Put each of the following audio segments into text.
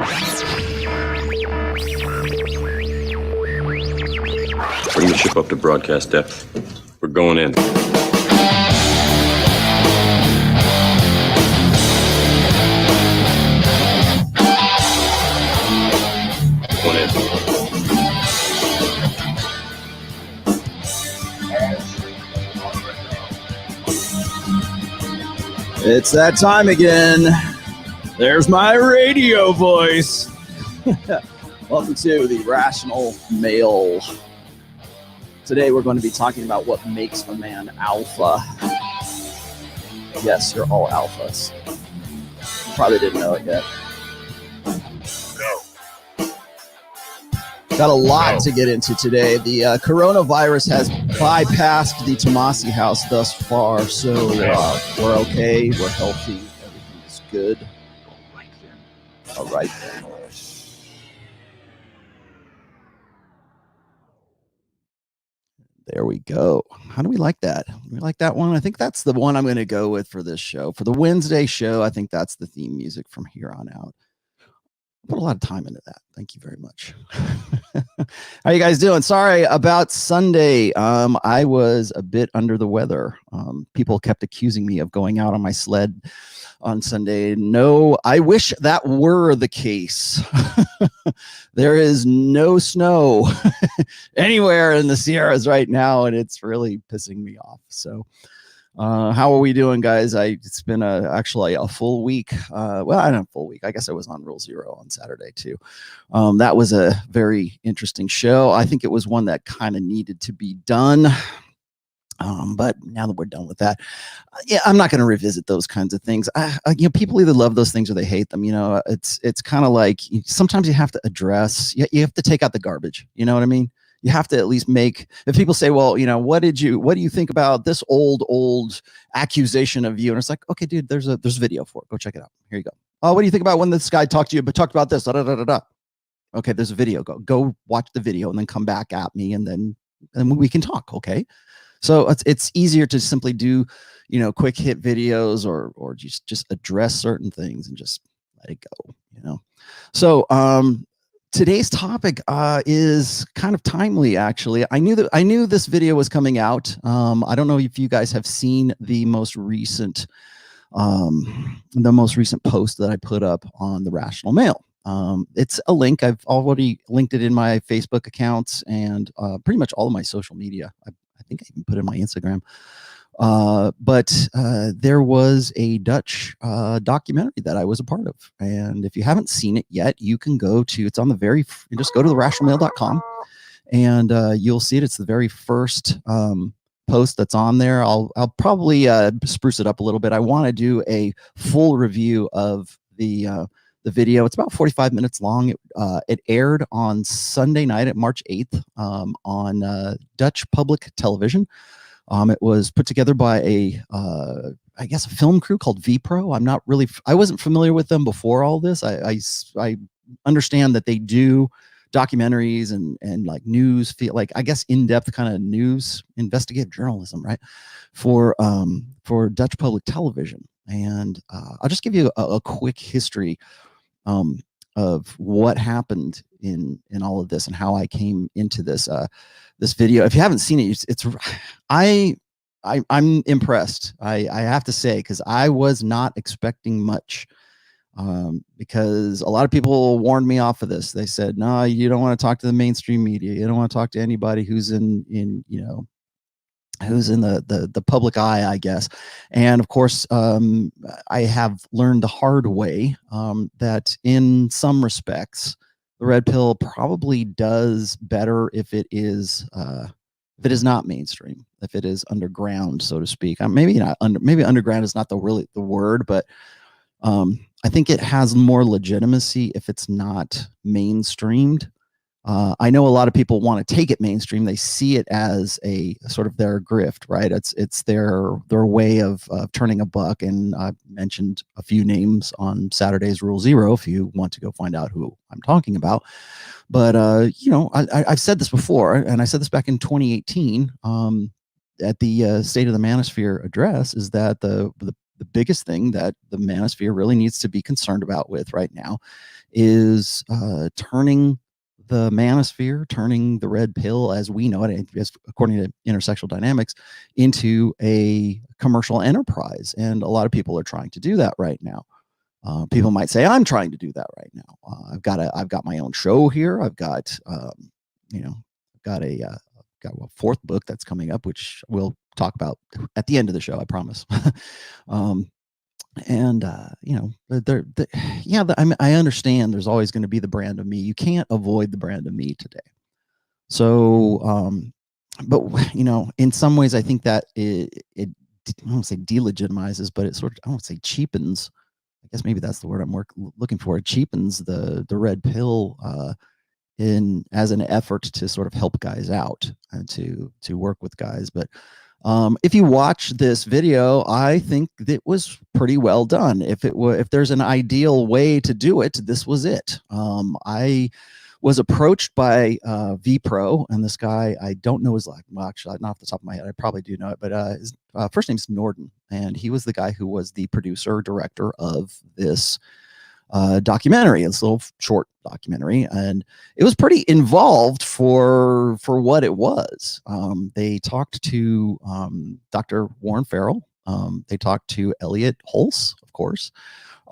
Bring the ship up to broadcast depth. We're going in. Going in. It's that time again. There's my radio voice. Welcome to the Rational Male. Today we're going to be talking about what makes a man alpha. Yes, you're all alphas. You probably didn't know it yet. Got a lot to get into today. The coronavirus has bypassed the Tomassi house thus far, so we're okay, we're healthy, everything is good. All right then. There we go. How do we like that? We like that one? I think that's the one I'm going to go with for this show. For the Wednesday show, I think that's the theme music from here on out. Put a lot of time into that. Thank you very much. How you guys doing? Sorry about Sunday. I was a bit under the weather. People kept accusing me of going out on my sled on Sunday. No, I wish that were the case. There is no snow anywhere in the Sierras right now, and it's really pissing me off. So how are we doing, guys? It's been actually a full week. Well, I don't know, full week. I guess I was on Rule Zero on Saturday too. That was a very interesting show. I think it was one that kind of needed to be done. But now that we're done with that, yeah, I'm not going to revisit those kinds of things. People either love those things or they hate them. It's kind of like sometimes you have to address. You have to take out the garbage. You know what I mean? You have to at least make, if people say, well, what do you think about this old accusation of you? And it's like, okay, dude, there's a video for it. Go check it out. Here you go. Oh, what do you think about when this guy talked to you, but talked about this? Da, da, da, da, da. Okay, there's a video. Go watch the video and then come back at me and then we can talk. Okay. So it's easier to simply do, quick hit videos or just address certain things and just let it go, So, today's topic is kind of timely, actually. I knew this video was coming out. I don't know if you guys have seen the most recent post that I put up on the Rational Male. It's a link. I've already linked it in my Facebook accounts and pretty much all of my social media. I think I even put it in my Instagram. But there was a Dutch documentary that I was a part of. And if you haven't seen it yet, you can go to, it's on the just go to therationalmale.com and you'll see it. It's the very first post that's on there. I'll probably spruce it up a little bit. I want to do a full review of the video. It's about 45 minutes long. It aired on Sunday night at March 8th on Dutch public television. It was put together by a film crew called VPRO. I wasn't familiar with them before all this. I understand that they do documentaries and like news, in-depth kind of news, investigative journalism, right? For Dutch public television. And I'll just give you a quick history of what happened in all of this and how I came into this video. If you haven't seen it, I'm impressed. I have to say, because I was not expecting much, because a lot of people warned me off of this. They said, no, you don't want to talk to the mainstream media. You don't want to talk to anybody who's in the public eye, I guess. And of course, I have learned the hard way that in some respects, the red pill probably does better if it is not mainstream, if it is underground, so to speak. Maybe underground is not the word, but I think it has more legitimacy if it's not mainstreamed. I know a lot of people want to take it mainstream. They see it as a sort of their grift, right? It's their way of turning a buck. And I mentioned a few names on Saturday's Rule Zero if you want to go find out who I'm talking about. But I've said this before, and I said this back in 2018 at the State of the Manosphere address, is that the the biggest thing that the manosphere really needs to be concerned about with right now is turning the manosphere, turning the red pill as we know it, as according to intersectional dynamics, into a commercial enterprise. And a lot of people are trying to do that right now. People might say, I'm trying to do that right now. I've got my own show here. I've got, got a fourth book that's coming up, which we'll talk about at the end of the show, I promise. I understand there's always going to be the brand of me. You can't avoid the brand of me today. So, but in some ways, I think that it I don't want to say delegitimizes, but it sort of, I don't want to say cheapens. I guess maybe that's the word I'm looking for. It cheapens the red pill as an effort to sort of help guys out and to work with guys. But if you watch this video, I think it was pretty well done. If there's an ideal way to do it, this was it. I was approached by vPro, and this guy, I don't know his well, actually, not off the top of my head, I probably do know it, but his first name's Norden, and he was the guy who was the producer, director of this documentary, this little short documentary, and it was pretty involved for what it was. They talked to Dr. Warren Farrell. They talked to Elliot Hulse, of course,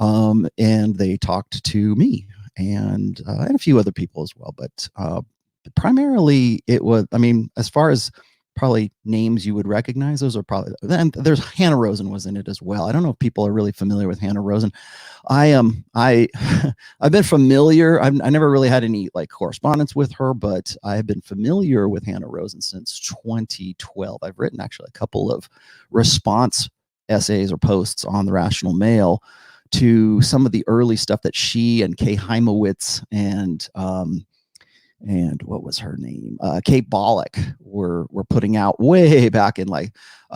and they talked to me and a few other people as well. But primarily, it was, I mean, as far as probably names you would recognize, those are probably, then there's Hannah Rosen was in it as well. I don't know if people are really familiar with Hannah Rosen. I've been familiar. I never really had any like correspondence with her, but I have been familiar with Hannah Rosen since 2012. I've written actually a couple of response essays or posts on the Rational Male to some of the early stuff that she and Kay Heimowitz and what was her name? Kate Bollock were putting out way back in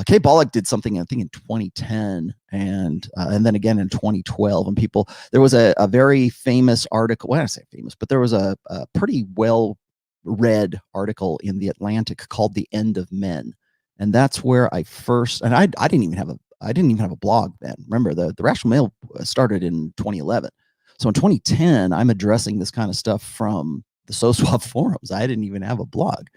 Kate Bollock did something I think in 2010 and then again in 2012. And there was a very famous article. Well, I say famous, but there was a pretty well read article in the Atlantic called "The End of Men," and that's where I first. And I didn't even have a blog then. Remember, the Rational Male started in 2011, so in 2010 I'm addressing this kind of stuff from the SoSwap forums. I didn't even have a blog.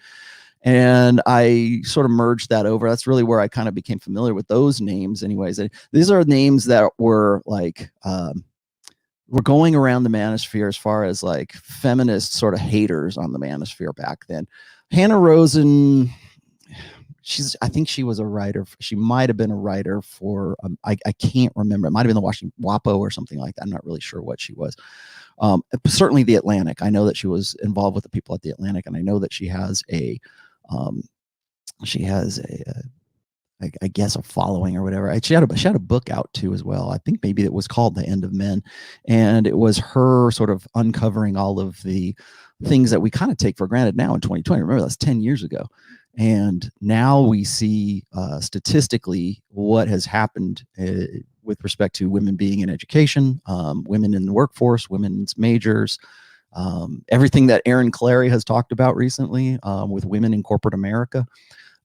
And I sort of merged that over. That's really where I kind of became familiar with those names anyways. And these are names that were like, were going around the manosphere as far as like feminist sort of haters on the manosphere back then. Hannah Rosen, I think she was a writer. She might have been a writer for, I can't remember. It might have been the Washington WAPO or something like that. I'm not really sure what she was. Certainly the Atlantic. I know that she was involved with the people at the Atlantic, and I know that she has I guess a following or whatever. She had a book out too as well. I think maybe it was called The End of Men, and it was her sort of uncovering all of the things that we kind of take for granted now in 2020. Remember, that's 10 years ago. And now we see statistically what has happened with respect to women being in education, women in the workforce, women's majors, everything that Aaron Clary has talked about recently with women in corporate America.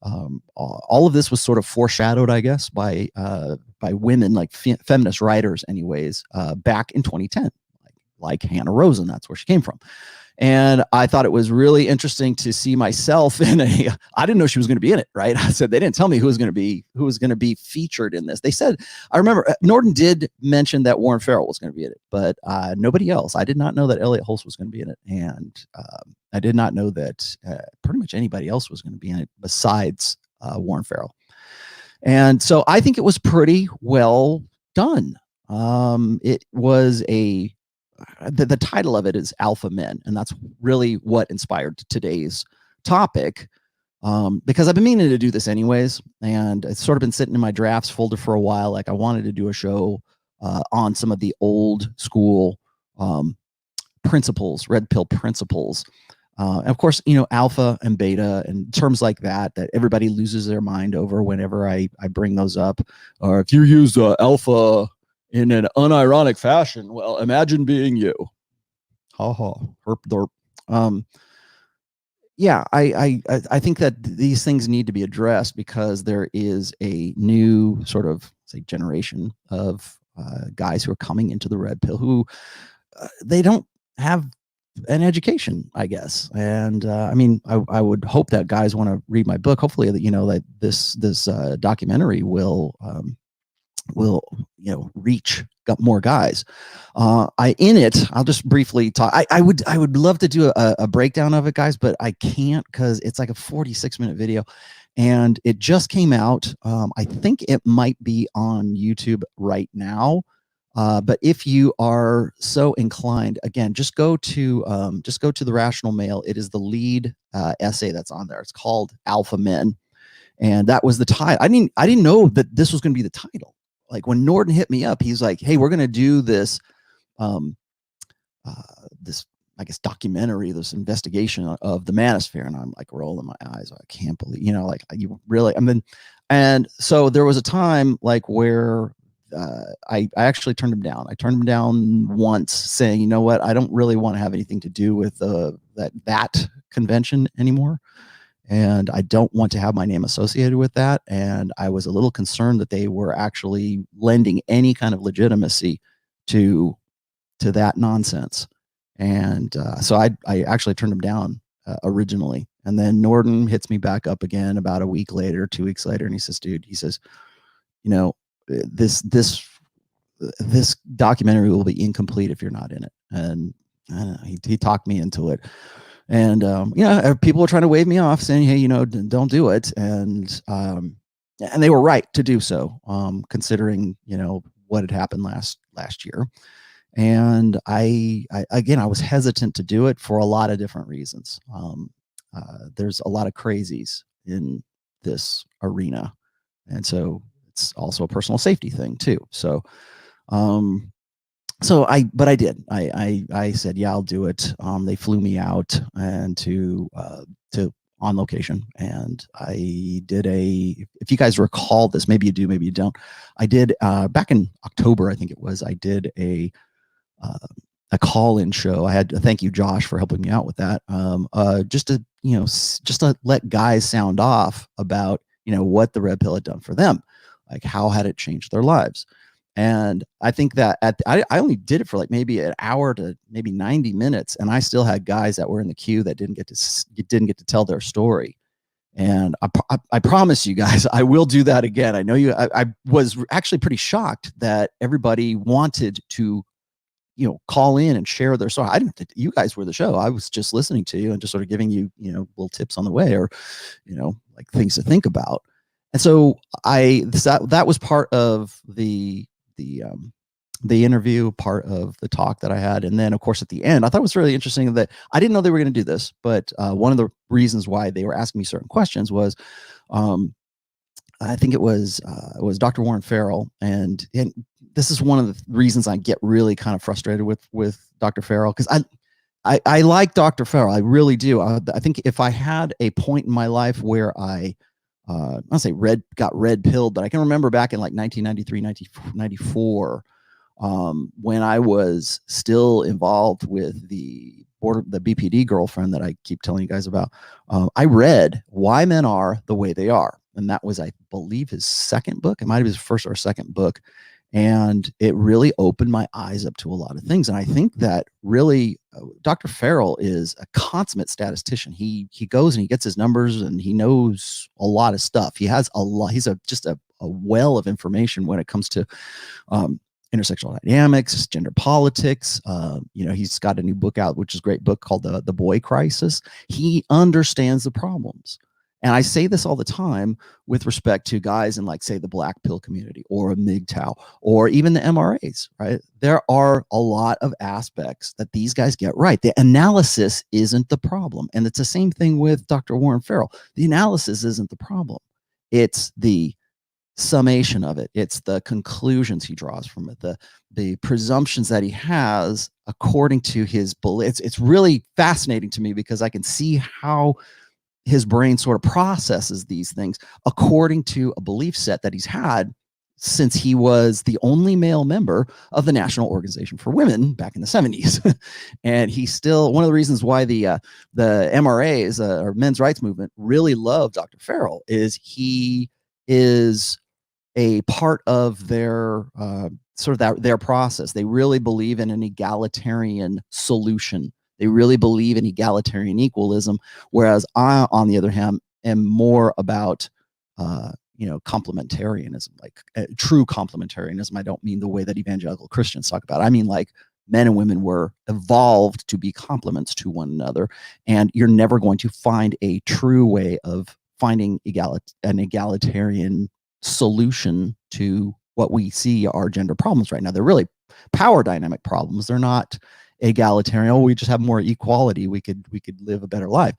All of this was sort of foreshadowed, I guess, by women, like feminist writers anyways, back in 2010, like Hannah Rosen. That's where she came from. And I thought it was really interesting to see myself in I didn't know she was going to be in it, right? I said, they didn't tell me who was going to be featured in this. They said, I remember Norden did mention that Warren Farrell was going to be in it, but nobody else. I did not know that Elliot Hulse was going to be in it. And I did not know that pretty much anybody else was going to be in it besides Warren Farrell. And so I think it was pretty well done. It was the title of it is Alpha Men, and that's really what inspired today's topic, because I've been meaning to do this anyways, and it's sort of been sitting in my drafts folder for a while. Like I wanted to do a show on some of the old school principles, red pill principles. And of course, alpha and beta and terms like that everybody loses their mind over whenever I bring those up. Or if you use alpha in an unironic fashion, well, imagine being you. Ha ha, herp derp. yeah, I think that these things need to be addressed because there is a new sort of say generation of guys who are coming into the red pill who they don't have an education, I guess. And I mean, I would hope that guys want to read my book. Hopefully, that that this documentary will reach more guys. I'll just briefly talk. I would love to do a breakdown of it, guys, but I can't because it's like a 46-minute video, and it just came out. I think it might be on YouTube right now. But if you are so inclined, again, just go to the Rational Male. It is the lead essay that's on there. It's called Alpha Men, and that was the title. I didn't know that this was going to be the title. Like when Norton hit me up, he's like, "Hey, we're going to do this, this I guess documentary, this investigation of the manosphere," and I'm like rolling my eyes. I can't believe, like you really. I mean, and so there was a time like where I actually turned him down. I turned him down once, saying, "You know what? I don't really want to have anything to do with that convention anymore. And I don't want to have my name associated with that." And I was a little concerned that they were actually lending any kind of legitimacy to that nonsense. And so I actually turned him down originally. And then Norton hits me back up again about a week later, 2 weeks later, and he says, "Dude," he says, this documentary will be incomplete if you're not in it." And I don't know, he talked me into it. And people were trying to wave me off, saying, "Hey, don't do it." And they were right to do so, considering what had happened last year. And I was hesitant to do it for a lot of different reasons. There's a lot of crazies in this arena, and so it's also a personal safety thing too. So but I did. I said, "Yeah, I'll do it." They flew me out and to on location, and I did if you guys recall this, maybe you do, maybe you don't. I did back in October, I think it was. I did a call-in show. I had to thank you, Josh, for helping me out with that. Just to let guys sound off about what the red pill had done for them, like how had it changed their lives. And I think that I only did it for like maybe an hour to maybe 90 minutes, and I still had guys that were in the queue that didn't get to tell their story. And I promise you guys, I will do that again. I know you. I was actually pretty shocked that everybody wanted to, call in and share their story. I didn't. You guys were the show. I was just listening to you and just sort of giving you, little tips on the way, or, like things to think about. And so that was part of the interview, part of the talk that I had. And then of course at the end, I thought it was really interesting that I didn't know they were going to do this, but one of the reasons why they were asking me certain questions was I think it was Dr. Warren Farrell, and this is one of the reasons I get really kind of frustrated with Dr. Farrell, because I like Dr. Farrell, I really do. I think if I had a point in my life where I'll say got red pilled, but I can remember back in like 1993, 1994, when I was still involved with the BPD girlfriend that I keep telling you guys about. I read Why Men Are the Way They Are, and that was, I believe, his second book. It might have been his first or second book, and it really opened my eyes up to a lot of things. And I think that really Dr. Farrell is a consummate statistician. He goes and he gets his numbers, and he knows a lot of stuff. He has a lot. He's just a well of information when it comes to intersectional dynamics, gender politics. He's got a new book out, which is a great book called The Boy Crisis. He understands the problems. And I say this all the time with respect to guys in, like, say, the black pill community or a MGTOW or even the MRAs, right? There are a lot of aspects that these guys get right. The analysis isn't the problem. And it's the same thing with Dr. Warren Farrell. The analysis isn't the problem. It's the summation of it. It's the conclusions he draws from it, the presumptions that he has according to his beliefs. It's really fascinating to me because I can see how his brain sort of processes these things according to a belief set that he's had since he was the only male member of the National Organization for Women back in the 70s. And he's still one of the reasons why the MRAs, or men's rights movement, really love Dr. Farrell is he is a part of their sort of their process. They really believe in an egalitarian solution. They really believe in egalitarian equalism, whereas I, on the other hand, am more about complementarianism, like true complementarianism. I don't mean the way that evangelical Christians talk about it. I mean like men and women were evolved to be complements to one another, and you're never going to find a true way of finding an egalitarian solution to what we see are gender problems right now. They're really power dynamic problems. They're not egalitarian. Oh, we just have more equality, we could live a better life.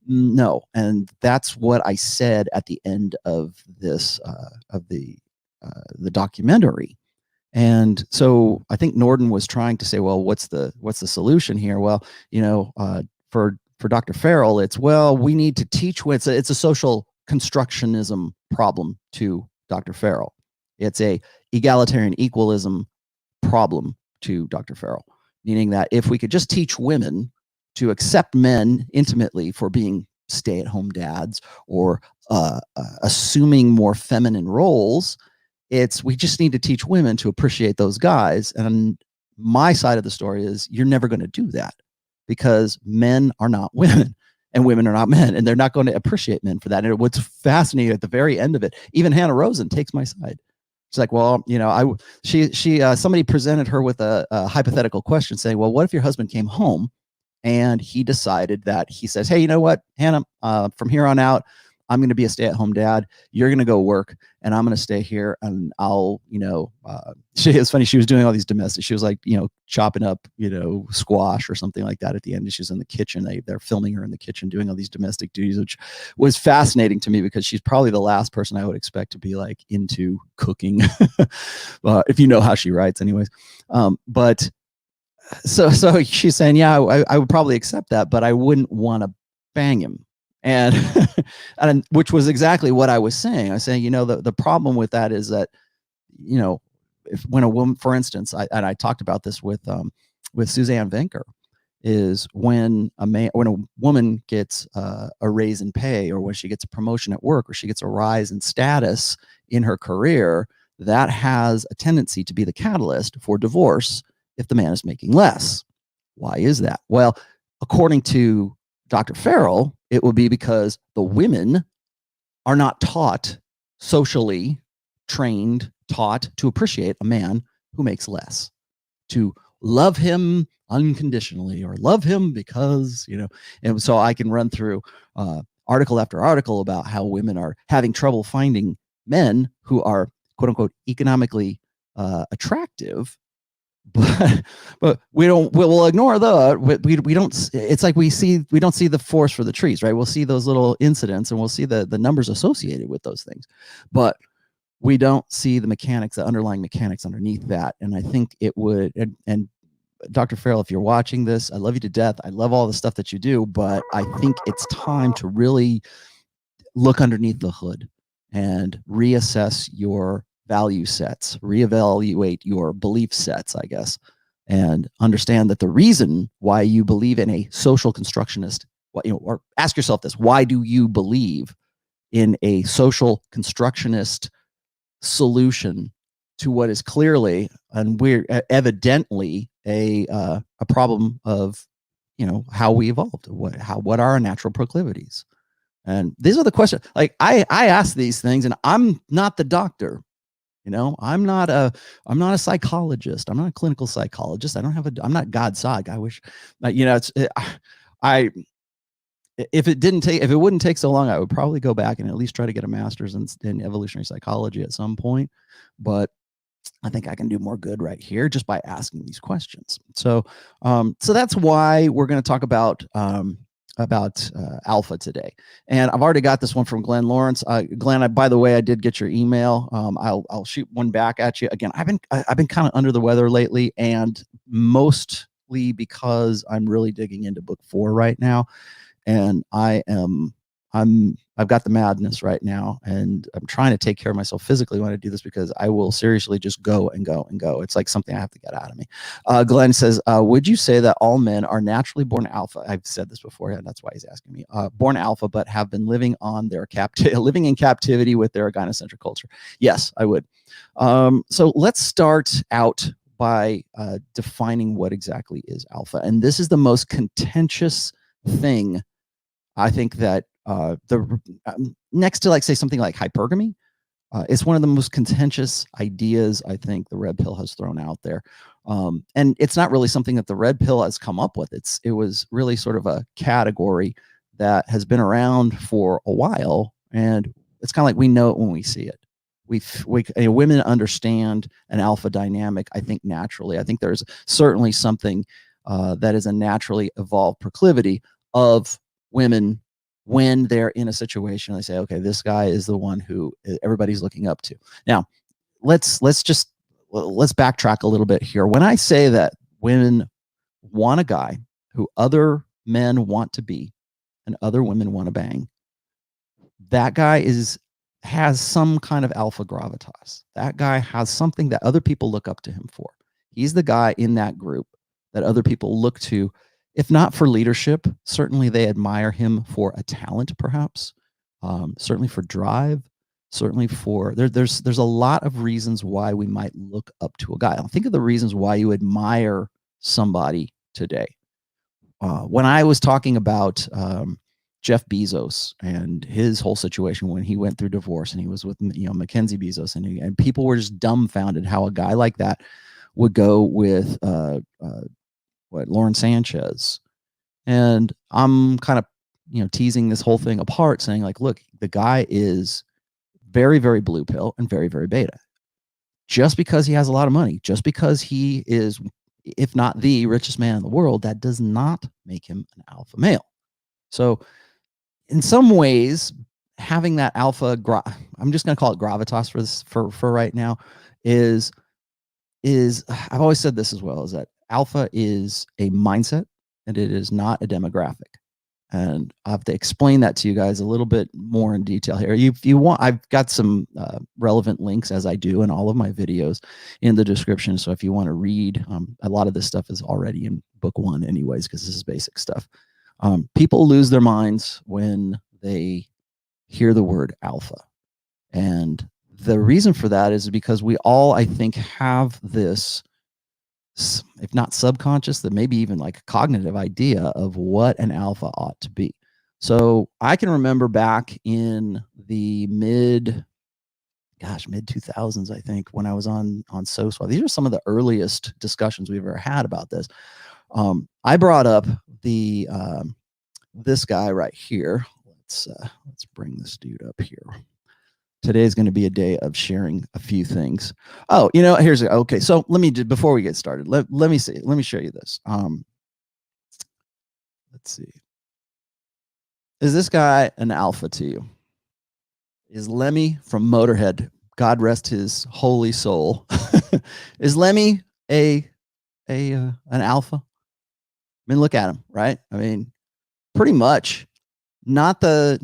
No. And that's what I said at the end of this of the documentary. And so I think Norden was trying to say, well, what's the solution here? Well, for Dr. Farrell, it's, well, we need to teach. It's a social constructionism problem to Dr. Farrell. It's a egalitarian equalism problem to Dr. Farrell, meaning that if we could just teach women to accept men intimately for being stay-at-home dads or assuming more feminine roles, we just need to teach women to appreciate those guys. And my side of the story is you're never going to do that, because men are not women and women are not men, and they're not going to appreciate men for that. And what's fascinating at the very end of it, even Hannah Rosen takes my side. She's like, well, somebody presented her with a hypothetical question saying, well, what if your husband came home and he decided that he says, hey, you know what, Hannah, from here on out, I'm going to be a stay-at-home dad. You're going to go work, and I'm going to stay here. And I'll, it was funny. She was doing all these domestic. She was like, chopping up, squash or something like that at the end. And she's in the kitchen. They're filming her in the kitchen doing all these domestic duties, which was fascinating to me because she's probably the last person I would expect to be like into cooking, if you know how she writes, anyways. But so she's saying, yeah, I would probably accept that, but I wouldn't want to bang him. And, and which was exactly what I was saying. I was saying, the problem with that is that, when a woman, for instance, I talked about this with Suzanne Venker, is when a woman gets a raise in pay, or when she gets a promotion at work, or she gets a rise in status in her career, that has a tendency to be the catalyst for divorce if the man is making less. Why is that? Well, according to Dr. Farrell, it will be because the women are not socially taught to appreciate a man who makes less, to love him unconditionally, or love him because, and so I can run through article after article about how women are having trouble finding men who are, quote unquote, economically attractive. But we'll ignore we don't, it's like we don't see the forest for the trees, right? We'll see those little incidents and we'll see the numbers associated with those things, but we don't see the mechanics, the underlying mechanics underneath that. And I think it would, and Dr. Farrell, if you're watching this, I love you to death. I love all the stuff that you do, but I think it's time to really look underneath the hood and reassess your value sets, reevaluate your belief sets, I guess, and understand that the reason why you believe in a social constructionist, or ask yourself this: why do you believe in a social constructionist solution to what is clearly and evidently a problem of how we evolved? What are our natural proclivities? And these are the questions. Like I ask these things, and I'm not the doctor. I'm not a psychologist. I'm not a clinical psychologist. I'm not God's side. I wish, if it wouldn't take so long, I would probably go back and at least try to get a master's in evolutionary psychology at some point. But I think I can do more good right here just by asking these questions. So that's why we're going to talk about alpha today. And I've already got this one from Glenn Lawrence. Glenn, by the way, I did get your email. I'll shoot one back at you. Again, I've been kind of under the weather lately, and mostly because I'm really digging into book 4 right now. And I'm I've got the madness right now, and I'm trying to take care of myself physically when I do this, because I will seriously just go and go and go. It's like something I have to get out of me. Glenn says, would you say that all men are naturally born alpha? I've said this before, and that's why he's asking me. Born alpha, but have been living on their living in captivity with their gynocentric culture. Yes, I would. So let's start out by defining what exactly is alpha. And this is the most contentious thing, I think, that next to, like, say, something like hypergamy, it's one of the most contentious ideas I think the red pill has thrown out there. And it's not really something that the red pill has come up with. It was really sort of a category that has been around for a while, and it's kind of like we know it when we see it. Women understand an alpha dynamic, I think, naturally. I think there's certainly something that is a naturally evolved proclivity of women when they're in a situation. They say, okay, this guy is the one who everybody's looking up to. Now, let's backtrack a little bit here. When I say that women want a guy who other men want to be and other women want to bang, that guy has some kind of alpha gravitas. That guy has something that other people look up to him for. He's the guy in that group that other people look to, if not for leadership, certainly they admire him for a talent, perhaps, certainly for drive, certainly for, there's a lot of reasons why we might look up to a guy. Think of the reasons why you admire somebody today. When I was talking about Jeff Bezos and his whole situation when he went through divorce, and he was with, Mackenzie Bezos, and people were just dumbfounded how a guy like that would go with Lauren Sanchez. And I'm kind of, teasing this whole thing apart, saying, like, look, the guy is very, very blue pill and very, very beta. Just because he has a lot of money, just because he is, if not the richest man in the world, that does not make him an alpha male. So in some ways, having that alpha, I'm just going to call it gravitas for this, for right now, is I've always said this as well, is that alpha is a mindset and it is not a demographic. And I have to explain that to you guys a little bit more in detail here. If you want, I've got some relevant links, as I do in all of my videos, in the description. So if you want to read, a lot of this stuff is already in book 1 anyways, because this is basic stuff. People lose their minds when they hear the word alpha. And the reason for that is because we all, I think, have this, if not subconscious, then maybe even like a cognitive idea of what an alpha ought to be. So I can remember back in the mid 2000s, I think, when I was on SOSWA. These are some of the earliest discussions we've ever had about this. I brought up this guy right here. Let's bring this dude up here. Today is going to be a day of sharing a few things. Oh, okay. So let me before we get started, let me show you this. Let's see. Is this guy an alpha to you? Is Lemmy from Motorhead, God rest his holy soul, is Lemmy an alpha? I mean, look at him, right? I mean, pretty much not the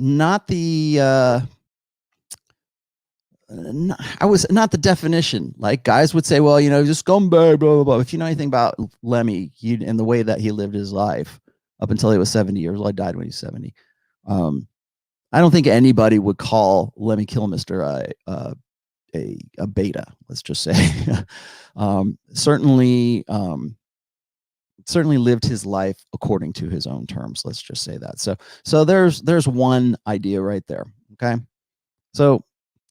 definition. Like, guys would say, well, just scumbag, blah, blah, blah. If you know anything about Lemmy, and the way that he lived his life up until he was 70 years old, died when he was 70. I don't think anybody would call Lemmy Kilmister a beta, let's just say. Certainly lived his life according to his own terms. Let's just say that. So there's one idea right there. Okay. So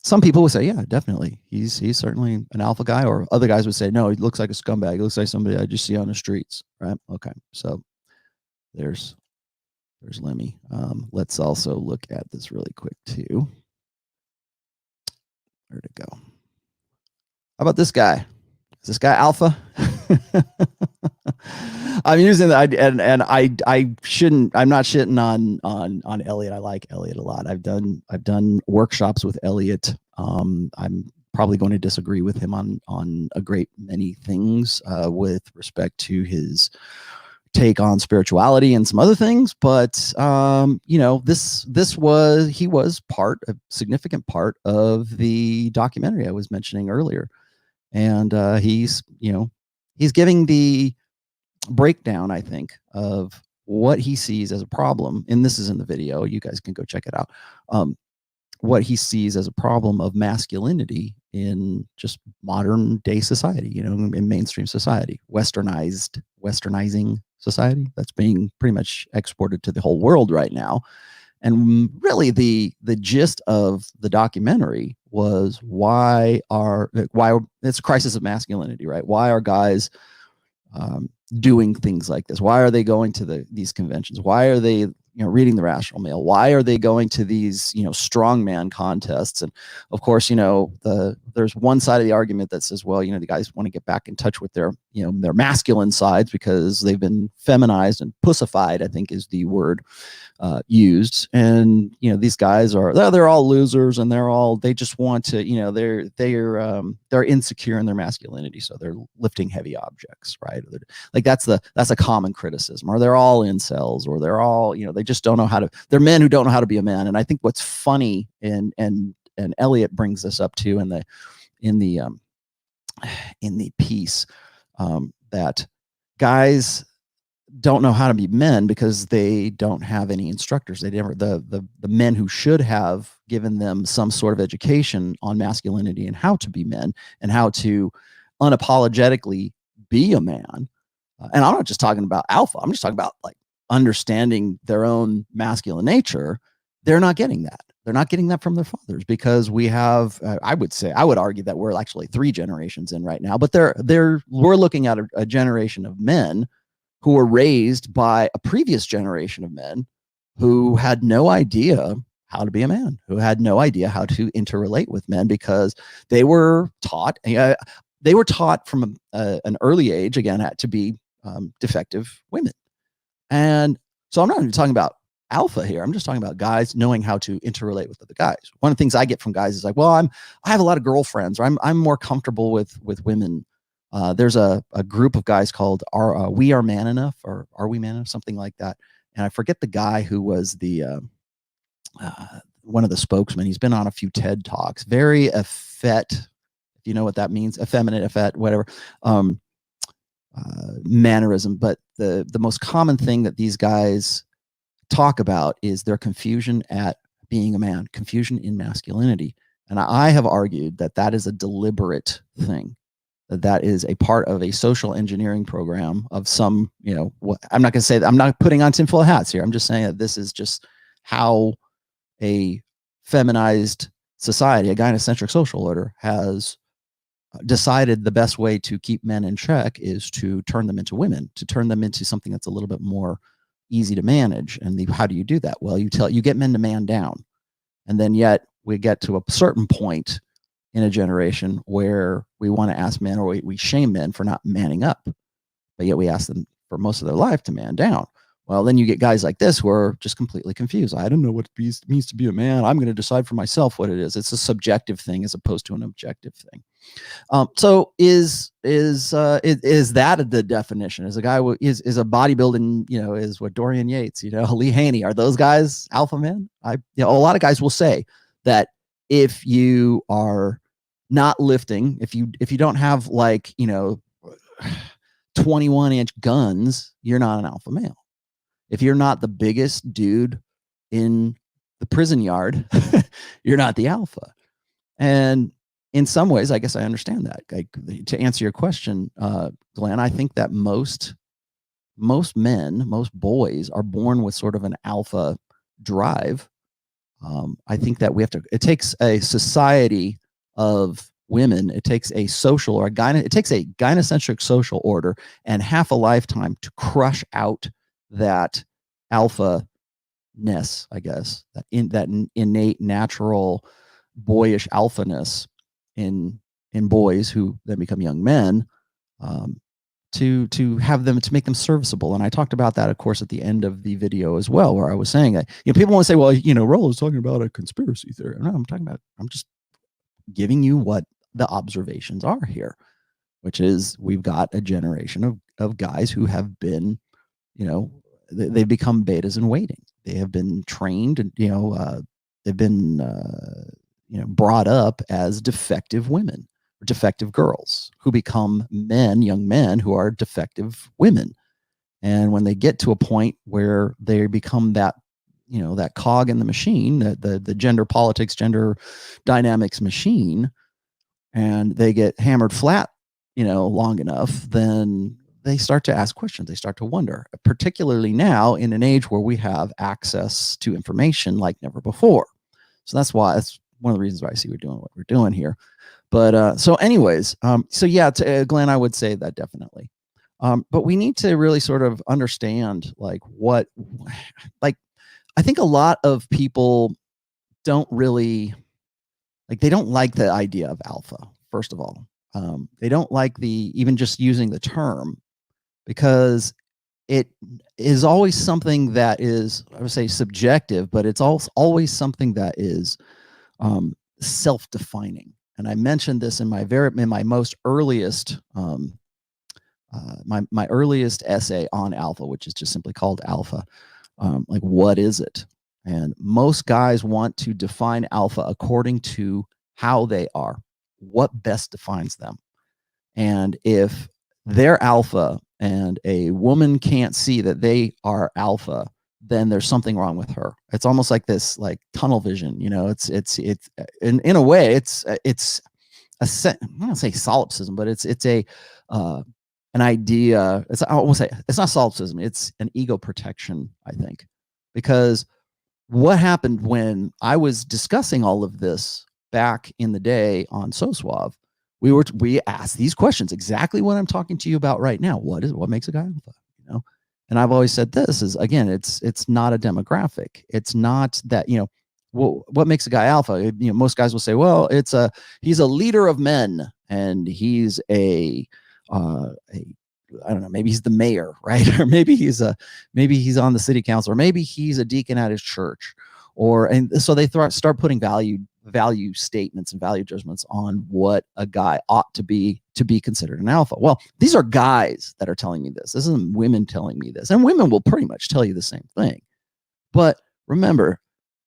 some people would say, yeah, definitely, he's certainly an alpha guy, or other guys would say, no, he looks like a scumbag. He looks like somebody I just see on the streets, right? Okay, so there's Lemmy. Let's also look at this really quick too. Where'd it go? How about this guy? Is this guy alpha? I'm using that, and I shouldn't. I'm not shitting on Elliot. I like Elliot a lot. I've done workshops with Elliot. I'm probably going to disagree with him on a great many things with respect to his take on spirituality and some other things, but you know, he was a significant part of the documentary I was mentioning earlier. And he's giving the breakdown, I think, of what he sees as a problem. And this is in the video. You guys can go check it out. What he sees as a problem of masculinity in just modern day society, you know, in mainstream society, westernizing society that's being pretty much exported to the whole world right now. And really the gist of the documentary was why it's a crisis of masculinity, right? Why are guys doing things like this? Why are they going to these conventions? Why are they, you know, reading the Rational Male? Why are they going to these, you know, strongman contests? And of course, you know, there's one side of the argument that says, well, you know, the guys want to get back in touch with their, you know, their masculine sides because they've been feminized and pussified, I think is the word used. And you know, these guys they're all losers, and they just want to, you know, they're insecure in their masculinity, so they're lifting heavy objects, right? Like that's a common criticism. Or they're all incels, or they're all, you know, they just don't know how to. They're men who don't know how to be a man. And I think what's funny, and Elliot brings this up too in the piece, that guys don't know how to be men because they don't have any instructors. They never, the men who should have given them some sort of education on masculinity and how to be men and how to unapologetically be a man. And I'm not just talking about alpha. I'm just talking about like understanding their own masculine nature. They're not getting that. They're not getting that from their fathers, because we have, I would argue that we're actually 3 generations in right now, but we're looking at a generation of men who were raised by a previous generation of men who had no idea how to be a man, who had no idea how to interrelate with men, because they were taught from an early age, again, to be defective women. And so I'm not even talking about alpha here. I'm just talking about guys knowing how to interrelate with other guys. One of the things I get from guys is like, well, I have a lot of girlfriends, or I'm more comfortable with women. There's a group of guys called We Are Man Enough, or Are We Man Enough, something like that. And I forget the guy who was the one of the spokesmen. He's been on a few TED Talks. Very effete, if you know what that means, effeminate, effete, whatever, mannerism. But the most common thing that these guys talk about is their confusion at being a man, confusion in masculinity. And I have argued that that is a deliberate thing. That is a part of a social engineering program of some, you know, I'm not going to say that, I'm not putting on tinfoil hats here. I'm just saying that this is just how a feminized society, a gynocentric social order, has decided the best way to keep men in check is to turn them into women, to turn them into something that's a little bit more easy to manage. And how do you do that? Well, you get men to man down. And then yet we get to a certain point in a generation where we want to ask men, or we shame men for not manning up, but yet we ask them for most of their life to man down. Well, then you get guys like this who are just completely confused. I don't know what it means to be a man. I'm going to decide for myself what it is. It's a subjective thing as opposed to an objective thing. So is that the definition? Is a guy is a bodybuilding, you know, is what Dorian Yates, you know, Lee Haney, are those guys alpha men? You know, a lot of guys will say that if you are not lifting, if you don't have, like, you know, 21-inch guns, you're not an alpha male. If you're not the biggest dude in the prison yard, you're not the alpha. And in some ways, I guess I understand that. Like, to answer your question, Glenn, I think that most men, most boys are born with sort of an alpha drive. I think that it takes a society of women, it takes a social or it takes a gynocentric social order and half a lifetime to crush out that alpha-ness, I guess, that innate natural boyish alphaness in boys who then become young men, to have them, to make them serviceable. And I talked about that, of course, at the end of the video as well, where I was saying that, you know, people want to say, well, you know, Rollo's talking about a conspiracy theory. No, I'm just giving you what the observations are here, which is we've got a generation of guys who have been, they've become betas in waiting. They have been trained, and they've been brought up as defective women or defective girls who become young men who are defective women. And when they get to a point where they become that that cog in the machine, the gender politics, gender dynamics machine, and they get hammered flat long enough, then they start to ask questions. They start to wonder, particularly now in an age where we have access to information like never before. So that's one of the reasons why I see we're doing what we're doing here. But so anyways, so yeah, Glenn, I would say that definitely. But we need to really sort of understand I think a lot of people don't really they don't like the idea of alpha. First of all, they don't like even just using the term, because it is always something that is, I would say, subjective, but it's also always something that is self-defining. And I mentioned this in my most earliest my earliest essay on alpha, which is just simply called Alpha. What is it? And most guys want to define alpha according to how they are, what best defines them. And if they're alpha and a woman can't see that they are alpha, then there's something wrong with her. It's almost like this tunnel vision. It's in a way it's I don't want to say solipsism, but it's an idea. I won't say it's not solipsism. It's an ego protection, I think, because what happened when I was discussing all of this back in the day on So Suave, we asked these questions, exactly what I'm talking to you about right now. What makes a guy alpha? And I've always said this is, again, it's not a demographic. It's not that, what makes a guy alpha? Most guys will say, well, he's a leader of men, and he's I don't know, maybe he's the mayor, right? Or maybe he's on the city council, or maybe he's a deacon at his church, and so they start putting value statements and value judgments on what a guy ought to be considered an alpha. Well, these are guys that are telling me this. This isn't women telling me this, and women will pretty much tell you the same thing. But remember,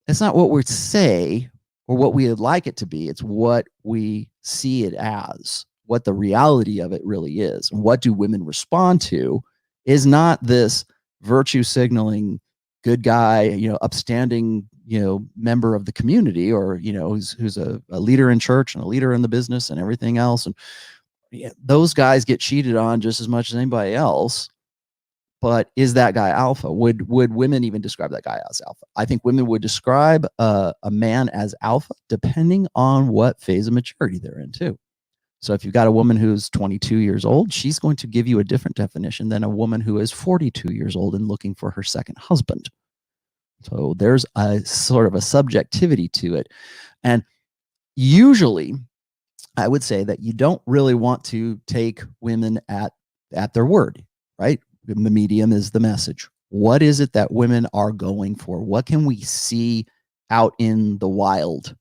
it's not what we say or what we would like it to be. It's what we see it as, what the reality of it really is. And what do women respond to is not this virtue signaling good guy, upstanding, member of the community, or, who's a leader in church and a leader in the business and everything else. And those guys get cheated on just as much as anybody else. But is that guy alpha? Would women even describe that guy as alpha? I think women would describe a man as alpha depending on what phase of maturity they're in too. So if you've got a woman who's 22 years old, she's going to give you a different definition than a woman who is 42 years old and looking for her second husband. So there's a sort of a subjectivity to it. And usually I would say that you don't really want to take women at their word, right? The medium is the message. What is it that women are going for? What can we see out in the wild?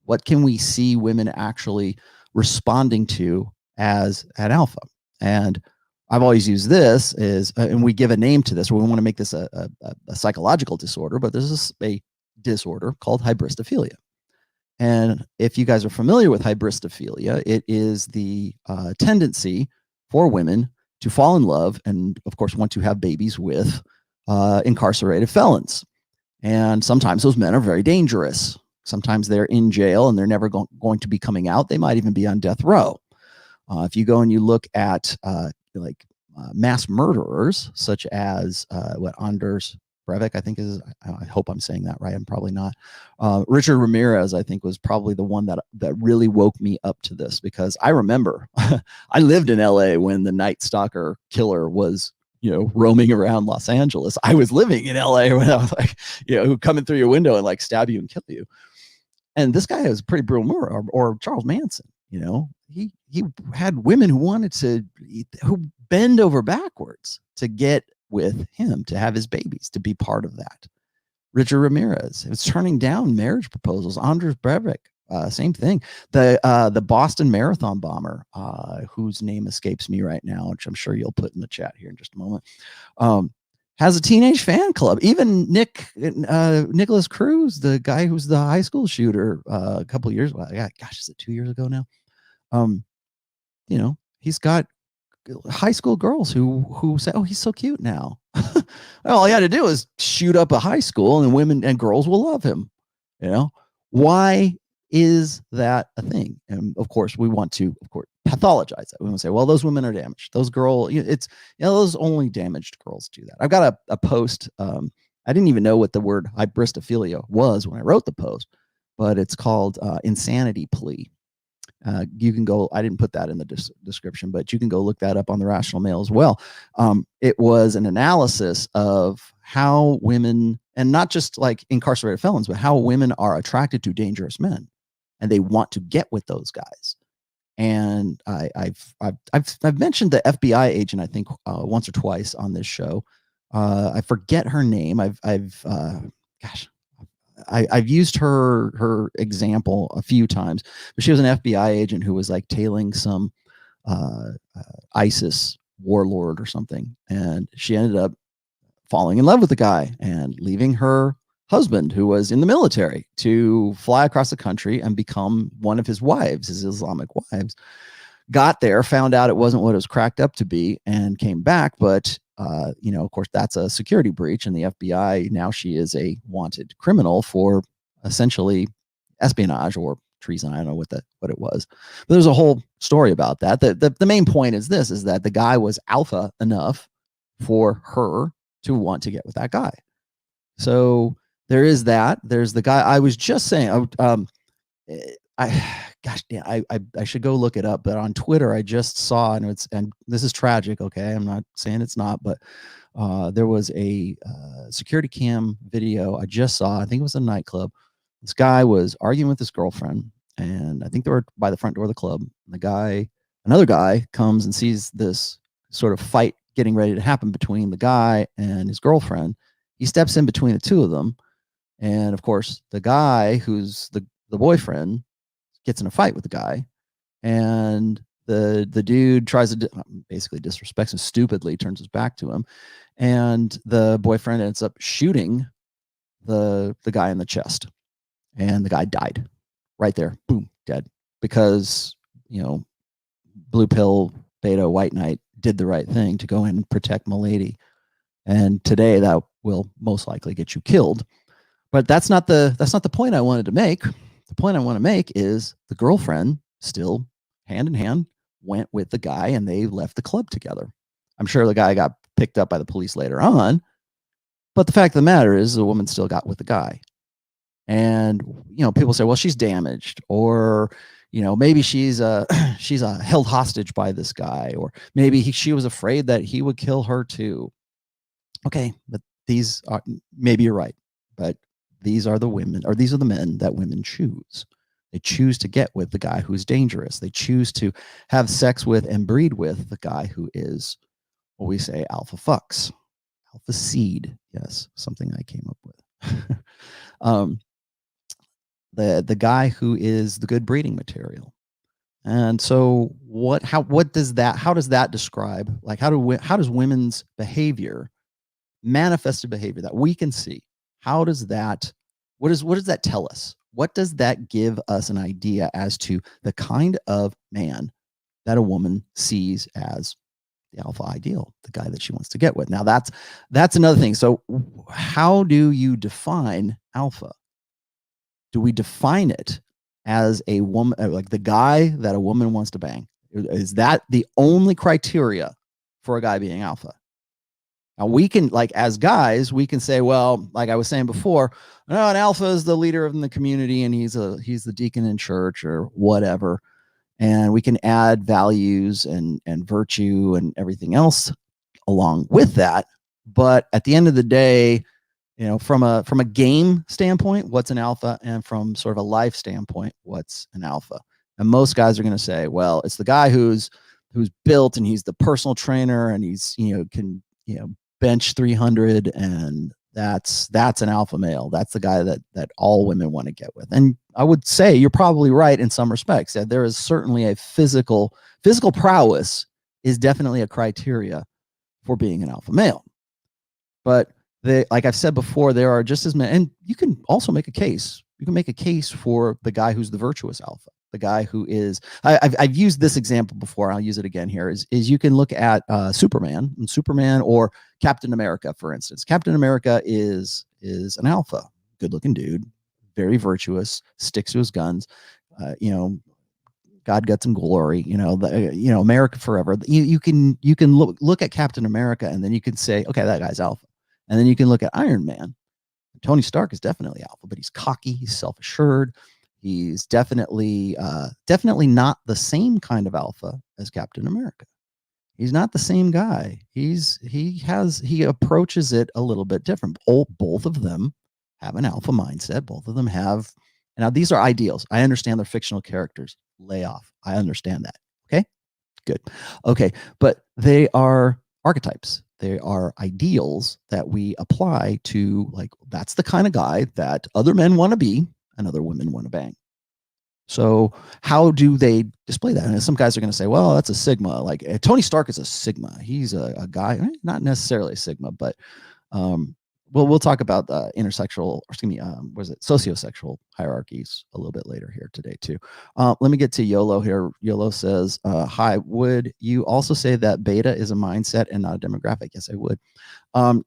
What can we see women actually responding to as an alpha? And I've always used this and we give a name to this. We want to make this a psychological disorder, but this is a disorder called hybristophilia. And if you guys are familiar with hybristophilia, it is the tendency for women to fall in love and, of course, want to have babies with incarcerated felons. And sometimes those men are very dangerous. Sometimes they're in jail and they're never going to be coming out. They might even be on death row. If you go and you look at mass murderers, such as Anders Breivik, I think I hope I'm saying that right. I'm probably not. Richard Ramirez, I think, was probably the one that really woke me up to this, because I remember I lived in LA when the Night Stalker killer was, roaming around Los Angeles. I was living in LA when I was coming through your window and stab you and kill you. And this guy was pretty brutal murder, or Charles Manson. He had women who bend over backwards to get with him, to have his babies, to be part of that. Richard Ramirez was turning down marriage proposals. Anders Breivik, same thing. The Boston Marathon bomber, whose name escapes me right now, which I'm sure you'll put in the chat here in just a moment. has a teenage fan club. Even Nicholas Cruz, the guy who's the high school shooter a couple of years ago, gosh, is it 2 years ago now? He's got high school girls who say, "Oh, he's so cute now." Well, all he had to do is shoot up a high school, and women and girls will love him. Why is that a thing? And of course, we want to, pathologize that. We want to say, well, those women are damaged. Those girls, those only damaged girls do that. I've got a post. I didn't even know what the word hybristophilia was when I wrote the post, but it's called insanity plea. You can go, I didn't put that in the description, but you can go look that up on the Rational Mail as well. It was an analysis of how women, and not just like incarcerated felons, but how women are attracted to dangerous men, and they want to get with those guys. And I've mentioned the FBI agent, I think, once or twice on this show. I forget her name. I've used her example a few times, but she was an FBI agent who was like tailing some ISIS warlord or something, and she ended up falling in love with the guy and leaving her husband, who was in the military, to fly across the country and become one of his wives, his Islamic wives. Got there, found out it wasn't what it was cracked up to be, and came back. But of course, that's a security breach, and the FBI, now she is a wanted criminal for essentially espionage or treason. I don't know what it was, but there's a whole story about that. The main point is this: is that the guy was alpha enough for her to want to get with that guy. So there is that. There's the guy I was just saying. I should go look it up, but on Twitter I just saw, and this is tragic. Okay, I'm not saying it's not, but there was a security cam video I just saw. I think it was a nightclub. This guy was arguing with his girlfriend, and I think they were by the front door of the club. Another guy comes and sees this sort of fight getting ready to happen between the guy and his girlfriend. He steps in between the two of them, and of course, the guy who's the boyfriend gets in a fight with the guy, and the dude tries to basically disrespects him stupidly, turns his back to him, and the boyfriend ends up shooting the guy in the chest, and the guy died right there, boom, dead, because blue pill beta white knight did the right thing to go in and protect milady, and today that will most likely get you killed. But that's not the point I wanted to make. The point I want to make is the girlfriend still hand in hand went with the guy, and they left the club together. I'm sure the guy got picked up by the police later on, but the fact of the matter is the woman still got with the guy. And people say, well, she's damaged, or maybe she's held hostage by this guy, or maybe she was afraid that he would kill her too. Okay, but maybe you're right, but these are the women, or these are the men that women choose. They choose to get with the guy who's dangerous. They choose to have sex with and breed with the guy who is what we say alpha fucks, alpha seed. Yes, something I came up with. The guy who is the good breeding material. And so how does that describe, like, how does women's behavior, manifested behavior that we can see, what does that tell us? What does that give us an idea as to the kind of man that a woman sees as the alpha ideal, the guy that she wants to get with? Now that's another thing. So how do you define alpha? Do we define it as a woman, like the guy that a woman wants to bang? Is that the only criteria for a guy being alpha? Now we can, like, as guys, we can say, well, like I was saying before, no, an alpha is the leader in the community, and he's the deacon in church or whatever, and we can add values and virtue and everything else along with that. But at the end of the day, from a game standpoint, what's an alpha, and from sort of a life standpoint, what's an alpha? And most guys are going to say, well, it's the guy who's built, and he's the personal trainer, and he's can bench 300, and that's an alpha male. That's the guy that all women want to get with. And I would say you're probably right in some respects. That there is certainly a physical prowess is definitely a criteria for being an alpha male. But like I've said before, there are just as many, and you can also make a case. You can make a case for the guy who's the virtuous alpha, the guy who is. I've used this example before. I'll use it again here. Is you can look at Superman, or Captain America, for instance. Captain America is an alpha, good-looking dude, very virtuous, sticks to his guns. God, guts, and glory. America forever. You can look at Captain America, and then you can say, okay, that guy's alpha. And then you can look at Iron Man. Tony Stark is definitely alpha, but he's cocky, he's self-assured, he's definitely not the same kind of alpha as Captain America. He's not the same guy. He approaches it a little bit different. Both of them have an alpha mindset. Both of them have. Now, these are ideals. I understand they're fictional characters. Lay off. I understand that. Okay, good. Okay, but they are archetypes. They are ideals that we apply to, like, that's the kind of guy that other men want to be and other women want to bang. So how do they display that? And some guys are going to say, well, that's a Sigma. Like Tony Stark is a Sigma. He's a guy, not necessarily a Sigma, but we'll talk about intersexual, or excuse me, sociosexual hierarchies a little bit later here today too. Let me get to YOLO here. YOLO says, hi, would you also say that beta is a mindset and not a demographic? Yes, I would.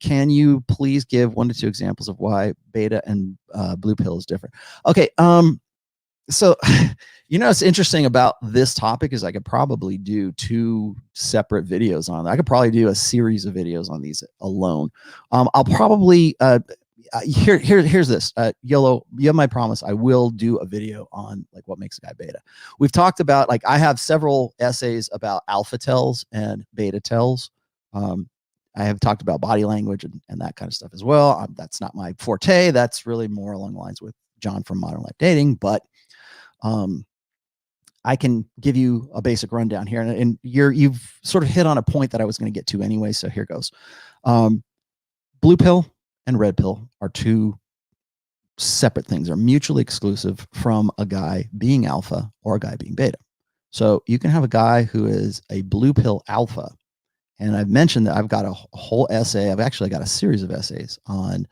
Can you please give 1 to 2 examples of why beta and blue pill is different? Okay. So, what's interesting about this topic is I could probably do 2 separate videos on it. I could probably do a series of videos on these alone. I'll probably, here's this, YOLO, you have my promise. I will do a video on like what makes a guy beta. We've talked about, like, I have several essays about alpha tells and beta tells. I have talked about body language and that kind of stuff as well. That's not my forte. That's really more along the lines with John from Modern Life Dating, but I can give you a basic rundown here, and you've sort of hit on a point that I was going to get to anyway. So here goes. Blue pill and red pill are 2 separate things. They're mutually exclusive from a guy being alpha or a guy being beta. So you can have a guy who is a blue pill alpha, and I've mentioned that I've got a whole essay. I've actually got a series of essays on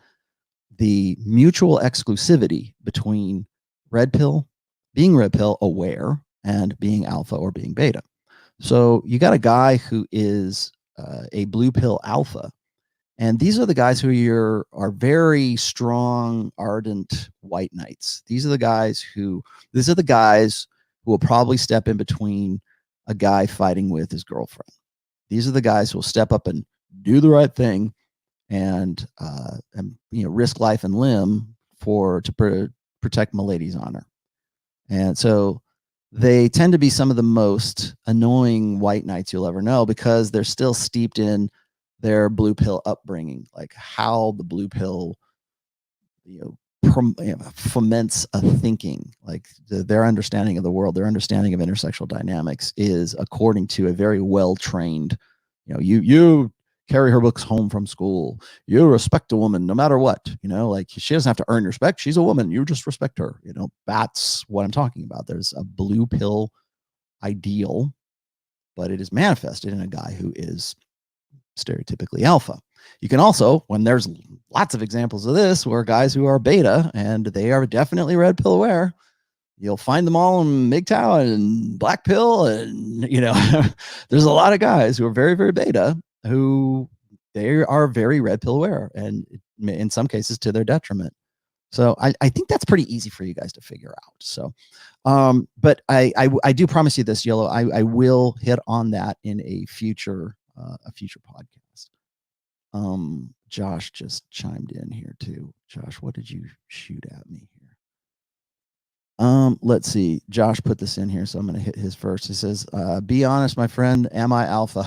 the mutual exclusivity between being red pill aware, and being alpha or being beta. So you got a guy who is a blue pill alpha, and these are the guys who are very strong, ardent white knights. These are the guys who will probably step in between a guy fighting with his girlfriend. These are the guys who will step up and do the right thing and risk life and limb to protect my lady's honor. And so they tend to be some of the most annoying white knights you'll ever know, because they're still steeped in their blue pill upbringing, like how the blue pill, foments a thinking, like their understanding of the world, their understanding of intersexual dynamics is according to a very well-trained, you carry her books home from school. You respect a woman no matter what, like she doesn't have to earn your respect. She's a woman. You just respect her. That's what I'm talking about. There's a blue pill ideal, but it is manifested in a guy who is stereotypically alpha. You can also, when there's lots of examples of this, where guys who are beta and they are definitely red pill aware, you'll find them all in MGTOW and black pill. And, there's a lot of guys who are very, very beta who they are very red pill aware, and in some cases to their detriment. So I think that's pretty easy for you guys to figure out. So, but I do promise you this, YOLO, I will hit on that in a future podcast. Josh just chimed in here too. Josh, what did you shoot at me here? Let's see. Josh put this in here, so I'm going to hit his first. He says, be honest, my friend, am I alpha?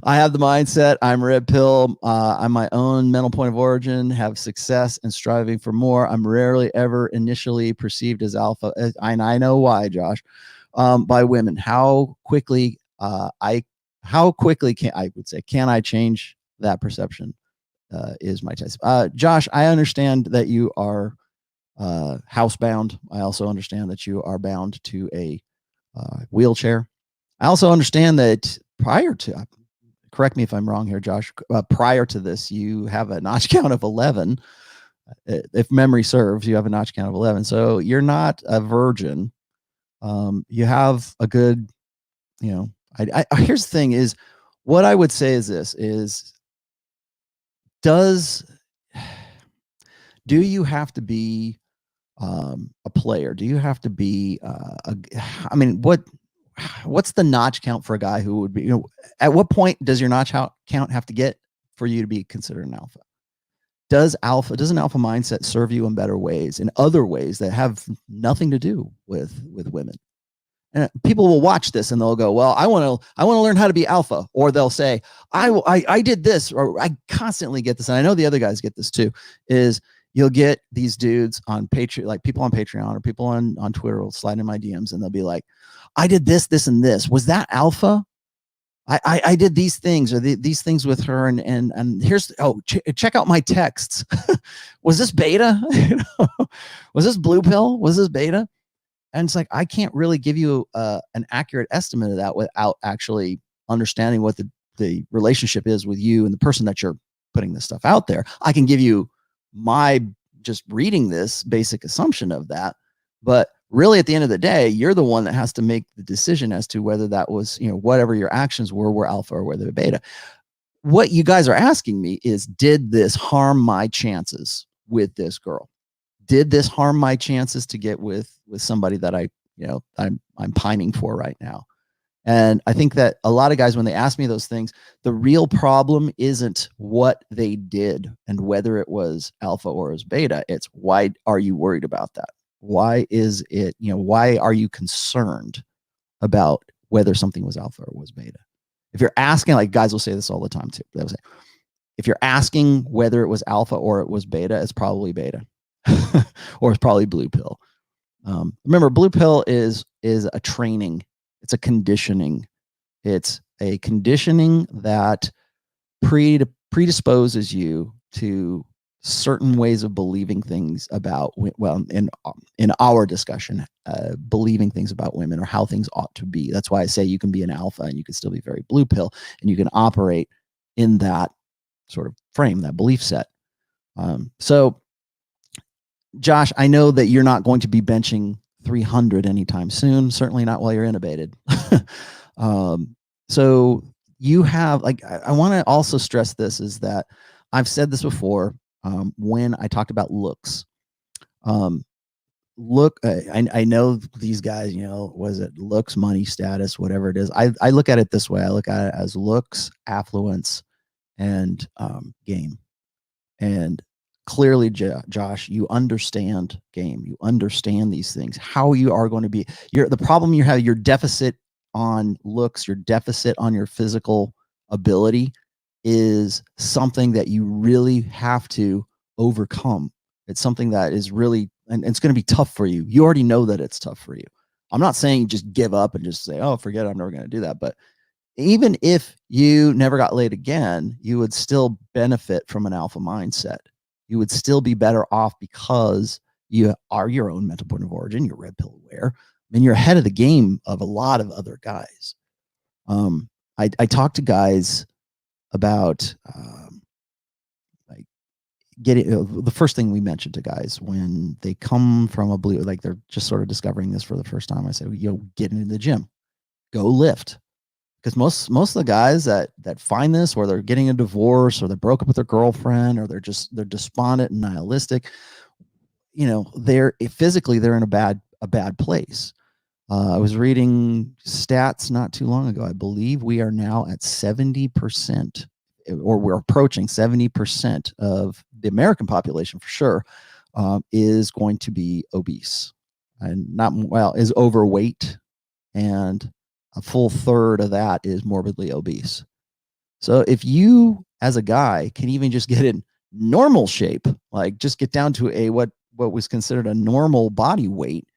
I have the mindset. I'm red pill. I'm my own mental point of origin, have success and striving for more. I'm rarely ever initially perceived as alpha. And I know why, Josh, by women. How quickly can I change that perception? Is my test. Josh, I understand that you are housebound. I also understand that you are bound to a wheelchair. I also understand that prior to correct me if I'm wrong here, Josh. Prior to this, you have a notch count of 11. If memory serves, you have a notch count of 11. So you're not a virgin. You have a good, here's the thing is, what I would say is this is, do you have to be a player? Do you have to be what's the notch count for a guy who would be, at what point does your notch count have to get for you to be considered an alpha? Does an alpha mindset serve you in better ways, in other ways that have nothing to do with women? And people will watch this and they'll go, well, I want to learn how to be alpha. Or they'll say, I did this, or I constantly get this. And I know the other guys get this too, is you'll get these dudes on Patreon, like people on Patreon or people on Twitter will slide in my DMs and they'll be like, I did this, this, and this. Was that alpha? I did these things, or these things with her. And here's, check out my texts. Was this beta? Was this blue pill? Was this beta? And it's like, I can't really give you an accurate estimate of that without actually understanding what the relationship is with you and the person that you're putting this stuff out there. I can give you my just reading this basic assumption of that. But really, at the end of the day, you're the one that has to make the decision as to whether that was, whatever your actions were alpha or whether they're beta. What you guys are asking me is, did this harm my chances with this girl? Did this harm my chances to get with somebody that I'm pining for right now? And I think that a lot of guys, when they ask me those things, the real problem isn't what they did and whether it was alpha or it was beta. It's, why are you worried about that? Why is it, why are you concerned about whether something was alpha or was beta? If you're asking, like guys will say this all the time too. They'll say, if you're asking whether it was alpha or it was beta, it's probably beta. Or it's probably blue pill. Remember, blue pill is a training. It's a conditioning. It's a conditioning that predisposes you to certain ways of believing things about, well, in our discussion, believing things about women or how things ought to be. That's why I say you can be an alpha and you can still be very blue pill, and you can operate in that sort of frame, that belief set. So Josh, I know that you're not going to be benching 300 anytime soon, certainly not while you're intubated. So you have, like, I want to also stress this, is that I've said this before when I talked about looks. I know these guys, was it looks, money, status, whatever it is. I look at it this way. I look at it as looks, affluence, and game. And clearly, Josh, you understand game. You understand these things, how you are going to be. The problem you have, your deficit on looks, your deficit on your physical ability, is something that you really have to overcome. It's something that is really, and it's going to be tough for you. You already know that it's tough for you. I'm not saying just give up and just say, oh, forget it, I'm never going to do that. But even if you never got laid again, you would still benefit from an alpha mindset. You would still be better off because you are your own mental point of origin. You're red pill aware. I mean, you're ahead of the game of a lot of other guys. I talk to guys about like getting, the first thing we mention to guys when they come from a blue, like they're just sort of discovering this for the first time. I say, get into the gym, go lift. Because most of the guys that find this, or they're getting a divorce, or they broke up with their girlfriend, or they're despondent and nihilistic, they're physically, they're in a bad place. I was reading stats not too long ago. I believe we are now at 70%, or we're approaching 70% of the American population for sure, is going to be obese, and is overweight, and a full third of that is morbidly obese. So if you, as a guy, can even just get in normal shape, like just get down to what was considered a normal body weight,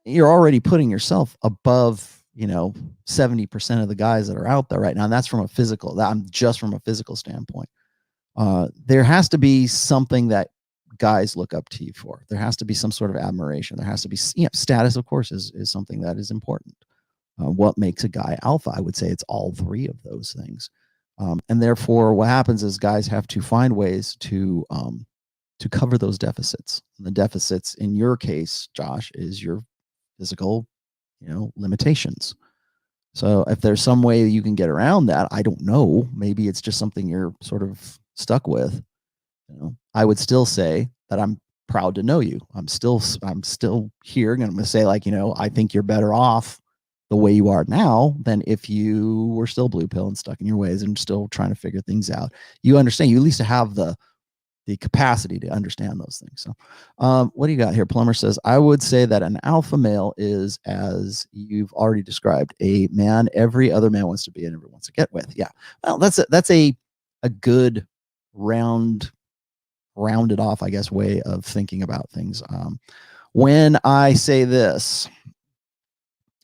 you're already putting yourself above, 70% of the guys that are out there right now. And that's from a physical, just from a physical standpoint. There has to be something that guys look up to you for. There has to be some sort of admiration. There has to be, status, of course, is something that is important. What makes a guy alpha? I would say it's all three of those things. And therefore, what happens is guys have to find ways to cover those deficits. And the deficits in your case, Josh, is your physical, limitations. So if there's some way you can get around that, I don't know. Maybe it's just something you're sort of stuck with. I would still say that I'm proud to know you. I'm still here, and I'm going to say, like, I think you're better off the way you are now than if you were still blue pill and stuck in your ways and still trying to figure things out. You understand, you at least have the capacity to understand those things. So what do you got here? Plumber says, I would say that an alpha male is, as you've already described, a man every other man wants to be and everyone wants to get with. Yeah. Well, that's a good rounded off, I guess, way of thinking about things. When I say this,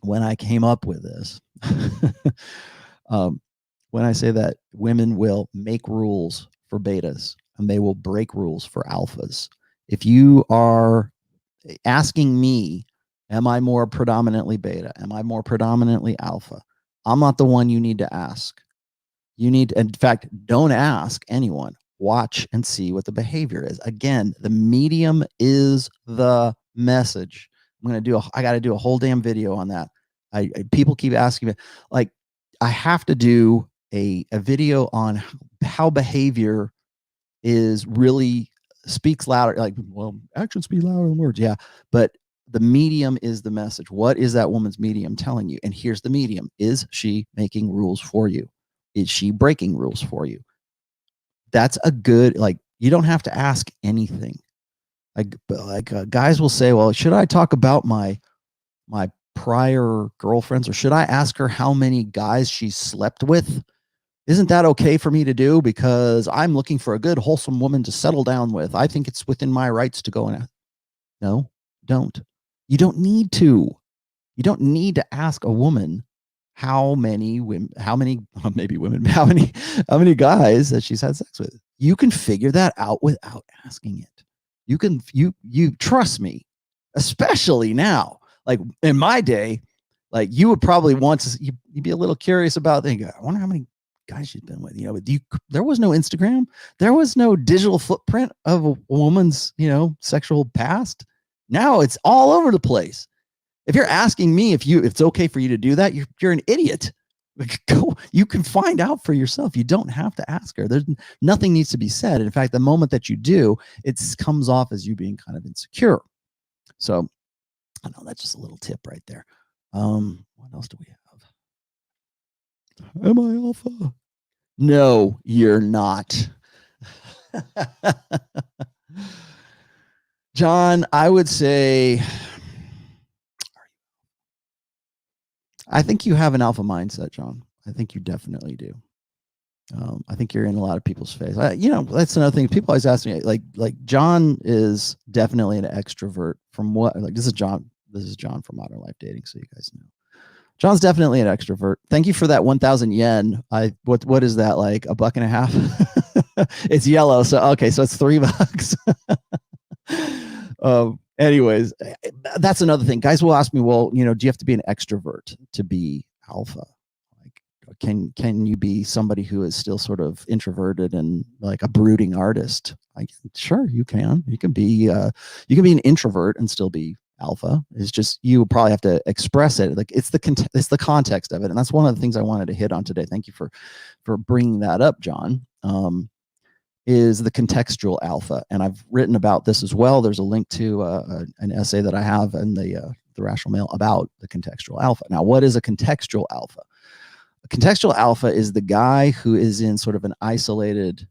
when I came up with this, when I say that women will make rules for betas and they will break rules for alphas, if you are asking me, am I more predominantly beta? Am I more predominantly alpha? I'm not the one you need to ask. You need, in fact, don't ask anyone. Watch and see what the behavior is. Again, the medium is the message. I got to do a whole damn video on that. People keep asking me, like, I have to do a video on how behavior is really speaks louder. Like, well, actions speak louder than words. Yeah. But the medium is the message. What is that woman's medium telling you? And here's the medium. Is she making rules for you? Is she breaking rules for you? That's a good, like, you don't have to ask anything. Guys will say, well, should I talk about my prior girlfriends, or should I ask her how many guys she slept with? Isn't that okay for me to do? Because I'm looking for a good, wholesome woman to settle down with. I think it's within my rights to go and no, don't. You don't need to. You don't need to ask a woman how many women, how many guys that she's had sex with. You can figure that out without asking it. You trust me, especially now. Like in my day, like you would probably want to, you'd be a little curious about thinking, I wonder how many guys she's been with, but there was no Instagram. There was no digital footprint of a woman's, sexual past. Now it's all over the place. If you're asking me if it's okay for you to do that, you're an idiot. You can find out for yourself. You don't have to ask her. There's nothing needs to be said. In fact, the moment that you do, it comes off as you being kind of insecure. So I know that's just a little tip right there. What else do we have? Am I alpha? No, you're not. John, I would say, I think you have an alpha mindset, John. I think you definitely do. I think you're in a lot of people's face. That's another thing. People always ask me, like John is definitely an extrovert. From what, like, this is John from Modern Life Dating, so you guys know. John's definitely an extrovert. Thank you for that 1,000 yen. What is that, like $1.50? It's yellow, so okay, so it's $3. Anyways, that's another thing. Guys will ask me, well, do you have to be an extrovert to be alpha? Like, can you be somebody who is still sort of introverted and like a brooding artist? Sure, you can. You can be an introvert and still be alpha. It's just you probably have to express it. Like it's the context of it, and that's one of the things I wanted to hit on today. Thank you for bringing that up, John. Is the contextual alpha, and I've written about this as well. There's a link to an essay that I have in the Rational Male about the contextual alpha. Now, what is a contextual alpha? A contextual alpha is the guy who is in sort of an isolated,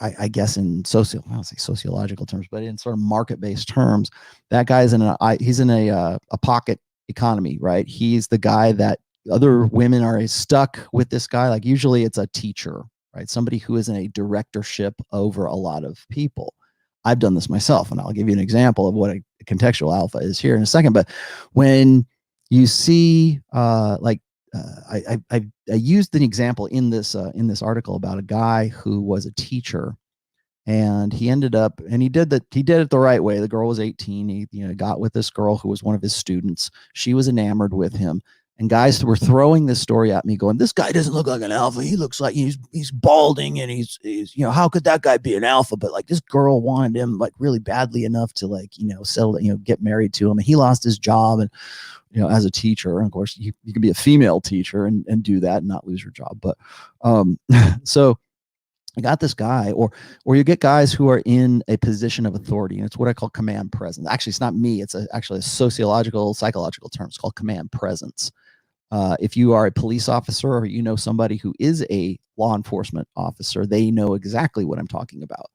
I guess in I don't say sociological terms, but in sort of market-based terms, that guy's in a pocket economy, right? He's the guy that other women are stuck with this guy. Like usually it's a teacher, right? Somebody who is in a directorship over a lot of people. I've done this myself, and I'll give you an example of what a contextual alpha is here in a second. But when you see, I used an example in this article about a guy who was a teacher, and he ended up, and he did it the right way. The girl was 18. He got with this girl who was one of his students. She was enamored with him. And guys were throwing this story at me going, this guy doesn't look like an alpha. He looks like he's balding and he's, you know, how could that guy be an alpha? But like this girl wanted him like really badly enough to like, you know, settle, you know, get married to him. And he lost his job and, you know, as a teacher. And of course you can be a female teacher and do that and not lose your job. But so I got this guy, or you get guys who are in a position of authority, and it's what I call command presence. Actually, it's not me. It's actually a psychological term. It's called command presence. If you are a police officer or you know somebody who is a law enforcement officer, they know exactly what I'm talking about.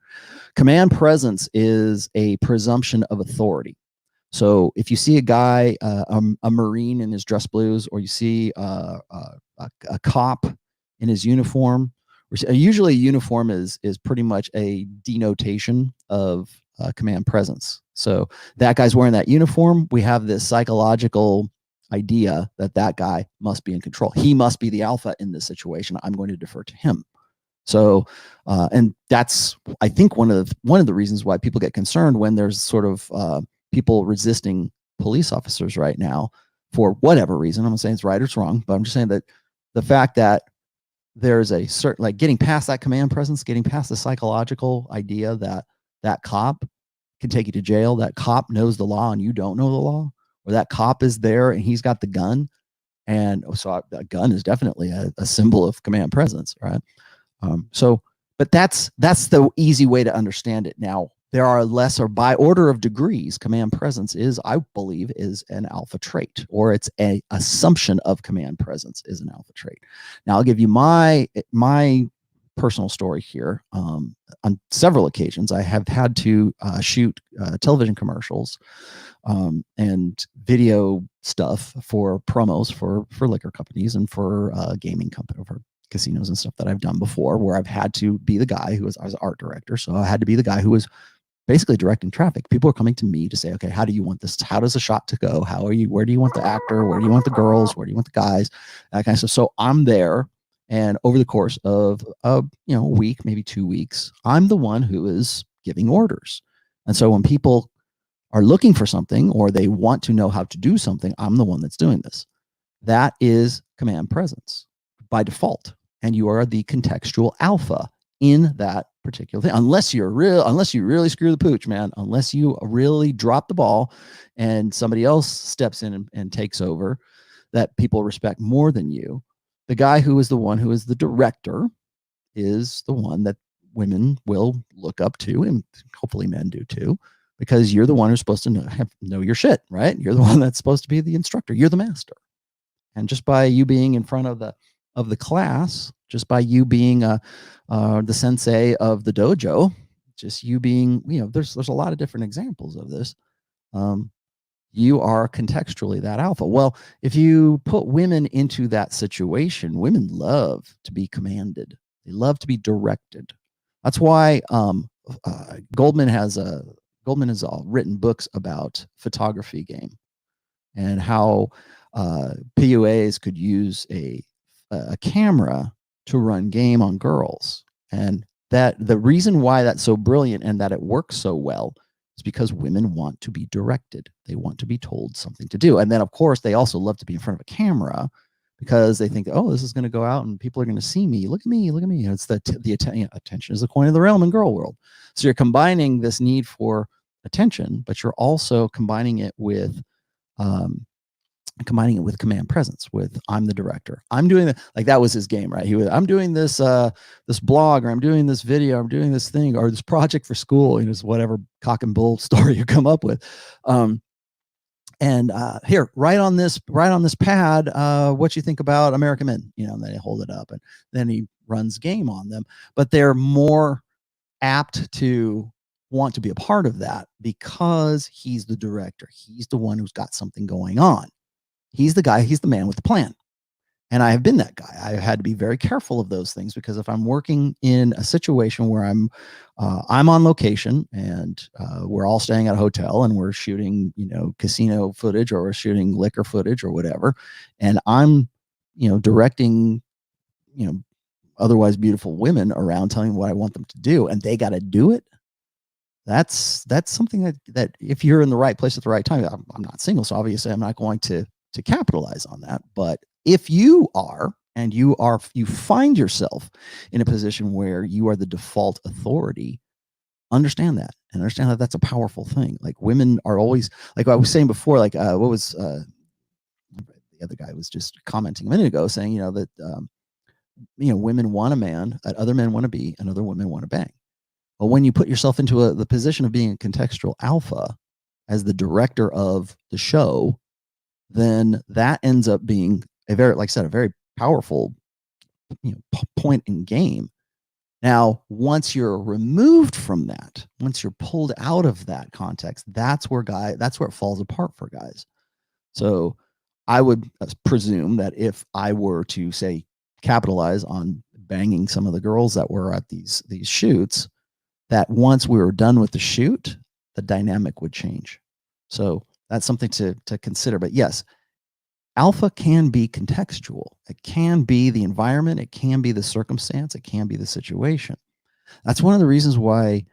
Command presence is a presumption of authority. So if you see a guy, a Marine in his dress blues, or you see a cop in his uniform, usually a uniform is pretty much a denotation of command presence. So that guy's wearing that uniform. We have this psychological idea that guy must be in control. He must be the alpha in this situation. I'm going to defer to him. So, and that's, I think, one of the reasons why people get concerned when there's sort of people resisting police officers right now for whatever reason. I'm not saying it's right or it's wrong, but I'm just saying that the fact that there's a certain, like, getting past that command presence, getting past the psychological idea that cop can take you to jail, that cop knows the law and you don't know the law, or that cop is there and he's got the gun. And so a gun is definitely a symbol of command presence, right? But that's the easy way to understand it. Now, there are lesser, by order of degrees, command presence is, I believe, is an alpha trait, or it's a assumption of command presence is an alpha trait. Now, I'll give you my personal story here. On several occasions, I have had to shoot television commercials and video stuff for promos for liquor companies and for gaming company, for casinos and stuff that I've done before, where I've had to be the guy I was an art director. So I had to be the guy who was basically directing traffic. People are coming to me to say, okay, how do you want this? How does the shot to go? Where do you want the actor? Where do you want the girls? Where do you want the guys? That kind of stuff. So I'm there. And over the course of a week, maybe 2 weeks, I'm the one who is giving orders. And so when people are looking for something or they want to know how to do something, I'm the one that's doing this. That is command presence by default. And you are the contextual alpha in that particular thing, unless you really screw the pooch, man, unless you really drop the ball and somebody else steps in and takes over, that people respect more than you. The guy who is the director is the one that women will look up to, and hopefully men do too, because you're the one who's supposed to know your shit, right? You're the one that's supposed to be the instructor. You're the master. And just by you being in front of the class, just by you being the sensei of the dojo, just you being, there's a lot of different examples of this. You are contextually that alpha. Well, if you put women into that situation, women love to be commanded. They love to be directed. That's why Goldman has written books about photography game and how PUAs could use a camera to run game on girls. And that the reason why that's so brilliant and that it works so well is because women want to be directed. They want to be told something to do. And then, of course, they also love to be in front of a camera because they think, oh, this is going to go out and people are going to see me. Look at me. Look at me. It's the attention is the coin of the realm in girl world. So you're combining this need for attention, but you're also combining it with command presence, with I'm the director. I'm doing like that was his game, right? I'm doing this this blog, or I'm doing this video, I'm doing this thing, or this project for school, it's whatever cock and bull story you come up with. And here, right on this pad, what you think about American Men? And they hold it up and then he runs game on them, but they're more apt to want to be a part of that because he's the director. He's the one who's got something going on. He's the guy, he's the man with the plan. And I have been that guy. I had to be very careful of those things because if I'm working in a situation where I'm on location and we're all staying at a hotel and we're shooting, casino footage or we're shooting liquor footage or whatever, and I'm, directing, otherwise beautiful women around telling what I want them to do, and they got to do it. That's something that if you're in the right place at the right time, I'm not single, so obviously I'm not going to to capitalize on that. But if you are, and you find yourself in a position where you are the default authority, understand that, and understand that that's a powerful thing. Like, women are always, like I was saying before, like what was the other guy was just commenting a minute ago, saying, that women want a man that other men want to be, and other women want to bang. But when you put yourself into the position of being a contextual alpha as the director of the show, then that ends up being a very, like I said, a very powerful point in game. Now, once you're removed from that, once you're pulled out of that context, that's where it falls apart for guys. So I would presume that if I were to, say, capitalize on banging some of the girls that were at these shoots, that once we were done with the shoot, the dynamic would change. So that's something to consider. But yes, alpha can be contextual. It can be the environment. It can be the circumstance. It can be the situation. That's one of the reasons why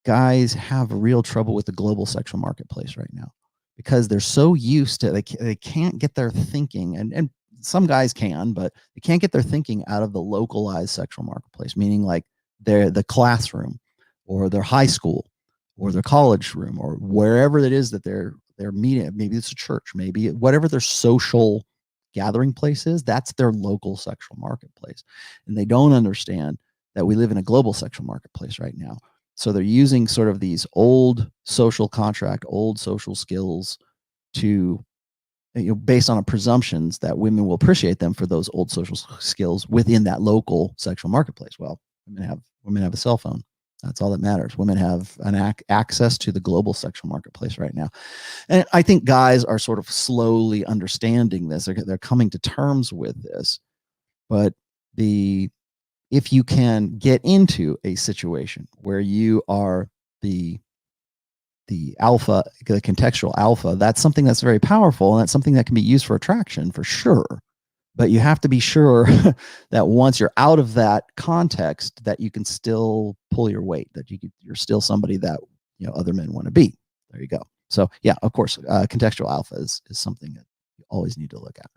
guys have real trouble with the global sexual marketplace right now, because they're so used to, they can't get their thinking, and some guys can, but they can't get their thinking out of the localized sexual marketplace, meaning like the classroom or their high school or their college room or wherever it is that they're meeting. Maybe it's a church, maybe whatever their social gathering place is, that's their local sexual marketplace. And they don't understand that we live in a global sexual marketplace right now. So they're using sort of these old social contract, old social skills to, based on presumptions that women will appreciate them for those old social skills within that local sexual marketplace. Well, women have a cell phone. That's all that matters. Women have an access to the global sexual marketplace right now. And I think guys are sort of slowly understanding this. They're coming to terms with this. But if you can get into a situation where you are the alpha, the contextual alpha, that's something that's very powerful, and that's something that can be used for attraction for sure. But you have to be sure that once you're out of that context, that you can still pull your weight, that you're still somebody that other men want to be. There you go. So yeah, of course, contextual alpha is something that you always need to look at.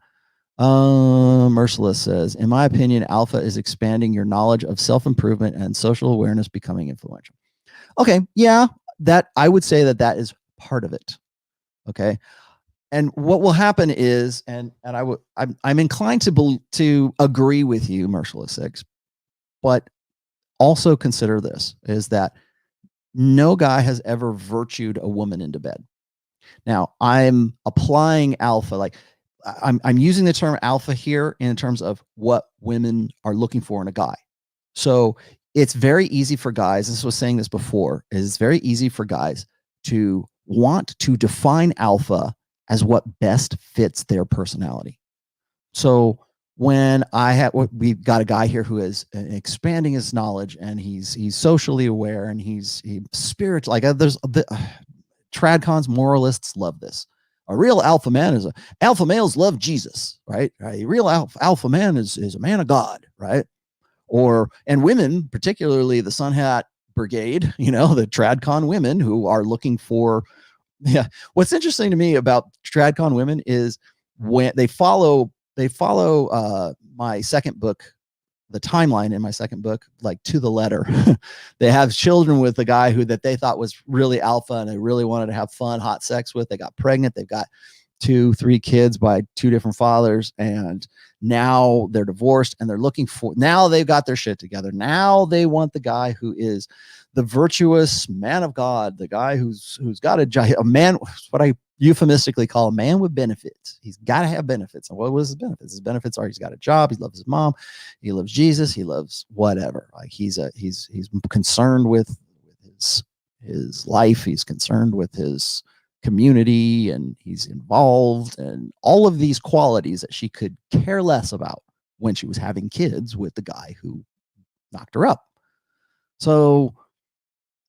Merciless says, in my opinion, alpha is expanding your knowledge of self-improvement and social awareness, becoming influential. Okay, yeah, that I would say that is part of it. Okay. And what will happen is, I'm inclined to agree with you, Merciless 6, but also consider this, is that no guy has ever virtued a woman into bed. Now, I'm applying alpha, like I'm using the term alpha here in terms of what women are looking for in a guy. So it's very easy for guys, this was saying this before, it's very easy for guys to want to define alpha as what best fits their personality. So when we've got a guy here who is expanding his knowledge, and he's socially aware, and he's spiritual. Like Tradcons, moralists love this. A real alpha man alpha males love Jesus, right? A real alpha man is a man of God, right? And women, particularly the Sun Hat Brigade, the Tradcon women who are looking for. Yeah. What's interesting to me about Tradcon women is when they follow my second book, the timeline in my second book, like to the letter. They have children with a guy that they thought was really alpha, and they really wanted to have fun, hot sex with. They got pregnant. They've got 2-3 kids by 2 different fathers, and now they're divorced, and now they've got their shit together. Now they want the guy who is the virtuous man of God, the guy who's got a man, what I euphemistically call a man with benefits. He's got to have benefits. And what was his benefits? His benefits are he's got a job, he loves his mom, he loves Jesus, he loves whatever. Like he's concerned with his life, he's concerned with his community, and he's involved, and all of these qualities that she could care less about when she was having kids with the guy who knocked her up. So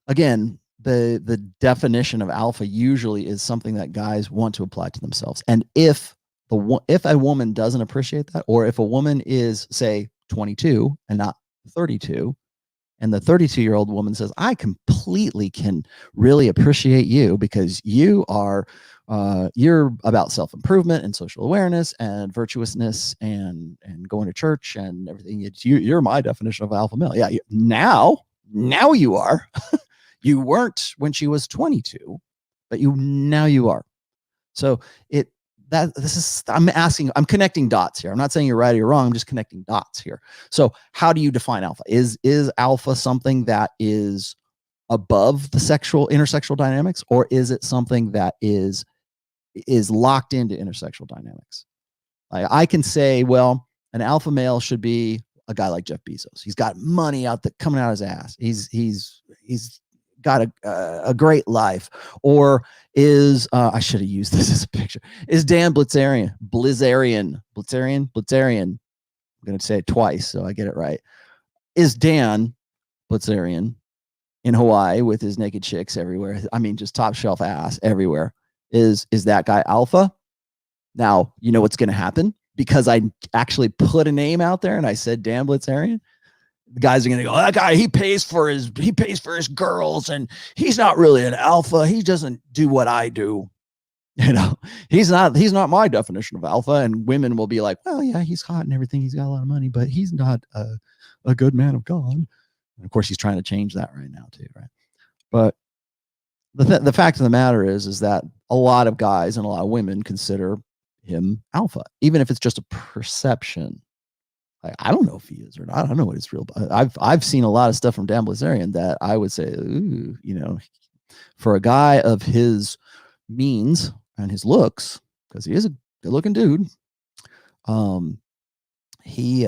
again, the definition of alpha usually is something that guys want to apply to themselves. And if a woman doesn't appreciate that, or if a woman is, say, 22 and not 32, And the 32-year-old woman says, I completely can really appreciate you because you are you're about self-improvement and social awareness and virtuousness and going to church and everything. You're my definition of alpha male. Yeah, now you are. You weren't when she was 22, but now you are. So I'm connecting dots here. I'm not saying you're right or you're wrong. I'm just connecting dots here. So how do you define alpha? Is alpha something that is above the intersexual dynamics, or is it something that is locked into intersexual dynamics? I can say, well, an alpha male should be a guy like Jeff Bezos. He's got money coming out of his ass. He's got a great life. Or is I should have used this as a picture. Is Dan Blitzerian? I'm going to say it twice so I get it right. Is Dan Blitzerian in Hawaii with his naked chicks everywhere? I mean, just top shelf ass everywhere. Is that guy alpha? Now, you know what's going to happen because I actually put a name out there and I said Dan Blitzerian. The guys are going to go, that guy, he pays for his girls and he's not really an alpha. He doesn't do what I do. You know, he's not my definition of alpha. And women will be like, well, yeah, he's hot and everything. He's got a lot of money, but he's not a good man of God. And of course, he's trying to change that right now too, right? But the fact of the matter is that a lot of guys and a lot of women consider him alpha, even if it's just a perception. I don't know if he is or not. I don't know what his real. I've seen a lot of stuff from Dan Blitzerian that I would say, ooh, you know, for a guy of his means and his looks, because he is a good-looking dude, he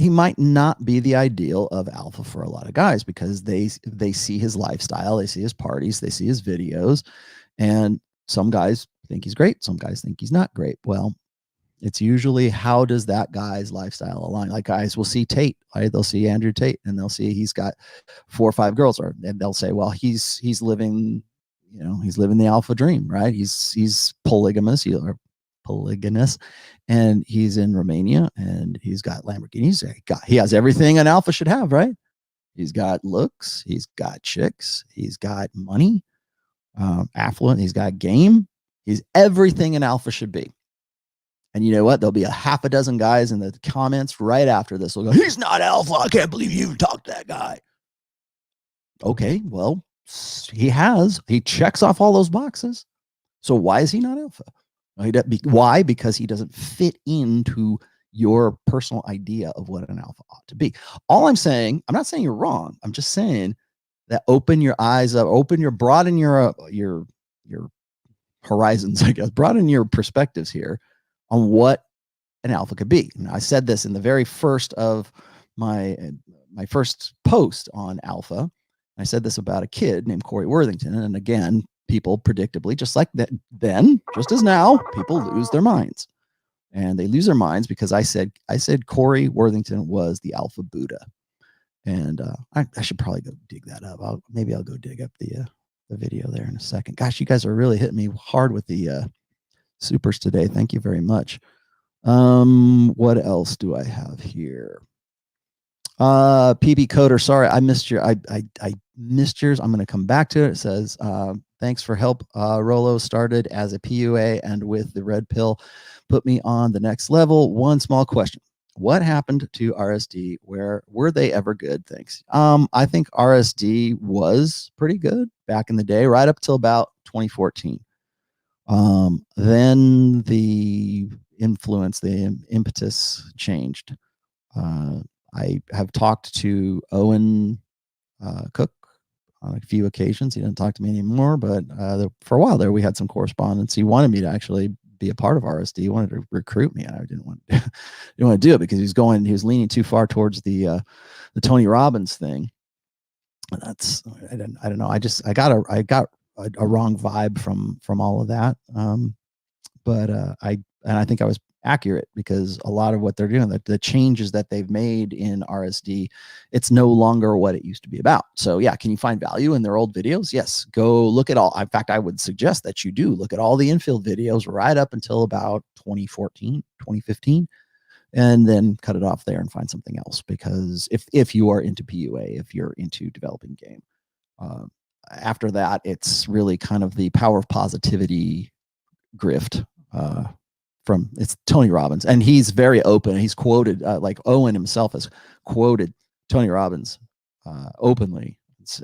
might not be the ideal of alpha for a lot of guys because they see his lifestyle, they see his parties, they see his videos, and some guys think he's great, some guys think he's not great. Well, it's usually how does that guy's lifestyle align? Like guys will see Tate, right? They'll see Andrew Tate and they'll see he's got 4 or 5 girls, and they'll say, well, he's living, you know, he's living the alpha dream, right? He's polygamous, and he's in Romania and he's got Lamborghinis. He has everything an alpha should have, right? He's got looks, he's got chicks, he's got money, affluent, he's got game, he's everything an alpha should be. And you know what? There'll be a half a dozen guys in the comments right after this will go, he's not alpha. I can't believe you talked to that guy. Okay, well, he checks off all those boxes. So why is he not alpha? Why? Because he doesn't fit into your personal idea of what an alpha ought to be. All I'm saying, I'm not saying you're wrong. I'm just saying that open your eyes up, broaden your horizons, I guess, broaden your perspectives here on what an alpha could be. And I said this in the very first of my first post on alpha. I said this about a kid named Corey Worthington. And again, people predictably, just like that then, just as now, people lose their minds. And they lose their minds because I said Corey Worthington was the alpha Buddha. And I should probably go dig that up. Maybe I'll go dig up the video there in a second. Gosh, you guys are really hitting me hard with the supers today. Thank you very much. What else do I have here? PB Coder, sorry, I missed I missed yours. I'm going to come back to it. It says, thanks for help. Rollo started as a PUA and with the red pill put me on the next level. One small question. What happened to RSD? Were they ever good? Thanks. I think RSD was pretty good back in the day, right up till about 2014. Then the influence, the impetus changed. I have talked to Owen Cook on a few occasions. He doesn't talk to me anymore, but for a while there, we had some correspondence. He wanted me to actually be a part of RSD. He wanted to recruit me, and I didn't want to do it because he was leaning too far towards the Tony Robbins thing. And I don't know. I got a wrong vibe from all of that. But I think I was accurate because a lot of what they're doing, the changes that they've made in RSD, it's no longer what it used to be about. So yeah, can you find value in their old videos? Yes, go look at all. In fact, I would suggest that you do look at all the infield videos right up until about 2014, 2015. and then cut it off there and find something else. Because if you are into PUA, if you're into developing game, after that, it's really kind of the power of positivity grift. It's Tony Robbins, and he's very open. He's quoted, like Owen himself has quoted Tony Robbins openly.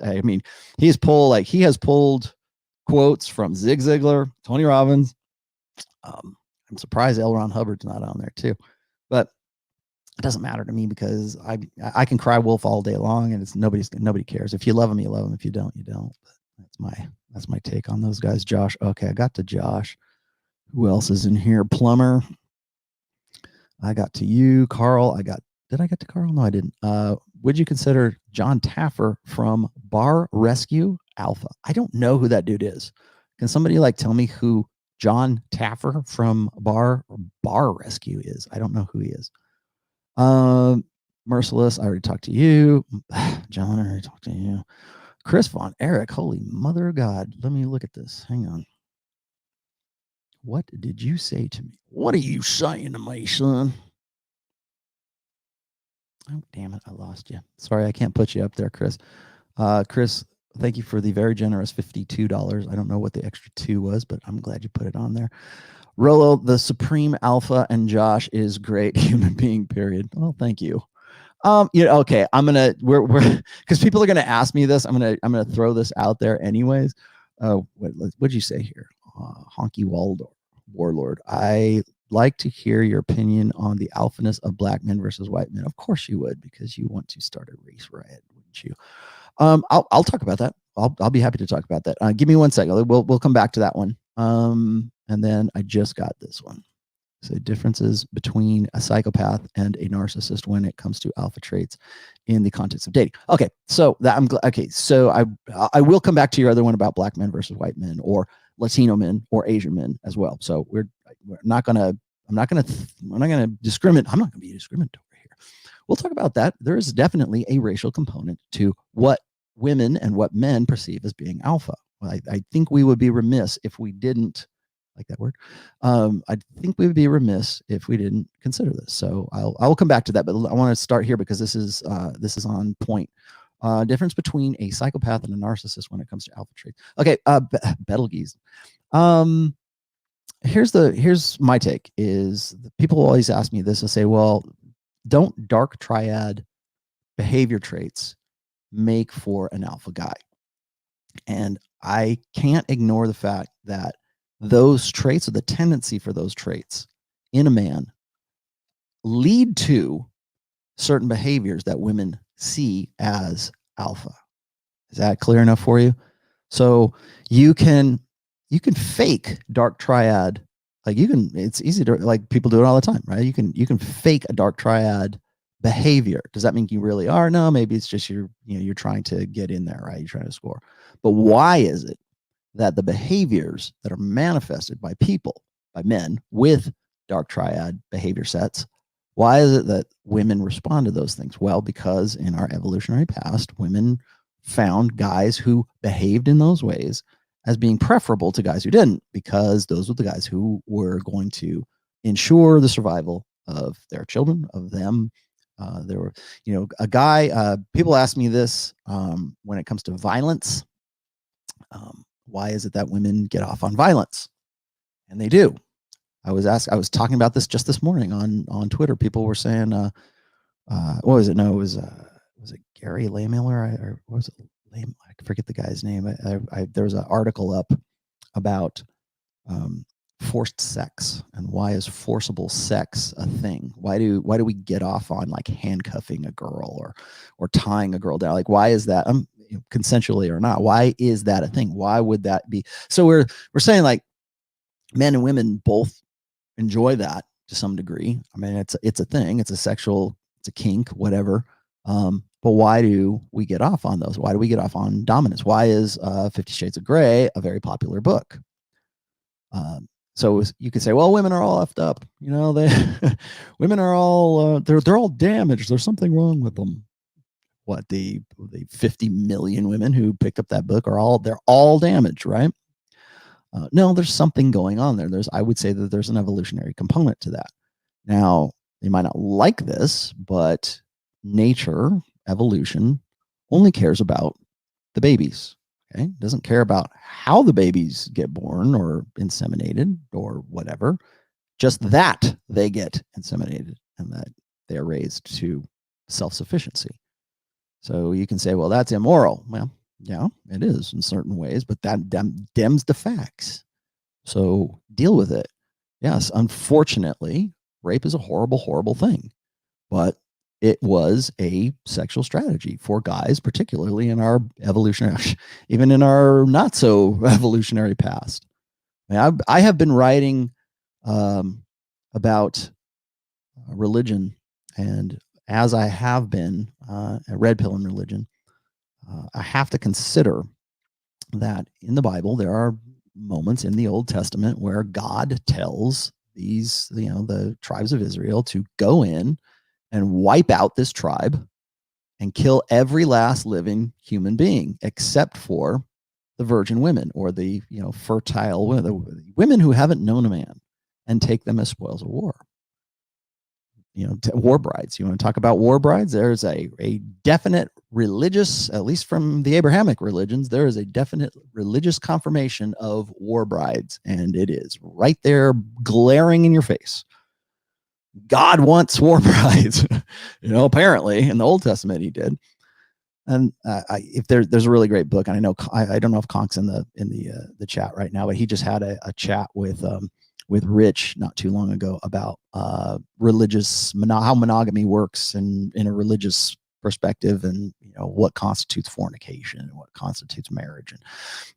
I mean, he has pulled quotes from Zig Ziglar, Tony Robbins. I'm surprised L. Ron Hubbard's not on there too, but it doesn't matter to me because I can cry wolf all day long, and it's nobody cares. If you love him, you love him. If you don't, you don't. But that's my take on those guys. Josh, okay, I got to Josh. Who else is in here? Plumber. I got to you, Carl. Did I get to Carl? No, I didn't. Would you consider John Taffer from Bar Rescue Alpha? I don't know who that dude is. Can somebody tell me who John Taffer from Bar Rescue is? I don't know who he is. Merciless, I already talked to you. John, I already talked to you. Chris Von Erich, holy mother of God. Let me look at this. Hang on. What did you say to me? What are you saying to me, son? Oh, damn it. I lost you. Sorry, I can't put you up there, Chris. Chris, thank you for the very generous $52. I don't know what the extra 2 was, but I'm glad you put it on there. Rollo, the Supreme Alpha, and Josh is great human being, period. Well, thank you. Okay, we're because people are gonna ask me this. I'm gonna throw this out there anyways. What'd you say here? Honky Warlord. I like to hear your opinion on the alphaness of black men versus white men. Of course you would, because you want to start a race riot, wouldn't you? I'll talk about that. I'll be happy to talk about that. Give me 1 second. We'll come back to that one. And then I just got this one. So differences between a psychopath and a narcissist when it comes to alpha traits in the context of dating. Okay, so I will come back to your other one about black men versus white men, or Latino men or Asian men as well. So we're not gonna discriminate. I'm not gonna be discriminatory here. We'll talk about that. There is definitely a racial component to what women and what men perceive as being alpha. I think we would be remiss if we didn't like that word. I think we would be remiss if we didn't consider this. So I will come back to that, but I want to start here because this is on point. Difference between a psychopath and a narcissist when it comes to alpha traits. Okay, Betelgeuse. Here's my take is people always ask me this and say, well, don't dark triad behavior traits make for an alpha guy? And I can't ignore the fact that those traits, or the tendency for those traits in a man, lead to certain behaviors that women see as alpha. Is that clear enough for you? So you can fake dark triad. It's easy to, people do it all the time, right? You can fake a dark triad behavior. Does that mean you really are? No, maybe it's just you're trying to get in there, right? You're trying to score. But why is it that the behaviors that are manifested by men with dark triad behavior sets, why is it that women respond to those things? Well, because in our evolutionary past, women found guys who behaved in those ways as being preferable to guys who didn't, because those were the guys who were going to ensure the survival of their children, of them. There were, a guy, people ask me this when it comes to violence. Why is it that women get off on violence? And they do. I was talking about this just this morning on Twitter. People were saying, what was it? No, was it Gary Lamiller? Or was it Lame? I forget the guy's name. There was an article up about forced sex, and why is forcible sex a thing? Why do we get off on handcuffing a girl or tying a girl down? Why is that? Consensually or not, why is that a thing? Why would that be? So we're saying men and women both enjoy that to some degree. I mean, it's a thing. It's a kink, whatever. But why do we get off on those? Why do we get off on dominance? Why is 50 Shades of Grey a very popular book? So you could say, well, women are all effed up. Women are all they're all damaged. There's something wrong with them. What, the 50 million women who picked up that book they're all damaged, right? No, there's something going on there. I would say that there's an evolutionary component to that. Now, They might not like this, but nature, evolution, only cares about the babies. Okay, doesn't care about how the babies get born or inseminated or whatever. Just that they get inseminated and that they are raised to self-sufficiency. So you can say, well, that's immoral. Well, yeah, it is in certain ways, but that dems the facts. So deal with it. Yes, unfortunately, rape is a horrible, horrible thing, but it was a sexual strategy for guys, particularly in our evolutionary, even in our not so evolutionary past. I have been writing about religion, and as I have been a red pill in religion, I have to consider that in the Bible there are moments in the Old Testament where God tells these, the tribes of Israel to go in and wipe out this tribe and kill every last living human being except for the virgin women, or the fertile women, the women who haven't known a man, and take them as spoils of war. War brides. You want to talk about war brides? There's a definite religious, at least from the Abrahamic religions, there is a definite religious confirmation of war brides, and it is right there glaring in your face. God wants war brides. Apparently in the Old Testament he did. And if there's a really great book, and I know I don't know if Conk's in the chat right now, but he just had a chat with Rich not too long ago about how monogamy works in a religious perspective, and what constitutes fornication and what constitutes marriage,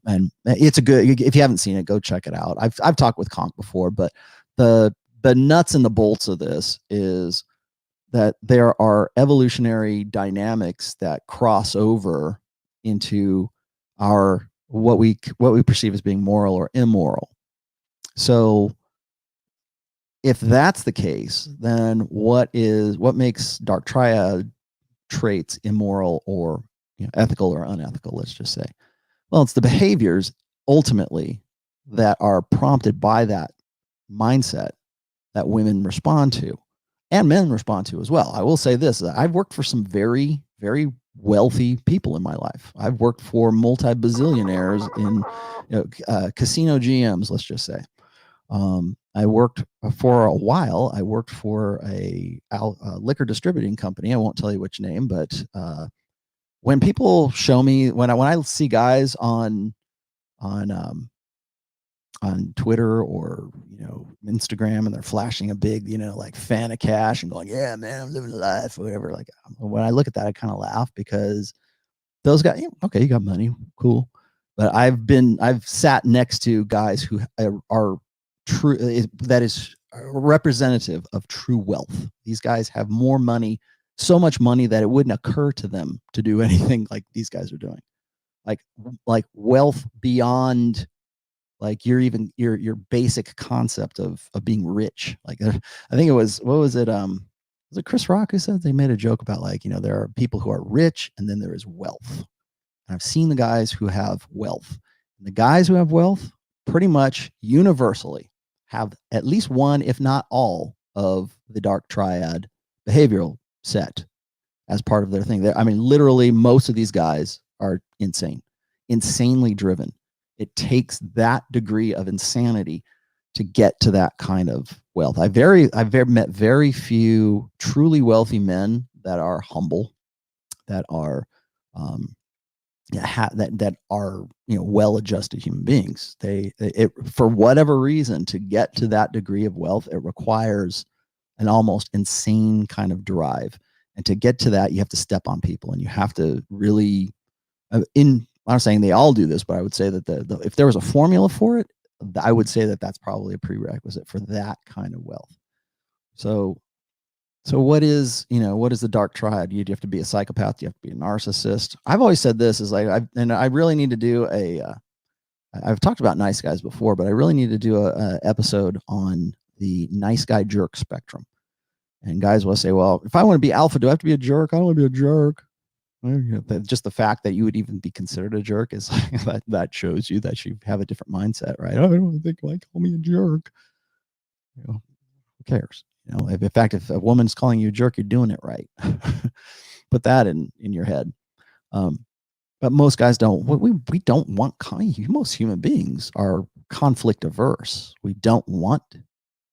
and it's a good, if you haven't seen it, go check it out. I've talked with Conk before, but the nuts and the bolts of this is that there are evolutionary dynamics that cross over into our what we perceive as being moral or immoral. So if that's the case, then what makes dark triad traits immoral or ethical or unethical, let's just say? Well, it's the behaviors ultimately that are prompted by that mindset that women respond to, and men respond to as well. I will say this: I've worked for some very, very wealthy people in my life. I've worked for multi-bazillionaires in casino GMs, let's just say. I worked for a while. I worked for a liquor distributing company. I won't tell you which name, but when people show me, when I see guys on Twitter or Instagram, and they're flashing a big like fan of cash and going, yeah man, I'm living a life or whatever, like when I look at that I kind of laugh, because those guys, okay, you got money, cool, but I've sat next to guys who are true, that is representative of true wealth. These guys have more money, so much money that it wouldn't occur to them to do anything like these guys are doing, like wealth beyond like your basic concept of being rich. Like I think it was, what was it? Was it Chris Rock who said, they made a joke about like, there are people who are rich and then there is wealth. And I've seen the guys who have wealth. And the guys who have wealth pretty much universally have at least one, if not all, of the dark triad behavioral set as part of their thing. I mean, literally most of these guys are insanely driven. It takes that degree of insanity to get to that kind of wealth. I've met very few truly wealthy men that are humble, that are that are well-adjusted human beings. For whatever reason, to get to that degree of wealth, it requires an almost insane kind of drive. And to get to that, you have to step on people, and you have to really I'm not saying they all do this, but I would say that if there was a formula for it, I would say that that's probably a prerequisite for that kind of wealth. So what is the dark triad? You have to be a psychopath. You have to be a narcissist. I've always said this is like, I really need to do I've talked about nice guys before, but I really need to do a episode on the nice guy jerk spectrum. And guys will say, well, if I want to be alpha, do I have to be a jerk? I don't want to be a jerk. Just the fact that you would even be considered a jerk is like, that shows you that you have a different mindset, right? I don't think, like, call me a jerk. Who cares? You know, in fact, if a woman's calling you a jerk, you're doing it right. Put that in your head. But most guys don't. We don't want. Most human beings are conflict averse. We don't want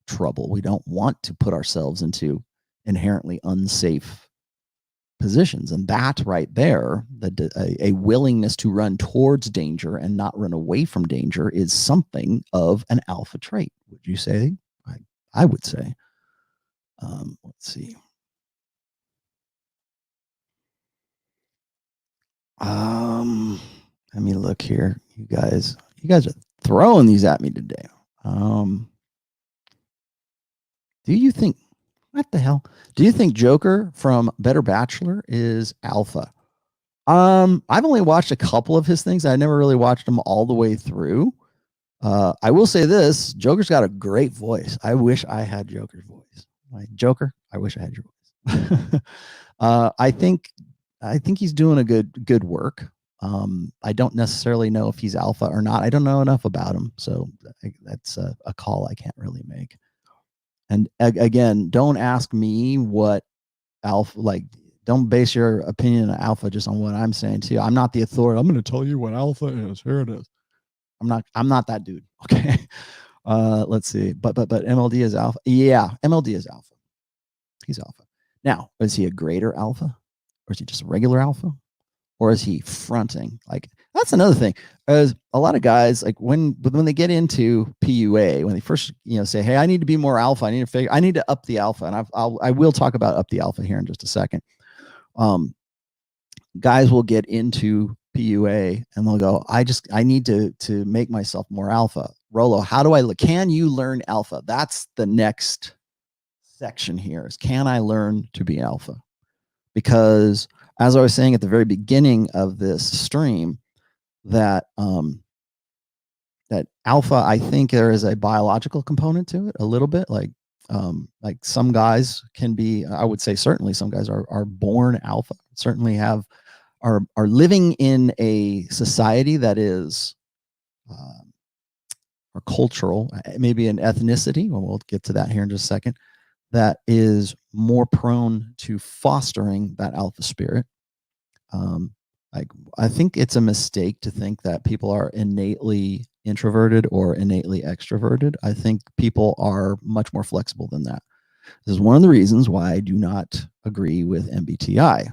trouble. We don't want to put ourselves into inherently unsafe positions, and that right there, a willingness to run towards danger and not run away from danger, is something of an alpha trait. Would you say? I would say. Let's see. Let me look here. You guys are throwing these at me today. Do you think, what the hell? Do you think Joker from Better Bachelor is alpha? I've only watched a couple of his things. I never really watched them all the way through. I will say this: Joker's got a great voice. I wish I had Joker's voice. Like Joker, I wish I had your voice. I think he's doing a good work. I don't necessarily know if he's alpha or not. I don't know enough about him, so that's a call I can't really make. And again, don't ask me what alpha, like, don't base your opinion on alpha just on what I'm saying to you. I'm not the authority. I'm going to tell you what alpha is. Here it is. I'm not that dude. Okay. Let's see. But MLD is alpha. Yeah, MLD is alpha. He's alpha. Now, is he a greater alpha? Or is he just a regular alpha? Or is he fronting? Like, that's another thing. As a lot of guys, like when they get into PUA, when they first say, "Hey, I need to be more alpha. I need to up the alpha," and I will talk about up the alpha here in just a second. Guys will get into PUA and they'll go, I need to make myself more alpha. Rollo, how do can you learn alpha? That's the next section here, is can I learn to be alpha? Because as I was saying at the very beginning of this stream, that that alpha, I think there is a biological component to it a little bit. Like some guys can be, I would say certainly some guys are born alpha, certainly are living in a society that is or cultural, maybe an ethnicity, well, we'll get to that here in just a second, that is more prone to fostering that alpha spirit. I think it's a mistake to think that people are innately introverted or innately extroverted. I think people are much more flexible than that. This is one of the reasons why I do not agree with MBTI.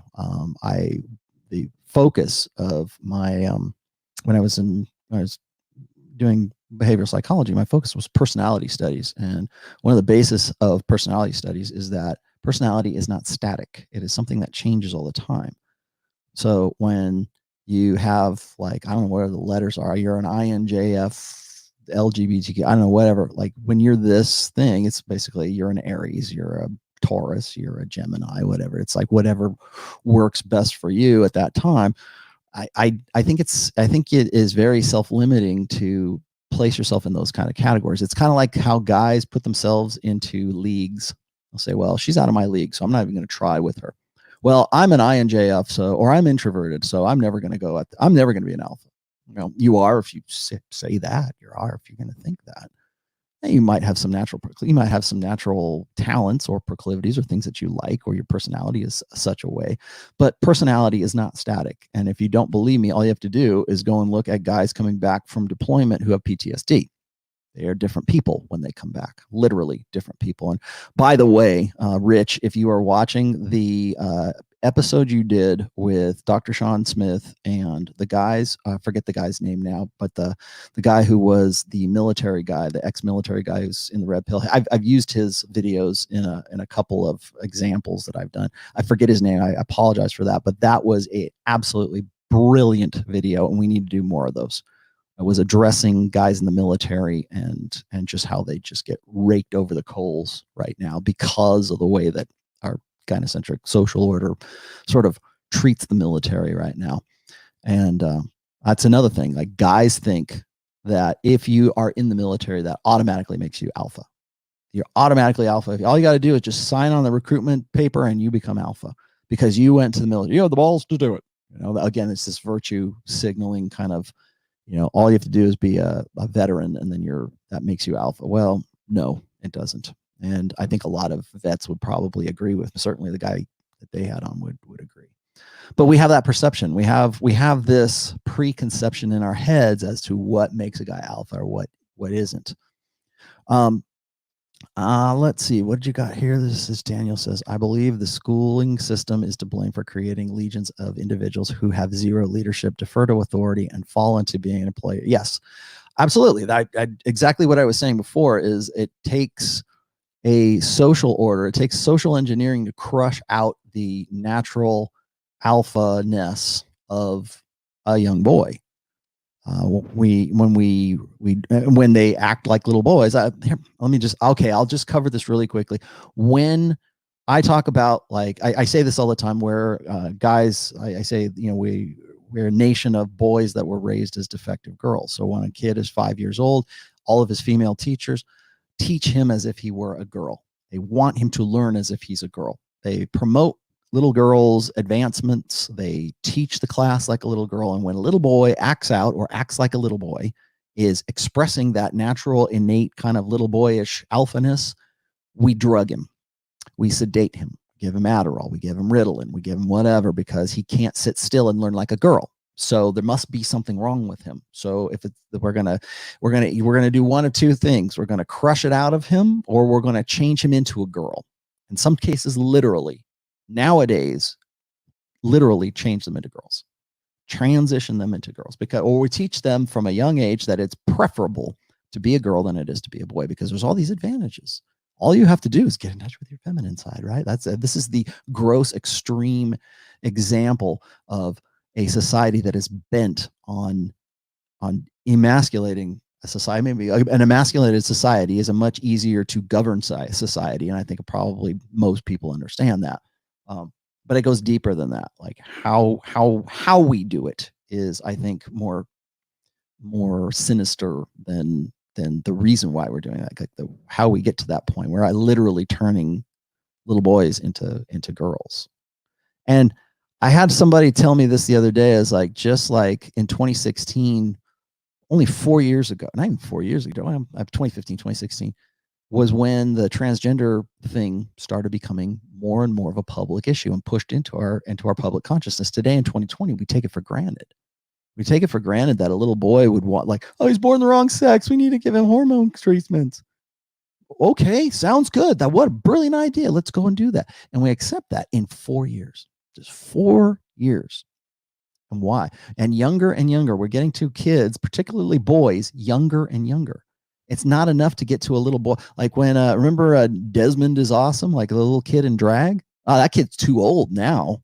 The focus of my when I was doing behavioral psychology, my focus was personality studies, and one of the basis of personality studies is that personality is not static. It is something that changes all the time. So when you have, like, I don't know what the letters are, you're an INJF, LGBTQ, I don't know, whatever, like when you're this thing, it's basically you're an Aries, you're a Taurus, you're a Gemini, whatever. It's like whatever works best for you at that time. I think it is very self-limiting to place yourself in those kind of categories. It's kind of like how guys put themselves into leagues. They'll say, well, she's out of my league, so I'm not even going to try with her. Well, I'm an INJF, or I'm introverted, so I'm never going to I'm never going to be an alpha. You are if you say that. You are if you're going to think that. And you might have some natural talents or proclivities or things that you like, or your personality is such a way. But personality is not static. And if you don't believe me, all you have to do is go and look at guys coming back from deployment who have PTSD. They are different people when they come back, literally different people. And by the way, Rich, if you are watching the episode you did with Dr. Sean Smith and the guys, I forget the guy's name now, but the guy who was the military guy, the ex-military guy who's in the red pill, I've used his videos in a couple of examples that I've done. I forget his name. I apologize for that, but that was a absolutely brilliant video, and we need to do more of those. I was addressing guys in the military and just how they just get raked over the coals right now because of the way that our gynocentric social order sort of treats the military right now. And that's another thing. Like, guys think that if you are in the military, that automatically makes you alpha. You're automatically alpha. All you got to do is just sign on the recruitment paper and you become alpha because you went to the military. You have the balls to do it. Again, it's this virtue signaling kind of, all you have to do is be a veteran and then that makes you alpha. Well, no, it doesn't. And I think a lot of vets would probably agree with, certainly the guy that they had on would agree. But we have that perception. We have this preconception in our heads as to what makes a guy alpha or what isn't. Let's see. What did you got here? This is Daniel says, I believe the schooling system is to blame for creating legions of individuals who have zero leadership, defer to authority, and fall into being a player. Yes, absolutely. Exactly what I was saying before is it takes a social order. It takes social engineering to crush out the natural alpha-ness of a young boy. When they act like little boys, I'll just cover this really quickly. When I talk about, like, I say this all the time, where guys, I say, we're a nation of boys that were raised as defective girls. So when a kid is 5 years old, all of his female teachers teach him as if he were a girl. They want him to learn as if he's a girl. They promote little girls' advancements. They teach the class like a little girl. And when a little boy acts out or acts like a little boy, is expressing that natural, innate kind of little boyish alphaness, we drug him. We sedate him, give him Adderall, we give him Ritalin, we give him whatever, because he can't sit still and learn like a girl. So there must be something wrong with him. So if we're gonna do one of two things. We're gonna crush it out of him, or we're gonna change him into a girl. In some cases, literally. Nowadays, literally change them into girls, transition them into girls, or we teach them from a young age that it's preferable to be a girl than it is to be a boy, because there's all these advantages. All you have to do is get in touch with your feminine side, right? This is the gross, extreme example of a society that is bent on emasculating a society. Maybe an emasculated society is a much easier to govern society, and I think probably most people understand that. But it goes deeper than that. Like how we do it is, I think, more sinister than the reason why we're doing that. Like how we get to that point where I literally turning little boys into girls. And I had somebody tell me this the other day, is like, just like in 2016, only 4 years ago, not even 4 years ago, 2015, 2016, was when the transgender thing started becoming more and more of a public issue and pushed into our public consciousness. Today in 2020, we take it for granted. We take it for granted that a little boy would want, like, oh, he's born the wrong sex, we need to give him hormone treatments. Okay, sounds good. What a brilliant idea. Let's go and do that. And we accept that in 4 years, just 4 years. And why? And younger, we're getting to kids, particularly boys, younger and younger. It's not enough to get to a little boy. Like when, remember Desmond is Awesome, like the little kid in drag? Oh, that kid's too old now.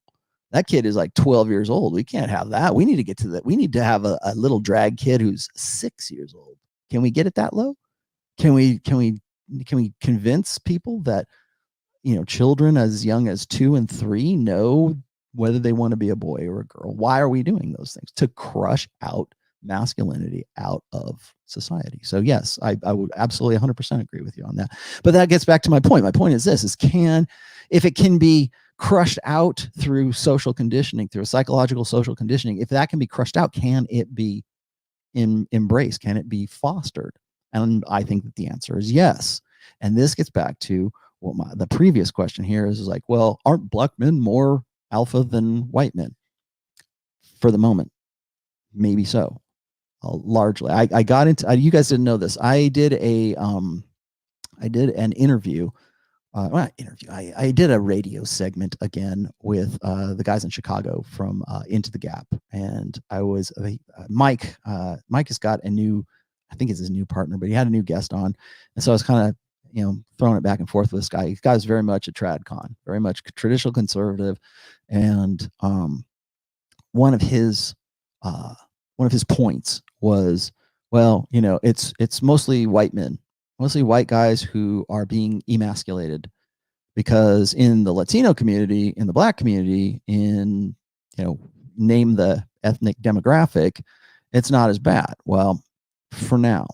That kid is like 12 years old. We can't have that. We need to get to that. We need to have a little drag kid who's 6 years old. Can we get it that low? Can we convince people that, children as young as 2 and 3 know whether they want to be a boy or a girl? Why are we doing those things? To crush out masculinity out of society. So yes, I would absolutely 100% agree with you on that. But that gets back to my point. My point is this, if it can be crushed out through social conditioning, through a psychological social conditioning, if that can be crushed out, can it be embraced? Can it be fostered? And I think that the answer is yes. And this gets back to what the previous question here is like, well, aren't black men more alpha than white men? For the moment, maybe so. Largely, I got into. You guys didn't know this. I did an interview. Not interview. I did a radio segment again with the guys in Chicago from Into the Gap, and I was Mike. Mike has got a new, I think it's his new partner, but he had a new guest on, and so I was kind of throwing it back and forth with this guy. This guy's very much a trad con, very much traditional conservative, and one of his points was, well, it's mostly white men, mostly white guys who are being emasculated, because in the Latino community, in the black community, in, name the ethnic demographic, it's not as bad. Well, for now,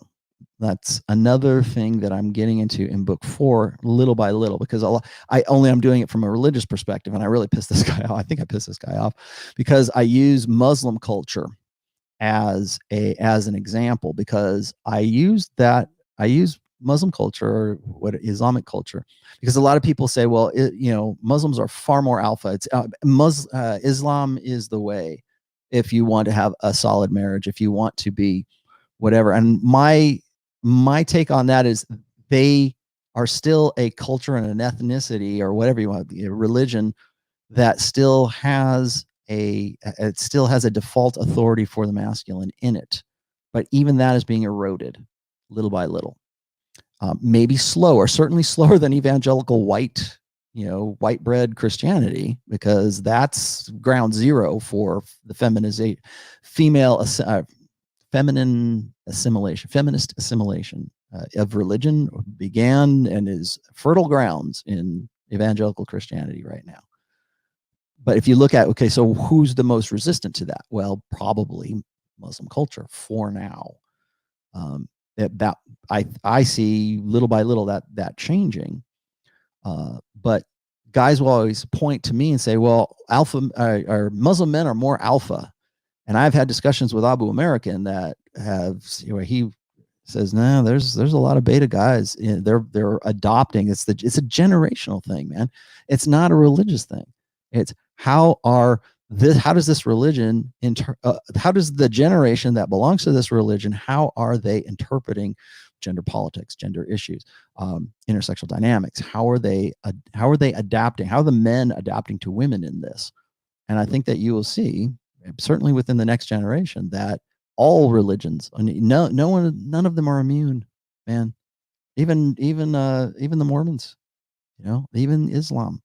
that's another thing that I'm getting into in book 4, little by little, because I'm doing it from a religious perspective, and I really pissed this guy off. I think I pissed this guy off because I use Muslim culture as an example, because I use Muslim culture or what Islamic culture, because a lot of people say, well, Muslims are far more alpha. It's Islam is the way if you want to have a solid marriage, if you want to be whatever. And my take on that is they are still a culture and an ethnicity or whatever you want, a religion that still has a default authority for the masculine in it. But even that is being eroded little by little. Maybe slower, certainly slower than evangelical white bread Christianity, because that's ground zero for the feminist assimilation of religion began and is fertile grounds in evangelical Christianity right now. But if you look at, okay, so who's the most resistant to that? Well, probably Muslim culture for now. That I see little by little that changing. But guys will always point to me and say, well, alpha or Muslim men are more alpha. And I've had discussions with Abu American that have, he says, no, there's a lot of beta guys. They're adopting. It's a generational thing, man. It's not a religious thing. It's how does this religion how does the generation that belongs to this religion, how are they interpreting gender politics, gender issues, intersexual dynamics? How are they adapting? How are the men adapting to women in this? And I think that you will see, certainly within the next generation, that all religions, none of them are immune, man. Even the Mormons, even Islam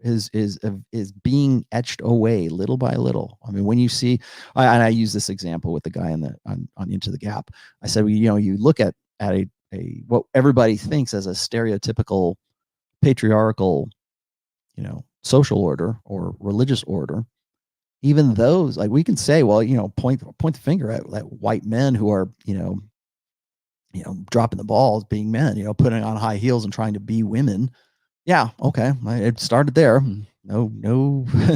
is being etched away little by little. I mean, when you see, and I use this example with the guy on Into the Gap. I said, you look at a what everybody thinks as a stereotypical patriarchal, social order or religious order. Even those, like, we can say, well, point the finger at white men who are, dropping the balls, being men, putting on high heels and trying to be women. Yeah, okay, it started there. No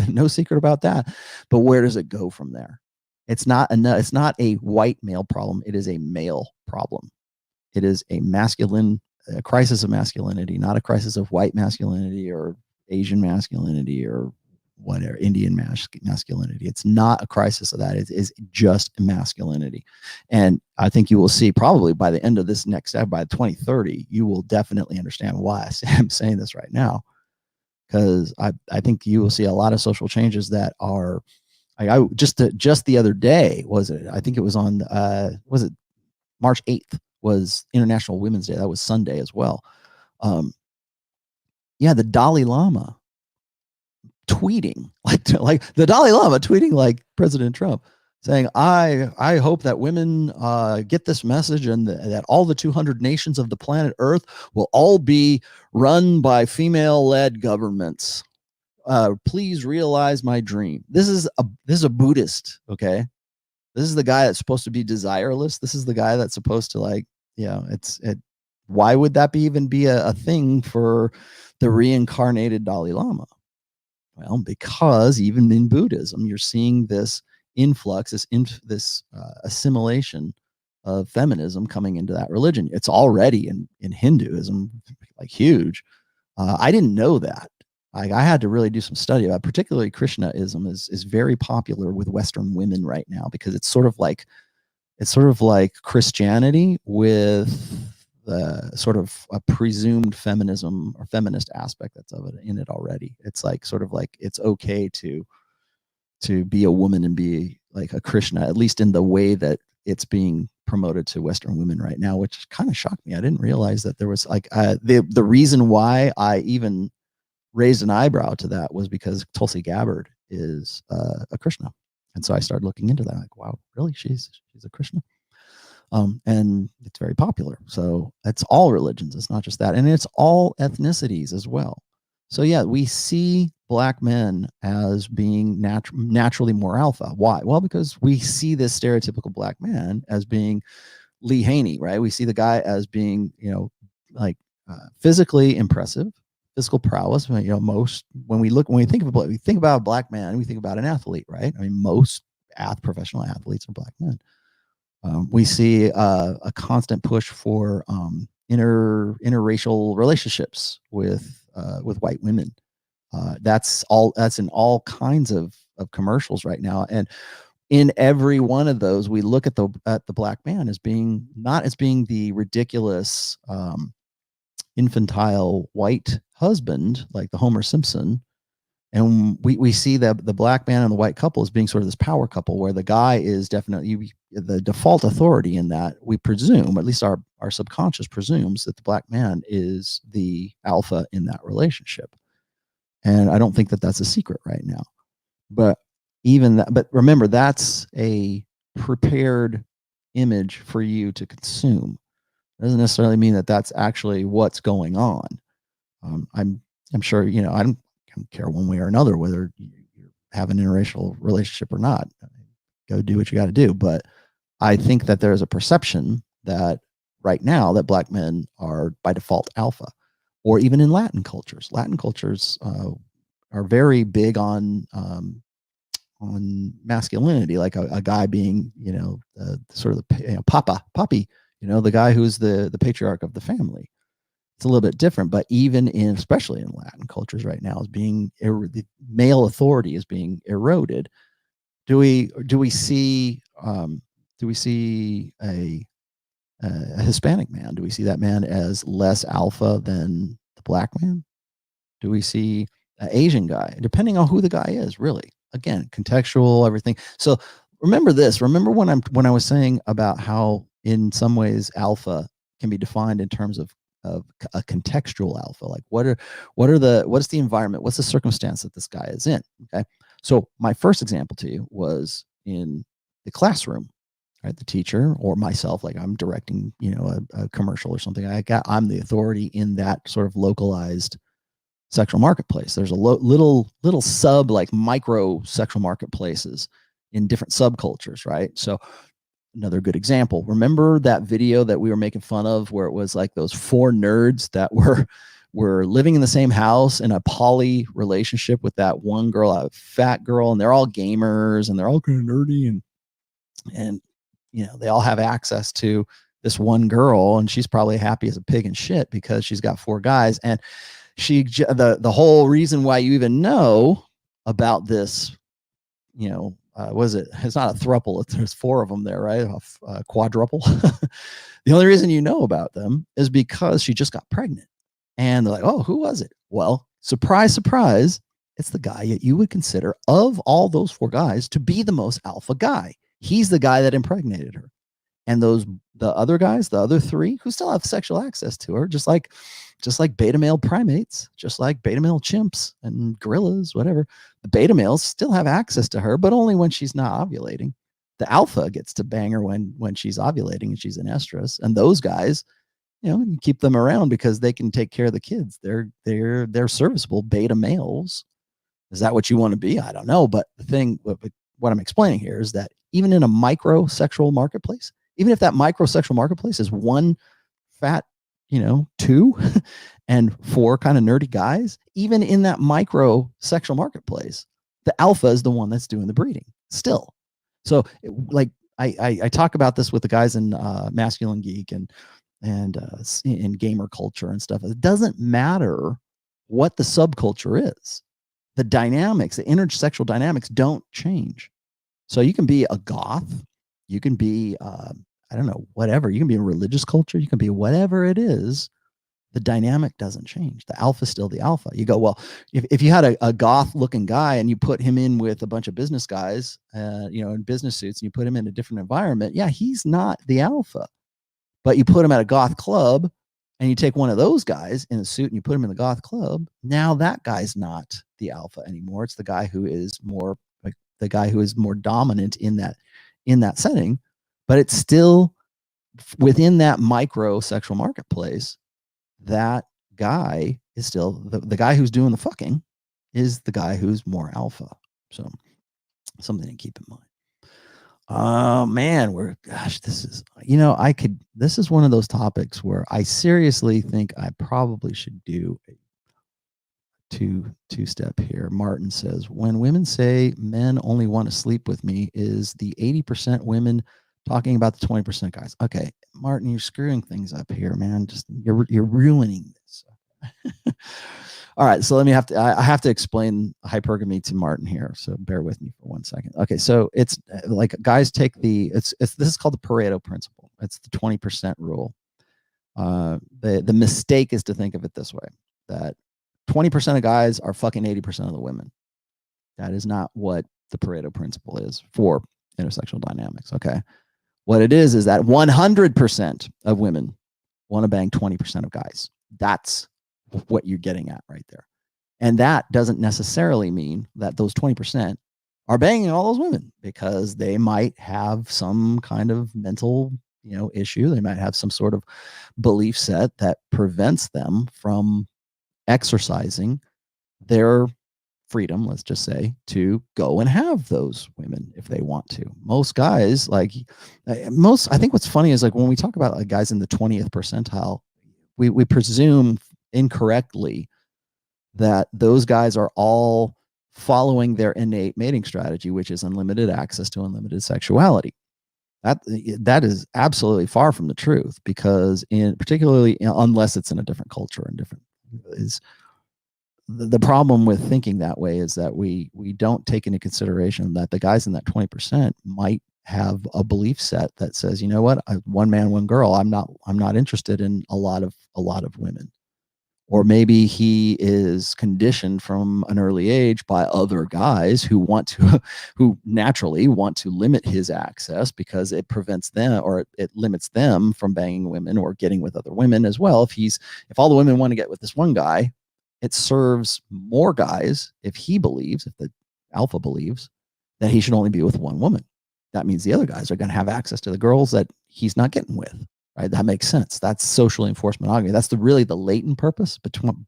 no secret about that. But where does it go from there? It's not a white male problem. It is a male problem. It is a crisis of masculinity, not a crisis of white masculinity or Asian masculinity or whatever, Indian masculinity. It's not a crisis of that. It is just masculinity. And I think you will see probably by the end of this next step, by 2030, you will definitely understand why I'm saying this right now. Because I think you will see a lot of social changes that are, just the other day, I think it was on, was it March 8th was International Women's Day. That was Sunday as well. The Dalai Lama tweeting like the Dalai Lama tweeting like President Trump, saying, I hope that women get this message, and that all the 200 nations of the planet Earth will all be run by female-led governments. Please realize my dream. This is a Buddhist, okay? This is the guy that's supposed to be desireless. This is the guy that's supposed to why would that even be a thing for the reincarnated Dalai Lama? Well, because even in Buddhism, you're seeing this influx, this assimilation of feminism coming into that religion. It's already in Hinduism, like, huge. I didn't know that. I had to really do some study about it. Particularly Krishnaism is very popular with Western women right now, because it's sort of like Christianity with the sort of a presumed feminism or feminist aspect that's in it already. It's like sort of like it's okay to be a woman and be like a Krishna, at least in the way that it's being promoted to Western women right now, which kind of shocked me. I didn't realize that there was the reason why I even raised an eyebrow to that was because Tulsi Gabbard is a Krishna. And so I started looking into that. Like, wow, really? She's a Krishna? And it's very popular. So it's all religions. It's not just that. And it's all ethnicities as well. So yeah, we see Black men as being naturally more alpha. Why? Well, because we see this stereotypical Black man as being Lee Haney, right? We see the guy as being, physically impressive, physical prowess. When we think about a Black man, we think about an athlete, right? I mean, most professional athletes are Black men. We see a constant push for interracial relationships with white women. That's in all kinds of commercials right now. And in every one of those, we look at the black man as being not as being the ridiculous infantile white husband like the Homer Simpson. And we see the black man and the white couple as being sort of this power couple where the guy is definitely the default authority in that. We presume, at least our subconscious presumes, that the black man is the alpha in that relationship. And I don't think that that's a secret right now. But but remember, that's a prepared image for you to consume. It doesn't necessarily mean that that's actually what's going on. I'm sure, I don't care one way or another whether you have an interracial relationship or not. Go do what you got to do. But I think that there's a perception that right now that black men are by default alpha, or even in Latin cultures. Latin cultures are very big on masculinity, like a guy being, sort of the papi, the guy who's the patriarch of the family. It's a little bit different, but even especially in Latin cultures right now, the male authority is being eroded. Do we see a Hispanic man? Do we see that man as less alpha than the black man? Do we see an Asian guy? Depending on who the guy is, really. Again, contextual, everything. So remember this. Remember when I was saying about how in some ways alpha can be defined in terms of a contextual alpha. Like what is the environment? What's the circumstance that this guy is in? Okay. So my first example to you was in the classroom, right? The teacher or myself, like I'm directing, a commercial or something. I'm the authority in that sort of localized sexual marketplace. There's a little sub, like micro sexual marketplaces in different subcultures, right? So another good example. Remember that video that we were making fun of where it was like those four nerds that were living in the same house in a poly relationship with that one girl, a fat girl, and they're all gamers and they're all kind of nerdy and they all have access to this one girl, and she's probably happy as a pig in shit because she's got four guys. And the whole reason why you even know about this, was it? It's not a throuple. There's four of them there, right? A quadruple. The only reason you know about them is because she just got pregnant. And they're like, oh, who was it? Well, surprise, surprise. It's the guy that you would consider of all those four guys to be the most alpha guy. He's the guy that impregnated her. And the other guys, the other three who still have sexual access to her, just like beta male primates, just like beta male chimps and gorillas, whatever. The beta males still have access to her, but only when she's not ovulating. The alpha gets to bang her when she's ovulating and she's in estrus. And those guys, you keep them around because they can take care of the kids. They're serviceable beta males. Is that what you want to be? I don't know. But the thing, what I'm explaining here is that even in a microsexual marketplace, even if that microsexual marketplace is one fat, two and four kind of nerdy guys, even in that microsexual marketplace, the alpha is the one that's doing the breeding still. So I talk about this with the guys in Masculine Geek and in gamer culture and stuff. It doesn't matter what the subculture is. The dynamics, the intersexual dynamics don't change. So you can be a goth, you can be, I don't know, whatever. You can be a religious culture, you can be whatever it is. The dynamic doesn't change. The alpha is still the alpha. You go, well, if you had a goth looking guy and you put him in with a bunch of business guys, in business suits, and you put him in a different environment, yeah, he's not the alpha. But you put him at a goth club and you take one of those guys in a suit and you put him in the goth club, now that guy's not the alpha anymore. It's the guy who is more dominant in that setting, but it's still within that micro sexual marketplace. That guy is still the guy who's doing the fucking is the guy who's more alpha. So something to keep in mind. Oh man, this is one of those topics where I seriously think I probably should do a two-step here. Martin says, when women say men only want to sleep with me, is the 80% women talking about the 20% guys. Okay, Martin, you're screwing things up here, man. Just you're ruining this. All right, so I have to explain hypergamy to Martin here, so bear with me for 1 second. Okay, so it's like guys take this is called the Pareto principle. It's the 20% rule. The mistake is to think of it this way, that 20% of guys are fucking 80% of the women. That is not what the Pareto principle is for intersexual dynamics. Okay, what it is that 100% of women want to bang 20% of guys. That's what you're getting at right there. And that doesn't necessarily mean that those 20% are banging all those women, because they might have some kind of mental, issue. They might have some sort of belief set that prevents them from exercising their freedom, let's just say, to go and have those women if they want to. Most guys, I think what's funny is, like, when we talk about guys in the 20th percentile, we presume incorrectly that those guys are all following their innate mating strategy, which is unlimited access to unlimited sexuality. That is absolutely far from the truth, because particularly unless it's in a different culture and different is the problem with thinking that way is that we don't take into consideration that the guys in that 20% might have a belief set that says, you know what, one man, one girl. I'm not interested in a lot of women. Or maybe he is conditioned from an early age by other guys who naturally want to limit his access, because it prevents them, or it limits them from banging women or getting with other women as well. If all the women want to get with this one guy, it serves more guys if the alpha believes that he should only be with one woman. That means the other guys are going to have access to the girls that he's not getting with. Right? That makes sense. That's socially enforced monogamy. That's really the latent purpose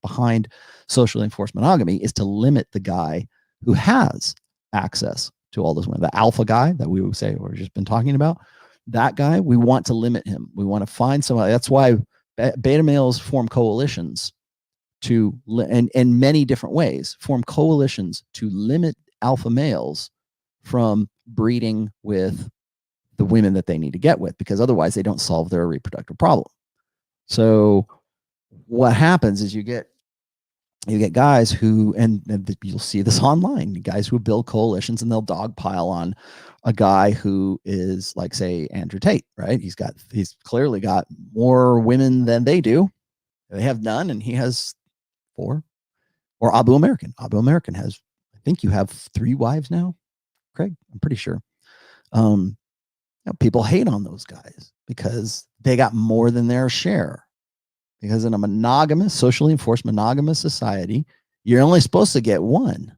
behind socially enforced monogamy, is to limit the guy who has access to all those women. The alpha guy that we would say we've just been talking about, that guy, we want to limit him. We want to find somebody. That's why beta males form coalitions in many different ways, form coalitions to limit alpha males from breeding with the women that they need to get with, because otherwise they don't solve their reproductive problem. So what happens is you get guys who, and you'll see this online, guys who build coalitions and they'll dogpile on a guy who is like, say, Andrew Tate, right? He's clearly got more women than they do. They have none, and he has 4. Or Abu American. Abu American has, I think you have 3 wives now, Craig. I'm pretty sure. People hate on those guys because they got more than their share. Because in a socially enforced monogamous society, you're only supposed to get one.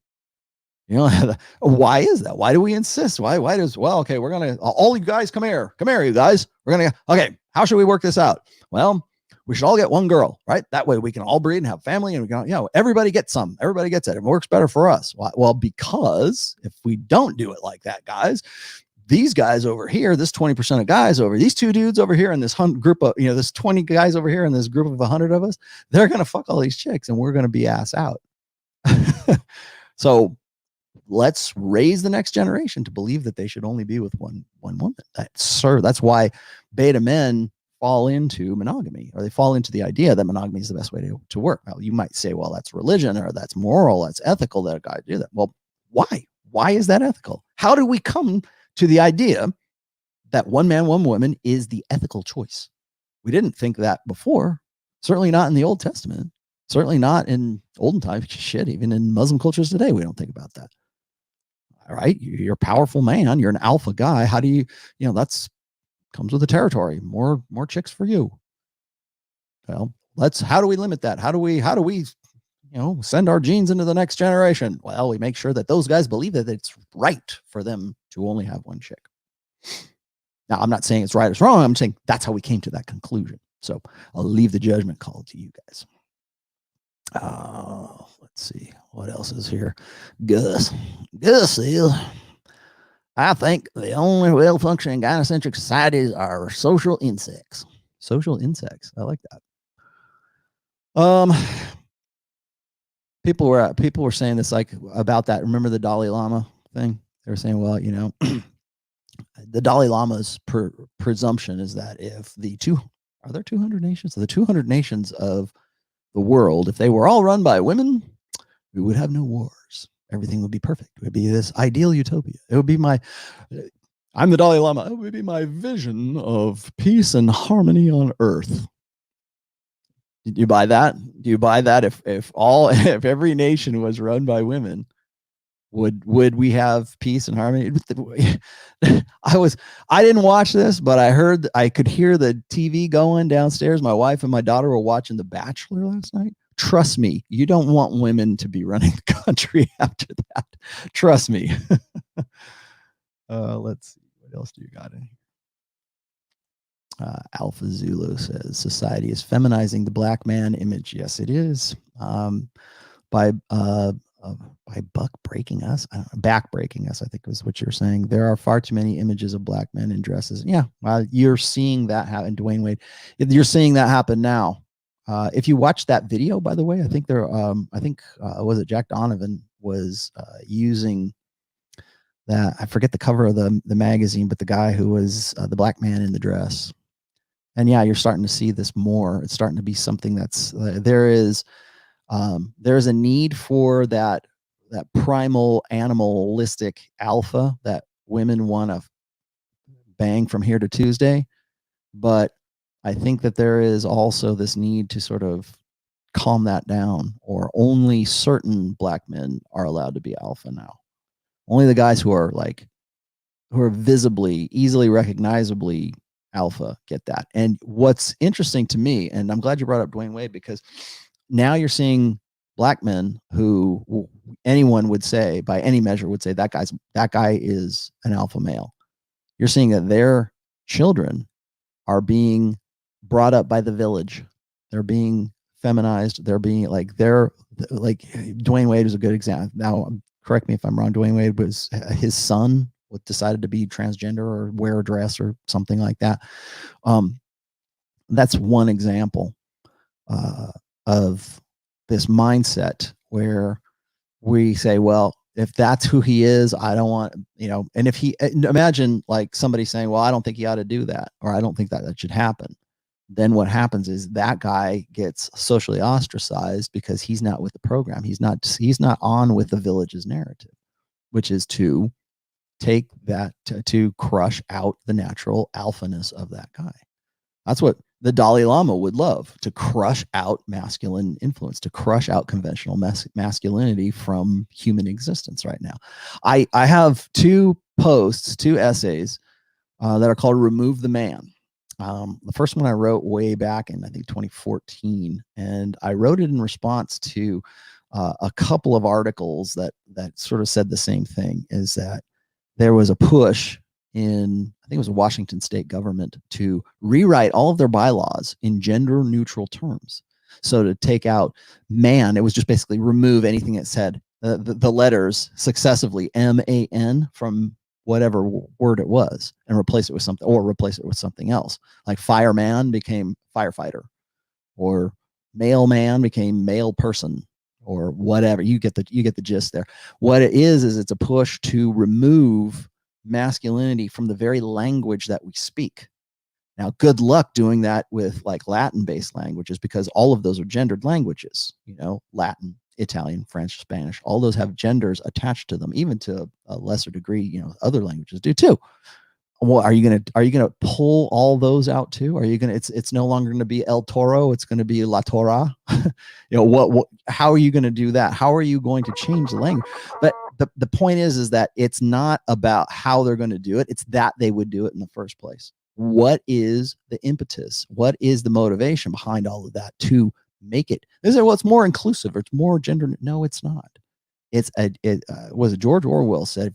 Why is that? Why do we insist? Okay, we're going to, all you guys, come here, you guys. We're going to, okay, how should we work this out? Well, we should all get one girl, right? That way we can all breed and have family, and we can, everybody gets some. Everybody gets it. It works better for us. Why? Well, because if we don't do it like that, guys, these guys over here, this 20% of guys over, these 2 dudes over here in this group of, this 20 guys over here in this group of 100 of us, they're going to fuck all these chicks, and we're going to be ass out. So let's raise the next generation to believe that they should only be with one woman. That's why beta men fall into monogamy, or they fall into the idea that monogamy is the best way to work. Now, you might say, well, that's religion, or that's moral, that's ethical that a guy do that. Well, why? Why is that ethical? How do we come to the idea that one man, one woman is the ethical choice? We didn't think that before. Certainly not in the Old Testament. Certainly not in olden times. Shit, even in Muslim cultures today, we don't think about that. All right, you're a powerful man. You're an alpha guy. How do you, that's comes with the territory. More chicks for you. Well, how do we limit that? How do we, send our genes into the next generation? Well, we make sure that those guys believe that it's right for them to only have one chick. Now, I'm not saying it's right or it's wrong. I'm saying that's how we came to that conclusion. So I'll leave the judgment call to you guys. Let's see. What else is here? Gus says, I think the only well-functioning gynocentric societies are social insects. Social insects. I like that. People were saying this, like, about that. Remember the Dalai Lama thing? They were saying, well, The Dalai Lama's presumption is that if are there 200 nations? So the 200 nations of the world, if they were all run by women, we would have no wars. Everything would be perfect. It would be this ideal utopia. It would be I'm the Dalai Lama. It would be my vision of peace and harmony on earth. Do you buy that? Do you buy that if if every nation was run by women, would we have peace and harmony? I didn't watch this, but I could hear the TV going downstairs. My wife and my daughter were watching The Bachelor last night. Trust me, you don't want women to be running the country after that. Trust me. Let's see. What else do you got in here? Alpha Zulu says society is feminizing the black man image. Yes, it is. By buck breaking us, back breaking us, I think was what you're saying. There are far too many images of black men in dresses. Yeah, well, you're seeing that happen, Dwayne Wade. You're seeing that happen now. If you watch that video, by the way, I think was it Jack Donovan was using that. I forget the cover of the magazine, but the guy who was the black man in the dress. And yeah, you're starting to see this more. It's starting to be something that's there's a need for that primal animalistic alpha that women want to bang from here to Tuesday. But I think that there is also this need to sort of calm that down, or only certain black men are allowed to be alpha now. Only the guys who are visibly, easily recognizably alpha get that. And what's interesting to me, and I'm glad you brought up Dwayne Wade, because now you're seeing black men who anyone would say, by any measure, would say that guy is an alpha male. You're seeing that their children are being brought up by the village. They're being feminized. They're like Dwayne Wade is a good example. Now, correct me if I'm wrong. Dwayne Wade was his son decided to be transgender or wear a dress or something like that. That's one example of this mindset where we say, well, if that's who he is, I don't want, and if imagine like somebody saying, well, I don't think he ought to do that, or I don't think that should happen. Then what happens is that guy gets socially ostracized because he's not with the program. He's not on with the village's narrative, which is to take that to crush out the natural alphaness of that guy. That's what the Dalai Lama would love, to crush out masculine influence, to crush out conventional masculinity from human existence right now. I have two essays that are called Remove the Man. The first one I wrote way back in, I think, 2014. And I wrote it in response to a couple of articles that sort of said the same thing, is that there was a push in, I think it was a Washington state government, to rewrite all of their bylaws in gender neutral terms. So to take out man, it was just basically remove anything that said the letters successively MAN from whatever word it was, and replace it with something else. Like fireman became firefighter, or mailman became male person, or whatever. You get the gist there. What it is it's a push to remove masculinity from the very language that we speak. Now, good luck doing that with like Latin-based languages, because all of those are gendered languages. Latin, Italian, French, Spanish, all those have genders attached to them, even to a lesser degree, other languages do too. Well, are you gonna pull all those out too? Are you gonna? It's no longer going to be El Toro. It's going to be La Torah. What? How are you going to do that? How are you going to change the language? But the point is that it's not about how they're going to do it. It's that they would do it in the first place. What is the impetus? What is the motivation behind all of that to make it? It's more inclusive, or it's more gender? No, it's not. It's was George Orwell said,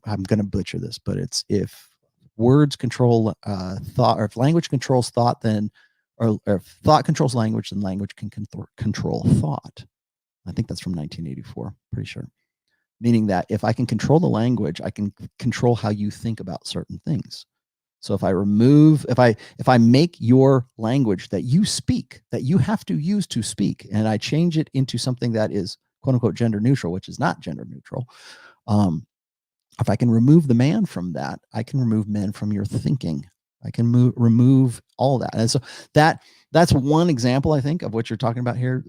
I'm going to butcher this, but it's, if words control thought, or if language controls thought, then, or if thought controls language, then language can control thought. I think that's from 1984, pretty sure. Meaning that if I can control the language, I can control how you think about certain things. So if I make your language that you speak, that you have to use to speak, and I change it into something that is quote unquote gender neutral, which is not gender neutral, if I can remove the man from that, I can remove men from your thinking. I can remove all that. And so that's one example, I think, of what you're talking about here.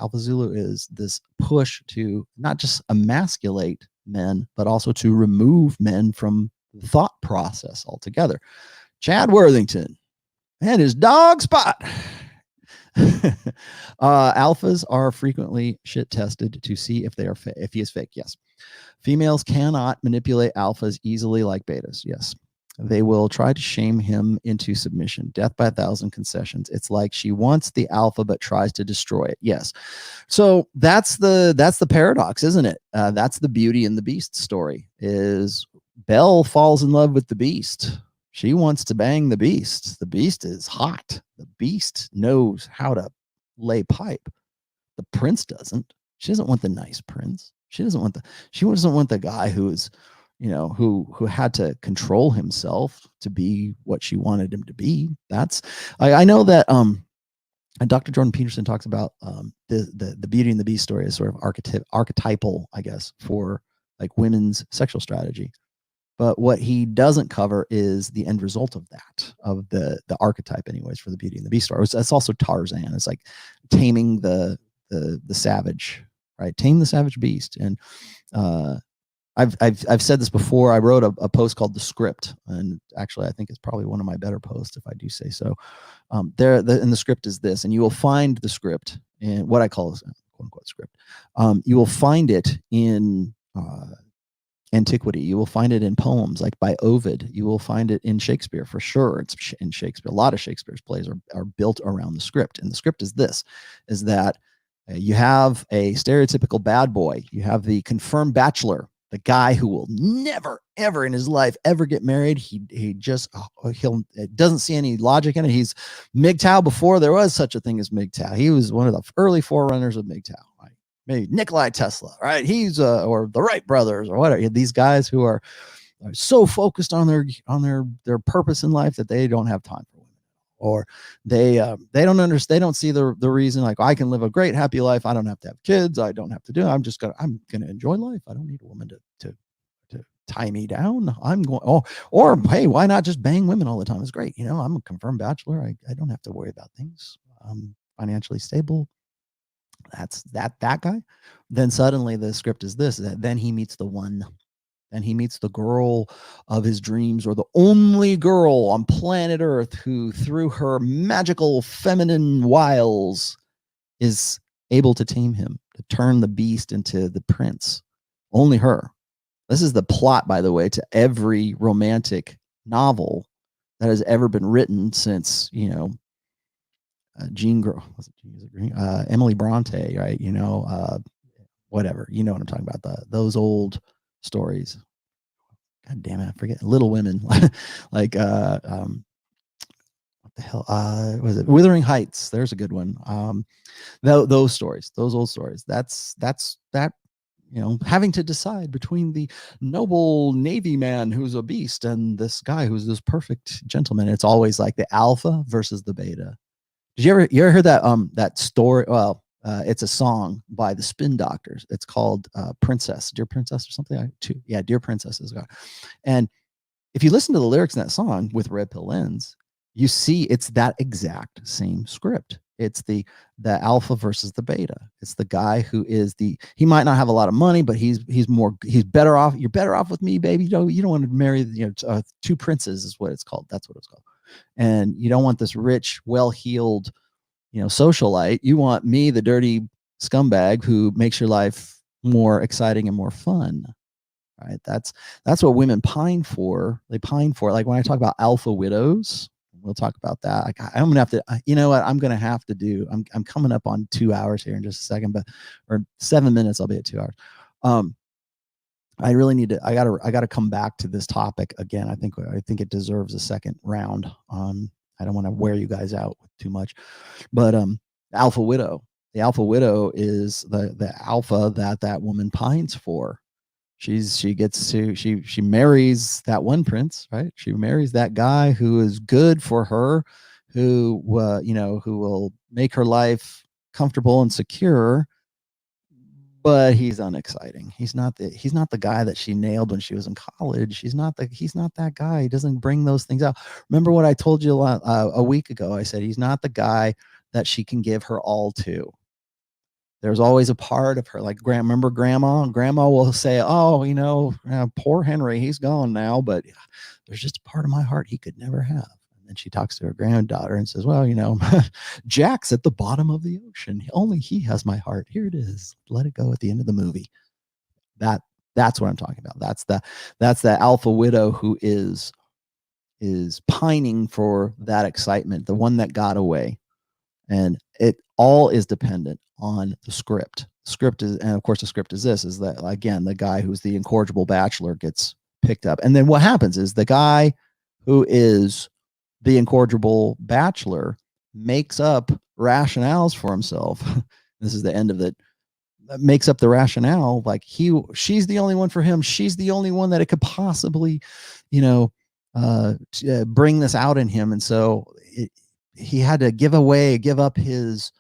Alpha Zulu is this push to not just emasculate men, but also to remove men from the thought process altogether. Chad Worthington and his dog Spot. Alphas are frequently shit tested to see if they are if he is fake. Yes. Females cannot manipulate alphas easily like betas. Yes. They will try to shame him into submission. Death by 1,000 concessions. It's like she wants the alpha but tries to destroy it. Yes. So that's the paradox, isn't it? That's the Beauty and the Beast story. Is Belle falls in love with the beast. She wants to bang the beast. The beast is hot. The beast knows how to lay pipe. The prince doesn't. She doesn't want the nice prince. She doesn't want the guy who is, who had to control himself to be what she wanted him to be. I know that Dr. Jordan Peterson talks about the Beauty and the Beast story as sort of archetypal, I guess, for like women's sexual strategy. But what he doesn't cover is the end result of that, of the archetype, anyways, for the Beauty and the Beast story. It's also Tarzan. It's like taming the savage, right? Tame the savage beast. And I've said this before. I wrote a post called The Script, and actually I think it's probably one of my better posts, if I do say so. And the script is this, and you will find the script in what I call a quote unquote script. You will find it in antiquity. You will find it in poems like by Ovid. You will find it in Shakespeare for sure. It's in Shakespeare. A lot of Shakespeare's plays are built around the script. And the script is this, is that you have a stereotypical bad boy. You have the confirmed bachelor, the guy who will never, ever in his life ever get married. He doesn't see any logic in it. He's MGTOW before there was such a thing as MGTOW. He was one of the early forerunners of MGTOW. Right? Maybe Nikolai Tesla, right? He's or the Wright brothers or whatever. These guys who are so focused on their purpose in life that they don't have time for women, or they don't understand. They don't see the reason. Like, I can live a great happy life. I don't have to have kids. I don't have to do. I'm gonna enjoy life. I don't need a woman to tie me down. I'm going. Or hey, why not just bang women all the time? It's great. I'm a confirmed bachelor. I don't have to worry about things. I'm financially stable. That's that guy. Then suddenly the script is this, that then he meets the one. Then he meets the girl of his dreams, or the only girl on planet Earth who, through her magical feminine wiles, is able to tame him, to turn the beast into the prince. Only her. This is the plot, by the way, to every romantic novel that has ever been written since, Emily Bronte, right? Whatever, you know what I'm talking about, those old stories. God damn it, I forget. Little Women, like what the hell was it? Wuthering Heights. There's a good one. Those stories, those old stories. That's that. Having to decide between the noble Navy man who's a beast and this guy who's this perfect gentleman. It's always like the alpha versus the beta. Did you ever heard that story? Well, it's a song by the Spin Doctors. It's called Princess, Dear Princess or something. Yeah, Dear Princess is. And if you listen to the lyrics in that song with Red Pill Lens, you see it's that exact same script. It's the alpha versus the beta. It's the guy who is he might not have a lot of money, but he's better off. You're better off with me, baby. You don't want to marry two princes is what it's called. That's what it's called. And you don't want this rich, well-heeled, socialite. You want me, the dirty scumbag who makes your life more exciting and more fun. Right? That's what women pine for. They pine for, like when I talk about alpha widows, we'll talk about that. Like, I'm gonna have to, you know what? I'm gonna have to do. I'm coming up on 2 hours here in just a second, or 7 minutes. I'll be at 2 hours. I really need to. I gotta come back to this topic again. I think it deserves a second round. I don't want to wear you guys out with too much, but alpha widow. The alpha widow is the alpha that woman pines for. She marries that one prince, right? She marries that guy who is good for her, who will make her life comfortable and secure. but he's unexciting. He's not the guy that she nailed when she was in college. He's not that guy. He doesn't bring those things out. Remember what I told you a week ago? I said he's not the guy that she can give her all to. There's always a part of her, like remember grandma? Grandma will say, oh, poor Henry, he's gone now, but there's just a part of my heart he could never have. And then she talks to her granddaughter and says, well, Jack's at the bottom of the ocean. Only he has my heart. Here it is. Let it go at the end of the movie. That's what I'm talking about. That's the alpha widow who is pining for that excitement, the one that got away. And it all is dependent on the script. Script is, and of course the script is that again, the guy who's the incorrigible bachelor gets picked up. And then what happens is the guy who is the incorrigible bachelor makes up rationales for himself. This is the end of it. Makes up the rationale. Like she's the only one for him. She's the only one that it could possibly, bring this out in him. And so he had to give up his,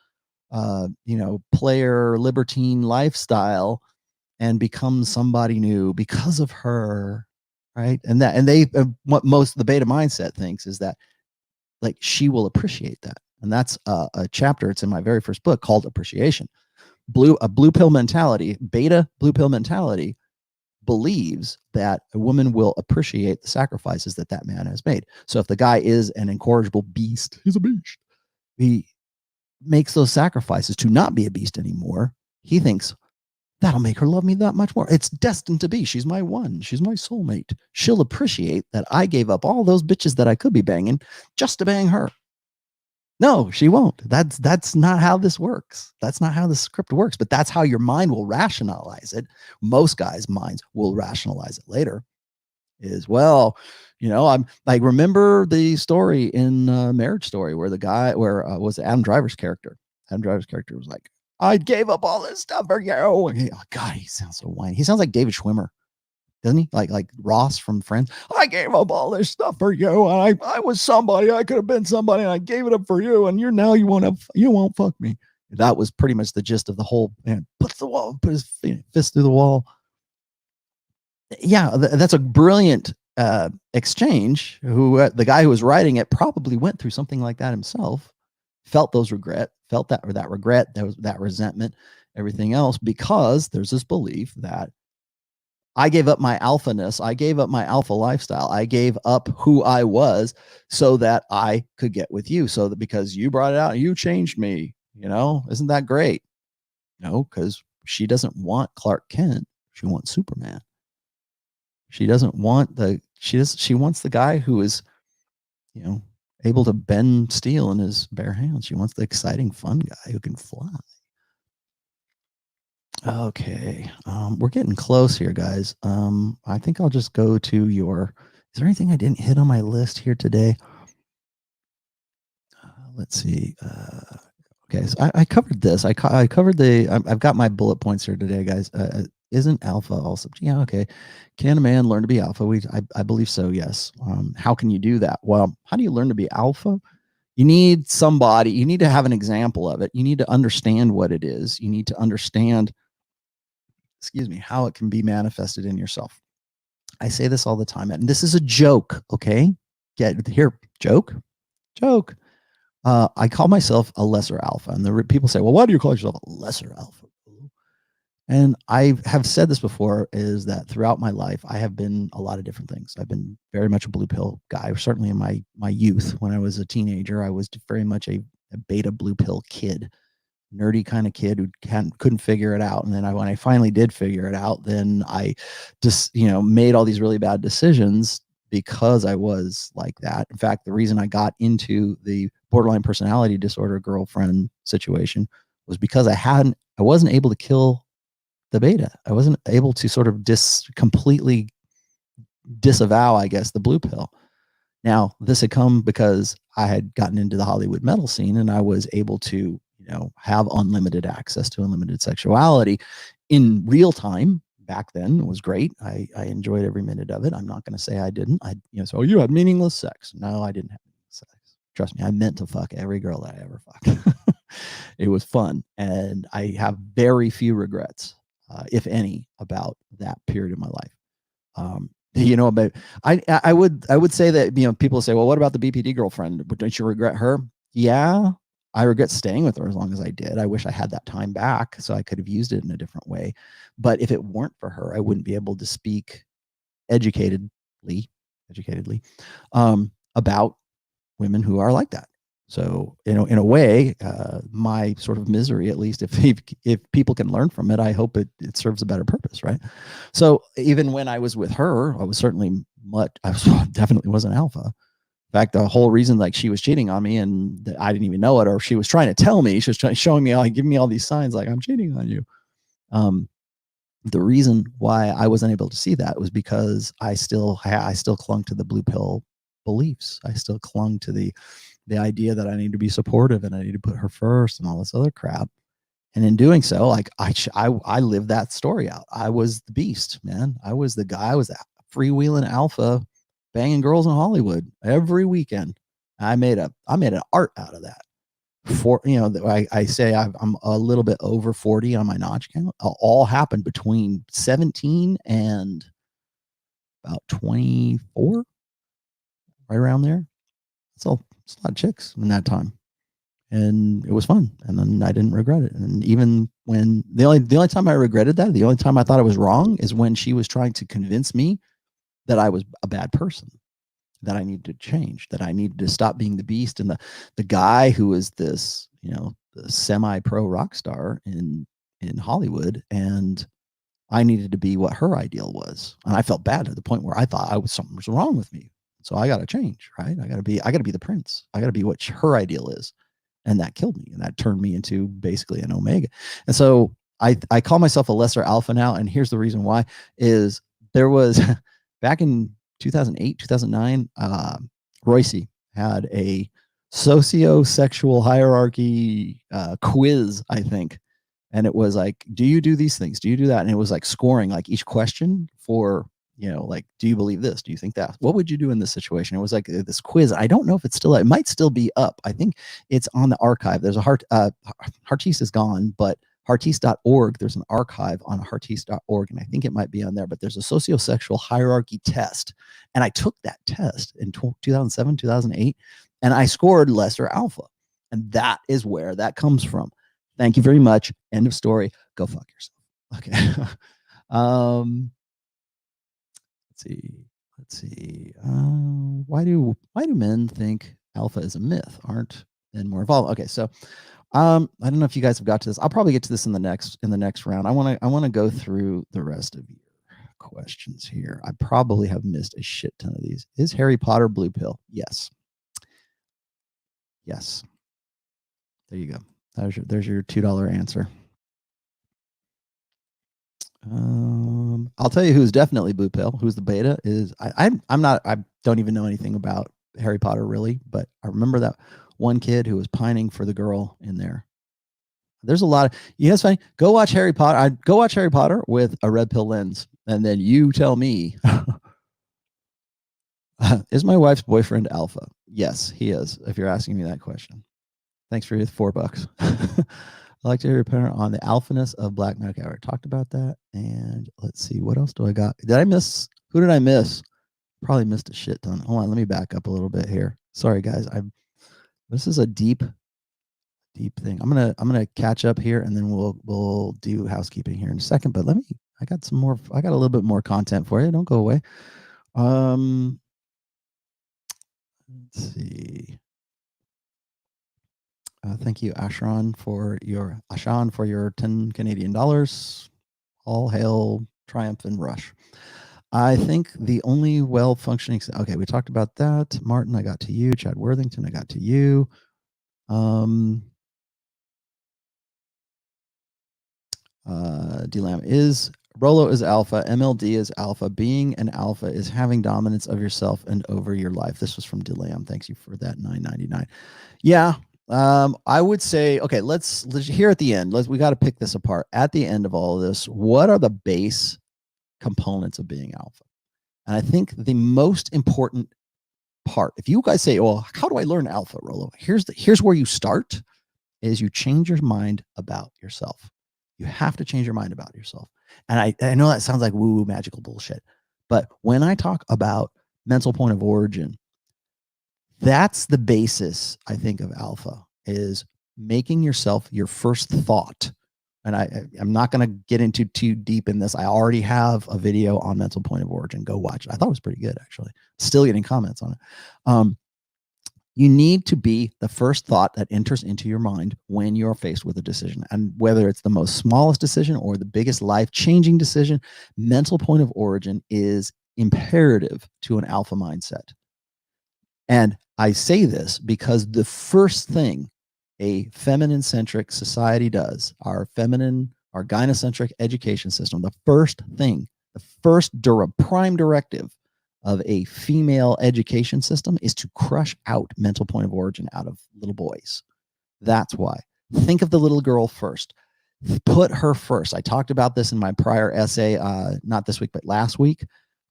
player libertine lifestyle and become somebody new because of her. Right. And what most of the beta mindset thinks is that like she will appreciate that. And that's a chapter. It's in my very first book called Appreciation. A blue pill mentality, beta blue pill mentality believes that a woman will appreciate the sacrifices that man has made. So if the guy is an incorrigible beast, he's a beast. He makes those sacrifices to not be a beast anymore. He thinks that'll make her love me that much more. It's destined to be. She's my one. She's my soulmate. She'll appreciate that I gave up all those bitches that I could be banging just to bang her. No, she won't. That's not how this works. That's not how the script works, but that's how your mind will rationalize it. Most guys' minds will rationalize it later. I'm like, remember the story in Marriage Story where the guy, was Adam Driver's character. Adam Driver's character was like, I gave up all this stuff for you. Oh, God, he sounds so whiny. He sounds like David Schwimmer. Doesn't he? Like Ross from Friends. I gave up all this stuff for you. And I was somebody. I could have been somebody. And I gave it up for you. And you won't fuck me. That was pretty much the gist of the whole. Man, put his fist through the wall. Yeah, that's a brilliant exchange. The guy who was writing it probably went through something like that himself. Felt that regret, that resentment, everything else, because there's this belief that I gave up my alphaness. I gave up my alpha lifestyle. I gave up who I was so that I could get with you. So that because you brought it out, you changed me, isn't that great? No, because she doesn't want Clark Kent. She wants Superman. She doesn't want she wants the guy who is, able to bend steel in his bare hands. She wants the exciting, fun guy who can fly. Okay. We're getting close here, guys. I think I'll just go to is there anything I didn't hit on my list here today? Let's see. Okay. So I covered this. I covered I've got my bullet points here today, guys. Isn't alpha also? Yeah. Okay. Can a man learn to be alpha? I believe so. Yes. How can you do that? Well, how do you learn to be alpha? You need to have an example of it. You need to understand what it is. You need to understand, how it can be manifested in yourself. I say this all the time, and this is a joke, okay? Get here, joke. I call myself a lesser alpha, and people say, well, why do you call yourself a lesser alpha? And I have said this before, is that throughout my life, I have been a lot of different things. I've been very much a blue pill guy. Certainly in my youth, when I was a teenager, I was very much a beta blue pill kid, nerdy kind of kid who couldn't figure it out. And then when I finally did figure it out, then I just, made all these really bad decisions because I was like that. In fact, the reason I got into the borderline personality disorder girlfriend situation was because I wasn't able to kill the beta. I wasn't able to sort of completely disavow, I guess, the blue pill. Now, this had come because I had gotten into the Hollywood metal scene and I was able to, have unlimited access to unlimited sexuality in real time. Back then, it was great. I enjoyed every minute of it. I'm not going to say I didn't. So you had meaningless sex. No, I didn't have meaningless sex. Trust me, I meant to fuck every girl that I ever fucked. It was fun. And I have very few regrets. if any, about that period of my life. But I would say that, people say, well, what about the BPD girlfriend? Don't you regret her? Yeah, I regret staying with her as long as I did. I wish I had that time back so I could have used it in a different way. But if it weren't for her, I wouldn't be able to speak educatedly about women who are like that. So, in a way, my sort of misery, at least if people can learn from it, I hope it serves a better purpose, right? So even when I was with her, I was definitely wasn't alpha. In fact, the whole reason like she was cheating on me and I didn't even know it, or she was trying to tell me, she was showing me, giving me all these signs like I'm cheating on you. The reason why I wasn't able to see that was because I still clung to the blue pill beliefs. I still clung to the idea that I need to be supportive and I need to put her first and all this other crap. And in doing so, like I lived that story out. I was the beast, man. I was the guy. I was that freewheeling alpha, banging girls in Hollywood every weekend. I made an art out of that. I say I'm a little bit over 40 on my notch count. All happened between 17 and about 24, right around there. It's a lot of chicks in that time, and it was fun. And then I didn't regret it. And even when the only time I regretted that, the only time I thought I was wrong, is when she was trying to convince me that I was a bad person, that I needed to change, that I needed to stop being the beast and the guy who was this, the semi-pro rock star in Hollywood, and I needed to be what her ideal was. And I felt bad to the point where I thought something was wrong with me. So I got to change, right? I got to be the prince. I got to be what her ideal is. And that killed me. And that turned me into basically an omega. And so I call myself a lesser alpha now. And here's the reason why is there was back in 2008, 2009, Royce had a socio-sexual hierarchy quiz, I think. And it was like, do you do these things? Do you do that? And it was like scoring like each question for, like, do you believe this? Do you think that? What would you do in this situation? It was like this quiz. I don't know if it's still, it might still be up. I think it's on the archive. There's a Heartiste is gone, but Heartiste.org, there's an archive on Heartiste.org, and I think it might be on there, but there's a sociosexual hierarchy test. And I took that test in 2007, 2008, and I scored lesser alpha. And that is where that comes from. Thank you very much. End of story. Go fuck yourself. Okay. Let's see. Why do men think alpha is a myth? Aren't men more evolved? Okay, so I don't know if you guys have got to this. I'll probably get to this in the next round. I want to go through the rest of your questions here. I probably have missed a shit ton of these. Is Harry Potter blue pill? Yes. Yes. There you go. There's your $2 answer. I'll tell you who's definitely blue pill. Who's the beta is I don't even know anything about Harry Potter really, but I remember that one kid who was pining for the girl in there. There's a lot of it's funny. Go watch Harry Potter. Go watch Harry Potter with a red pill lens, and then you tell me. Is my wife's boyfriend alpha? Yes, he is. If you're asking me that question. Thanks for your $4. I'd like to hear your opinion on the alphaness of black men. Okay, I already talked about that. And let's see, what else do I got? Did I miss? Who did I miss? Probably missed a shit ton. Hold on, let me back up a little bit here. Sorry, guys. This is a deep thing. I'm gonna catch up here, and then we'll do housekeeping here in a second. But I got a little bit more content for you. Don't go away. Let's see. Thank you, Ashan, for your 10 Canadian dollars. All hail, triumph, and rush. I think the only well-functioning. Okay, we talked about that. Martin, I got to you. Chad Worthington, I got to you. DLAM is Rollo is alpha. MLD is alpha. Being an alpha is having dominance of yourself and over your life. This was from DLAM. Thanks you for that. $9.99. Yeah. I would say, okay, let's here at the end, we got to pick this apart. At the end of all of this, what are the base components of being alpha? And I think the most important part, if you guys say, well, how do I learn alpha, Rollo? Here's where you start, is you change your mind about yourself. You have to change your mind about yourself. And I know that sounds like woo-woo magical bullshit, but when I talk about mental point of origin, that's the basis, I think, of alpha, is making yourself your first thought. And I'm not going to get into too deep in this. I already have a video on mental point of origin. Go watch it. I thought it was pretty good, actually. Still getting comments on it. You need to be the first thought that enters into your mind when you're faced with a decision. And whether it's the most smallest decision or the biggest life-changing decision, mental point of origin is imperative to an alpha mindset. And I say this because the first thing a feminine-centric society does, our gynocentric education system, the first thing, the first prime directive of a female education system is to crush out mental point of origin out of little boys. That's why. Think of the little girl first. Put her first. I talked about this in my prior essay, not this week, but last week,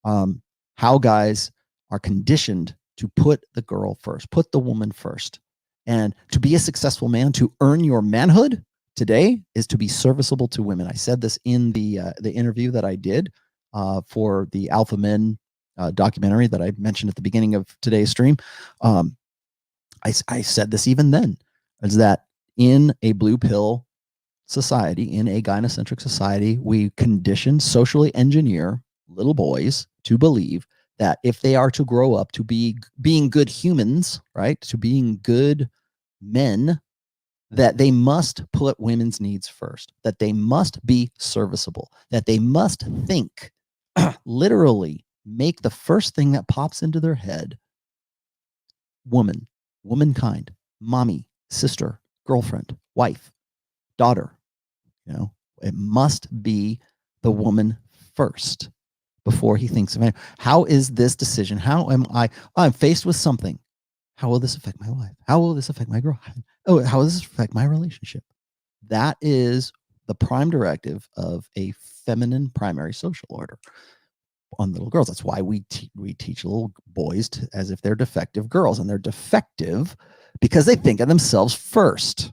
how guys are conditioned to put the girl first, put the woman first. And to be a successful man, to earn your manhood today, is to be serviceable to women. I said this in the interview that I did for the Alpha Men documentary that I mentioned at the beginning of today's stream. I said this even then, is that in a blue pill society, in a gynocentric society, we condition, socially engineer little boys to believe that if they are to grow up to being good humans, right, to being good men, that they must put women's needs first, that they must be serviceable, that they must think, literally make the first thing that pops into their head, woman, womankind, mommy, sister, girlfriend, wife, daughter. It must be the woman first before he thinks of it. How is this decision? How am I'm faced with something. How will this affect my life? How will this affect my girlfriend? Oh, how will this affect my relationship? That is the prime directive of a feminine primary social order on little girls. That's why we teach little boys as if they're defective girls, and they're defective because they think of themselves first.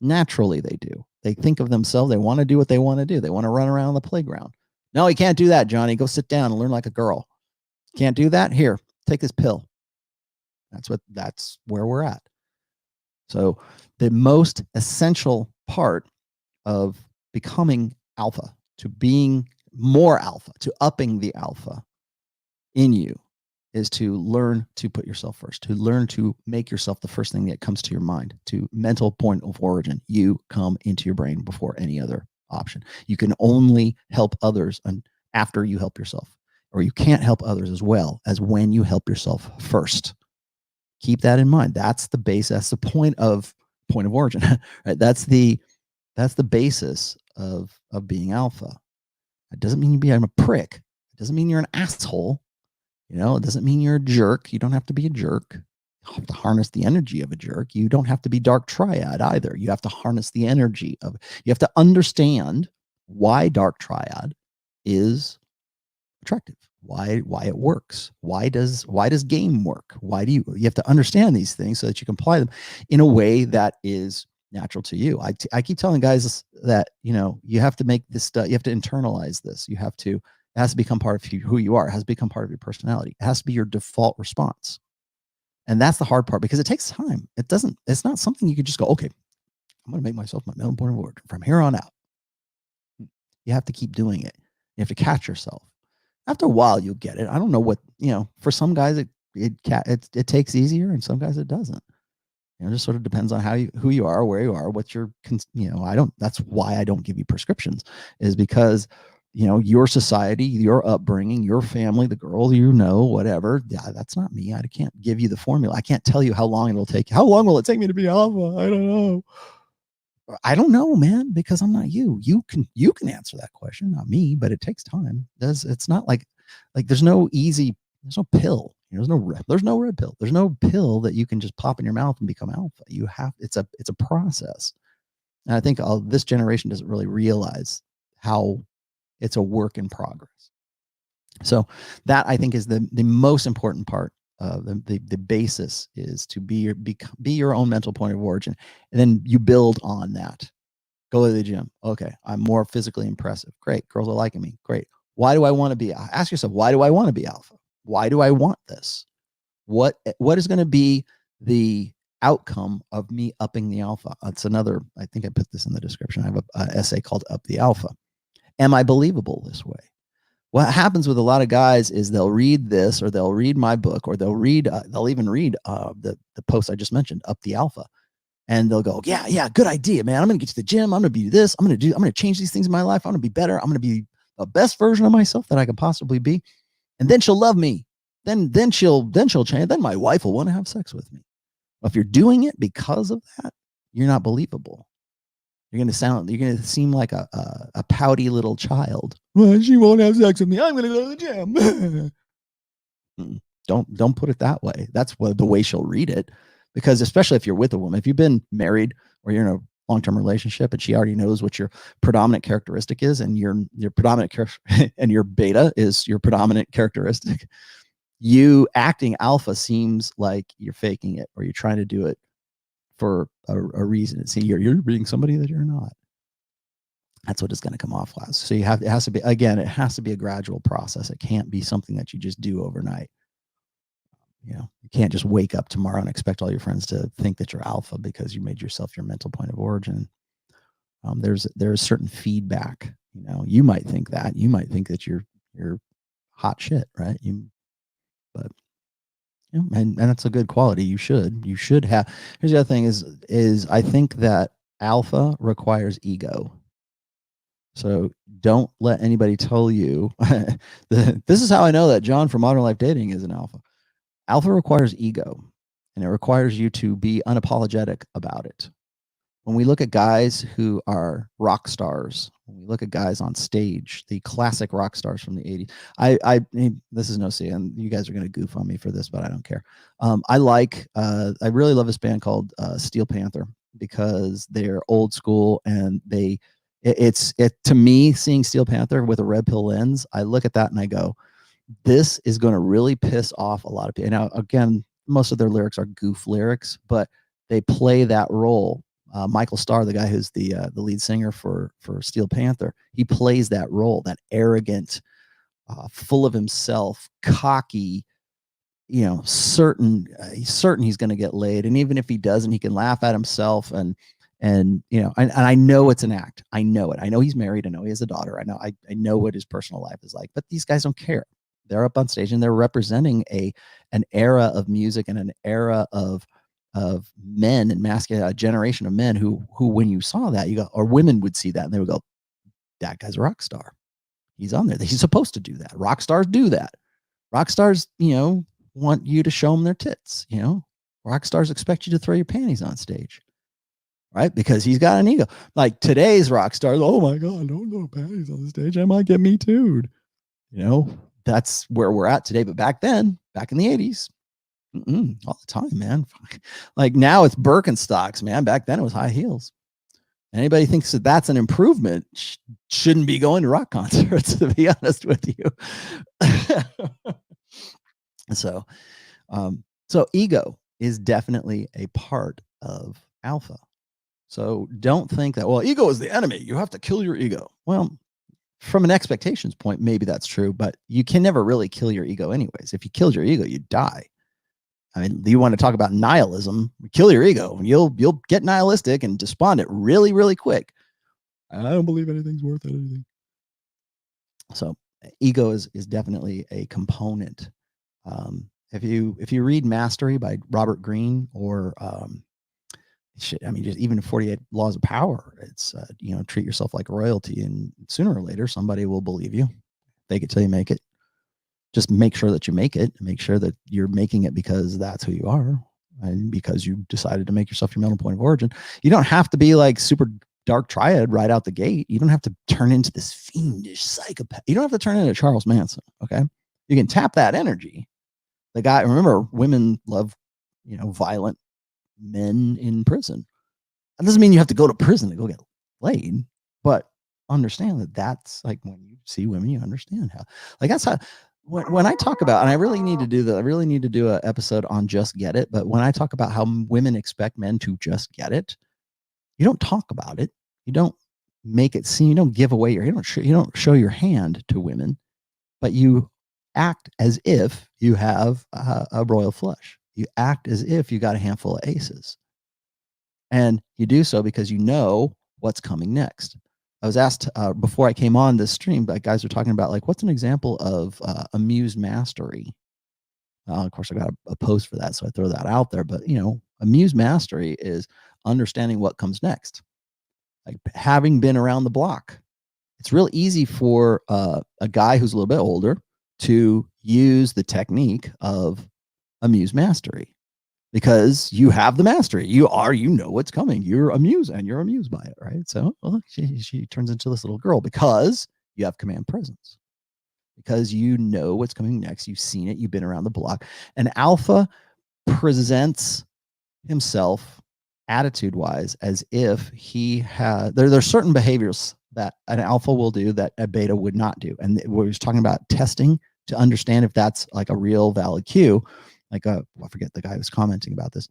Naturally, they do. They think of themselves. They want to do what they want to do. They want to run around the playground. No, you can't do that, Johnny. Go sit down and learn like a girl. Can't do that? Here, take this pill. That's where we're at. So the most essential part of becoming alpha, to being more alpha, to upping the alpha in you, is to learn to put yourself first, to learn to make yourself the first thing that comes to your mind, to mental point of origin. You come into your brain before any other option. You can only help others after you help yourself, or you can't help others as well as when you help yourself first. Keep that in mind. That's the base. That's the point of origin, right? That's the basis of being alpha. It doesn't mean you be a prick. It doesn't mean you're an asshole. It doesn't mean you're a jerk. You don't have to be a jerk. You have to harness the energy of a jerk. You don't have to be dark triad either. You have to harness the energy of it. You have to understand why dark triad is attractive, why it works, why does game work, you have to understand these things so that you can apply them in a way that is natural to you. I keep telling guys that you have to make this stuff, you have to internalize this, it has to become part of who you are. It has to become part of your personality. It has to be your default response. And that's the hard part, because it takes time. It's not something you could just go, okay, I'm going to make myself my mental point of origin from here on out. You have to keep doing it. You have to catch yourself. After a while, you'll get it. I don't know what, for some guys it takes easier, and some guys it doesn't. It just sort of depends on who you are, where you are, what's your, that's why I don't give you prescriptions, is because, your society, your upbringing, your family, the girl, whatever. Yeah, that's not me. I can't give you the formula. I can't tell you how long it'll take. How long will it take me to be alpha? I don't know. I don't know, man, because I'm not you. You can answer that question, not me, but it takes time. It's not like there's no pill. There's no red pill. There's no pill that you can just pop in your mouth and become alpha. It's a process. And I think this generation doesn't really realize how it's a work in progress. So that, I think, is the most important part. The basis is to be your own mental point of origin, and then you build on that. Go to the gym. Okay. I'm more physically impressive. Great. Girls are liking me. Great. Why do I want to be? Ask yourself, why do I want to be alpha? Why do I want this? What is going to be the outcome of me upping the alpha? That's another, I think I put this in the description. I have an essay called Up the Alpha. Am I believable this way? What happens with a lot of guys is they'll read this, or they'll read my book, or they'll even read the post I just mentioned, Up the Alpha. And they'll go, yeah, good idea, man. I'm going to get to the gym. I'm going to be this. I'm going to change these things in my life. I'm going to be better. I'm going to be the best version of myself that I can possibly be. And then she'll love me. Then she'll change. Then my wife will want to have sex with me. Well, if you're doing it because of that, you're not believable. You're going to seem like a pouty little child. Well, she won't have sex with me. I'm going to go to the gym. Don't put it that way. That's the way she'll read it. Because especially if you're with a woman, if you've been married or you're in a long-term relationship and she already knows what your predominant characteristic is, and your predominant and your beta is your predominant characteristic, you acting alpha seems like you're faking it, or you're trying to do it for a reason. See, you're being somebody that you're not. That's what it's going to come off as. So it has to be a gradual process. It can't be something that you just do overnight. You can't just wake up tomorrow and expect all your friends to think that you're alpha because you made yourself your mental point of origin. There's certain feedback. You might think that. You might think that you're hot shit, right? And that's a good quality. You should have. Here's the other thing is I think that alpha requires ego. So don't let anybody tell you this is how I know that John from Modern Life Dating is an alpha. Alpha requires ego, and it requires you to be unapologetic about it. When we look at guys who are rock stars, when we look at guys on stage, the classic rock stars from the 80s, this is no see, and you guys are going to goof on me for this, but I don't care. I really love this band called Steel Panther, because they're old school, and to me, seeing Steel Panther with a red pill lens, I look at that and I go, this is going to really piss off a lot of people. Now, again, most of their lyrics are goof lyrics, but they play that role. Michael Starr, the guy who's the lead singer for Steel Panther, he plays that role, that full of himself, cocky, certain he's going to get laid, and even if he doesn't, he can laugh at himself, and I know it's an act. I know it. I know he's married. I know he has a daughter. I know what his personal life is like, but these guys don't care. They're up on stage and they're representing an era of music and an era of men and masculine, a generation of men who when you saw that, you go, or women would see that and they would go, that guy's a rock star. He's on there. He's supposed to do that. Rock stars do that. Rock stars, want you to show them their tits. Rock stars expect you to throw your panties on stage, right? Because he's got an ego. Like today's rock stars, oh my God, don't throw panties on the stage. I might get me too'd. That's where we're at today. But back then, back in the 80s, all the time, man. Like now it's Birkenstocks, man. Back then it was high heels. Anybody thinks that that's an improvement shouldn't be going to rock concerts, to be honest with you. So ego is definitely a part of alpha. So don't think that, well, ego is the enemy. You have to kill your ego. Well, from an expectations point, maybe that's true, but you can never really kill your ego anyways. If you killed your ego, you die. I mean, you want to talk about nihilism, kill your ego, and you'll get nihilistic and despondent really, really quick. I don't believe anything's worth anything. So ego is definitely a component. If you read Mastery by Robert Greene, or just even 48 Laws of Power, it's treat yourself like royalty, and sooner or later somebody will believe you. Fake it till you make it. Just make sure that you make it. Make sure that you're making it because that's who you are, and because you decided to make yourself your mental point of origin. You don't have to be like super dark triad right out the gate. You don't have to turn into this fiendish psychopath. You don't have to turn into Charles Manson. Okay, you can tap that energy. The guy, remember, women love violent men in prison. That doesn't mean you have to go to prison to go get laid, but understand that that's like, when you see women, you understand how, like, that's how, when I talk about, and I really need to do an episode on Just Get It, but when I talk about how women expect men to just get it, you don't talk about it. You don't make it seem, you don't give away you don't show your hand to women, but you act as if you have a royal flush. You act as if you got a handful of aces. And you do so because you know what's coming next. I was asked before I came on this stream, but guys were talking about like, what's an example of amused mastery? Of course, I got a post for that, so I throw that out there. But amused mastery is understanding what comes next, like having been around the block. It's real easy for a guy who's a little bit older to use the technique of amused mastery because you have the mastery. You know what's coming. You're amused and you're amused by it, right? So she turns into this little girl because you have command presence, because you know what's coming next. You've seen it. You've been around the block. And alpha presents himself attitude-wise as if he had, there's certain behaviors that an alpha will do that a beta would not do. And we're just talking about testing to understand if that's like a real valid cue. Like I forget the guy who was commenting about this.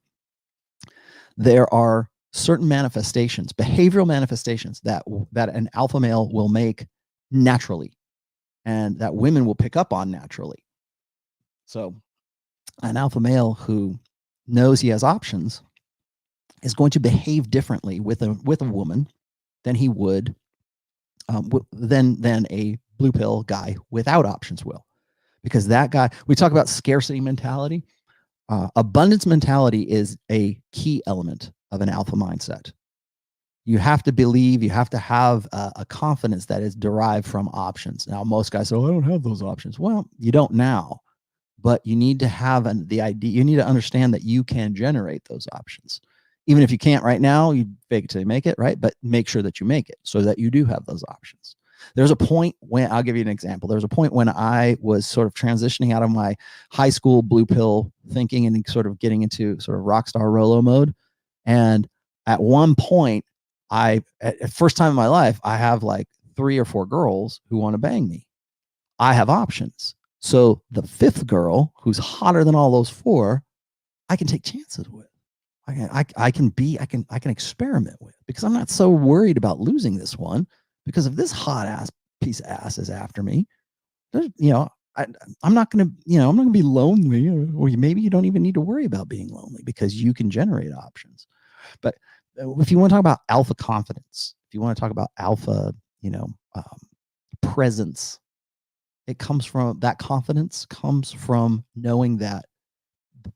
There are certain manifestations, behavioral manifestations that an alpha male will make naturally and that women will pick up on naturally. So an alpha male who knows he has options is going to behave differently with a woman than he would than a blue pill guy without options will. Because that guy, we talk about scarcity mentality. Abundance mentality is a key element of an alpha mindset. You have to believe, you have to have a confidence that is derived from options. Now, most guys say, oh, I don't have those options. Well, you don't now, but you need to have the idea, you need to understand that you can generate those options. Even if you can't right now, you fake it till you make it, right? But make sure that you make it so that you do have those options. There's a point when, I'll give you an example. There's a point when I was sort of transitioning out of my high school blue pill thinking and sort of getting into sort of rock star Rollo mode. And at one point, at first time in my life, I have like 3 or 4 girls who want to bang me. I have options. So the 5th girl, who's hotter than all those 4, I can take chances with. I can experiment with, because I'm not so worried about losing this one, because if this hot ass piece of ass is after me, I'm not going to, I'm not going to be lonely, or maybe you don't even need to worry about being lonely because you can generate options. But if you want to talk about alpha confidence, if you want to talk about alpha, presence, it comes from, that confidence comes from knowing that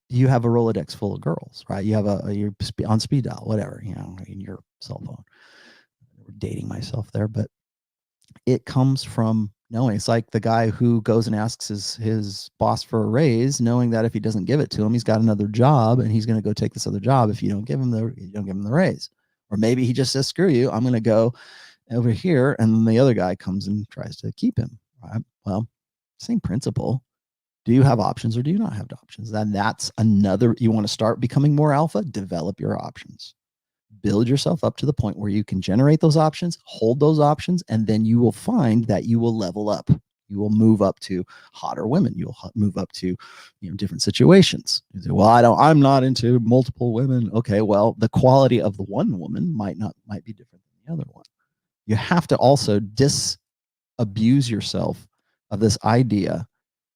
you have a Rolodex full of girls, right? You have you're on speed dial, whatever, in your cell phone. We're dating myself there, but it comes from knowing. It's like the guy who goes and asks his boss for a raise, knowing that if he doesn't give it to him, he's got another job and he's going to go take this other job if you don't give him the raise. Or maybe he just says, screw you, I'm going to go over here, and then the other guy comes and tries to keep him, right? Well, same principle. Do you have options or do you not have options? Then that's another, you want to start becoming more alpha, develop your options. Build yourself up to the point where you can generate those options, hold those options, and then you will find that you will level up. You will move up to hotter women. You'll move up to different situations. You say, well, I'm not into multiple women. Okay, well, the quality of the one woman might be different than the other one. You have to also disabuse yourself of this idea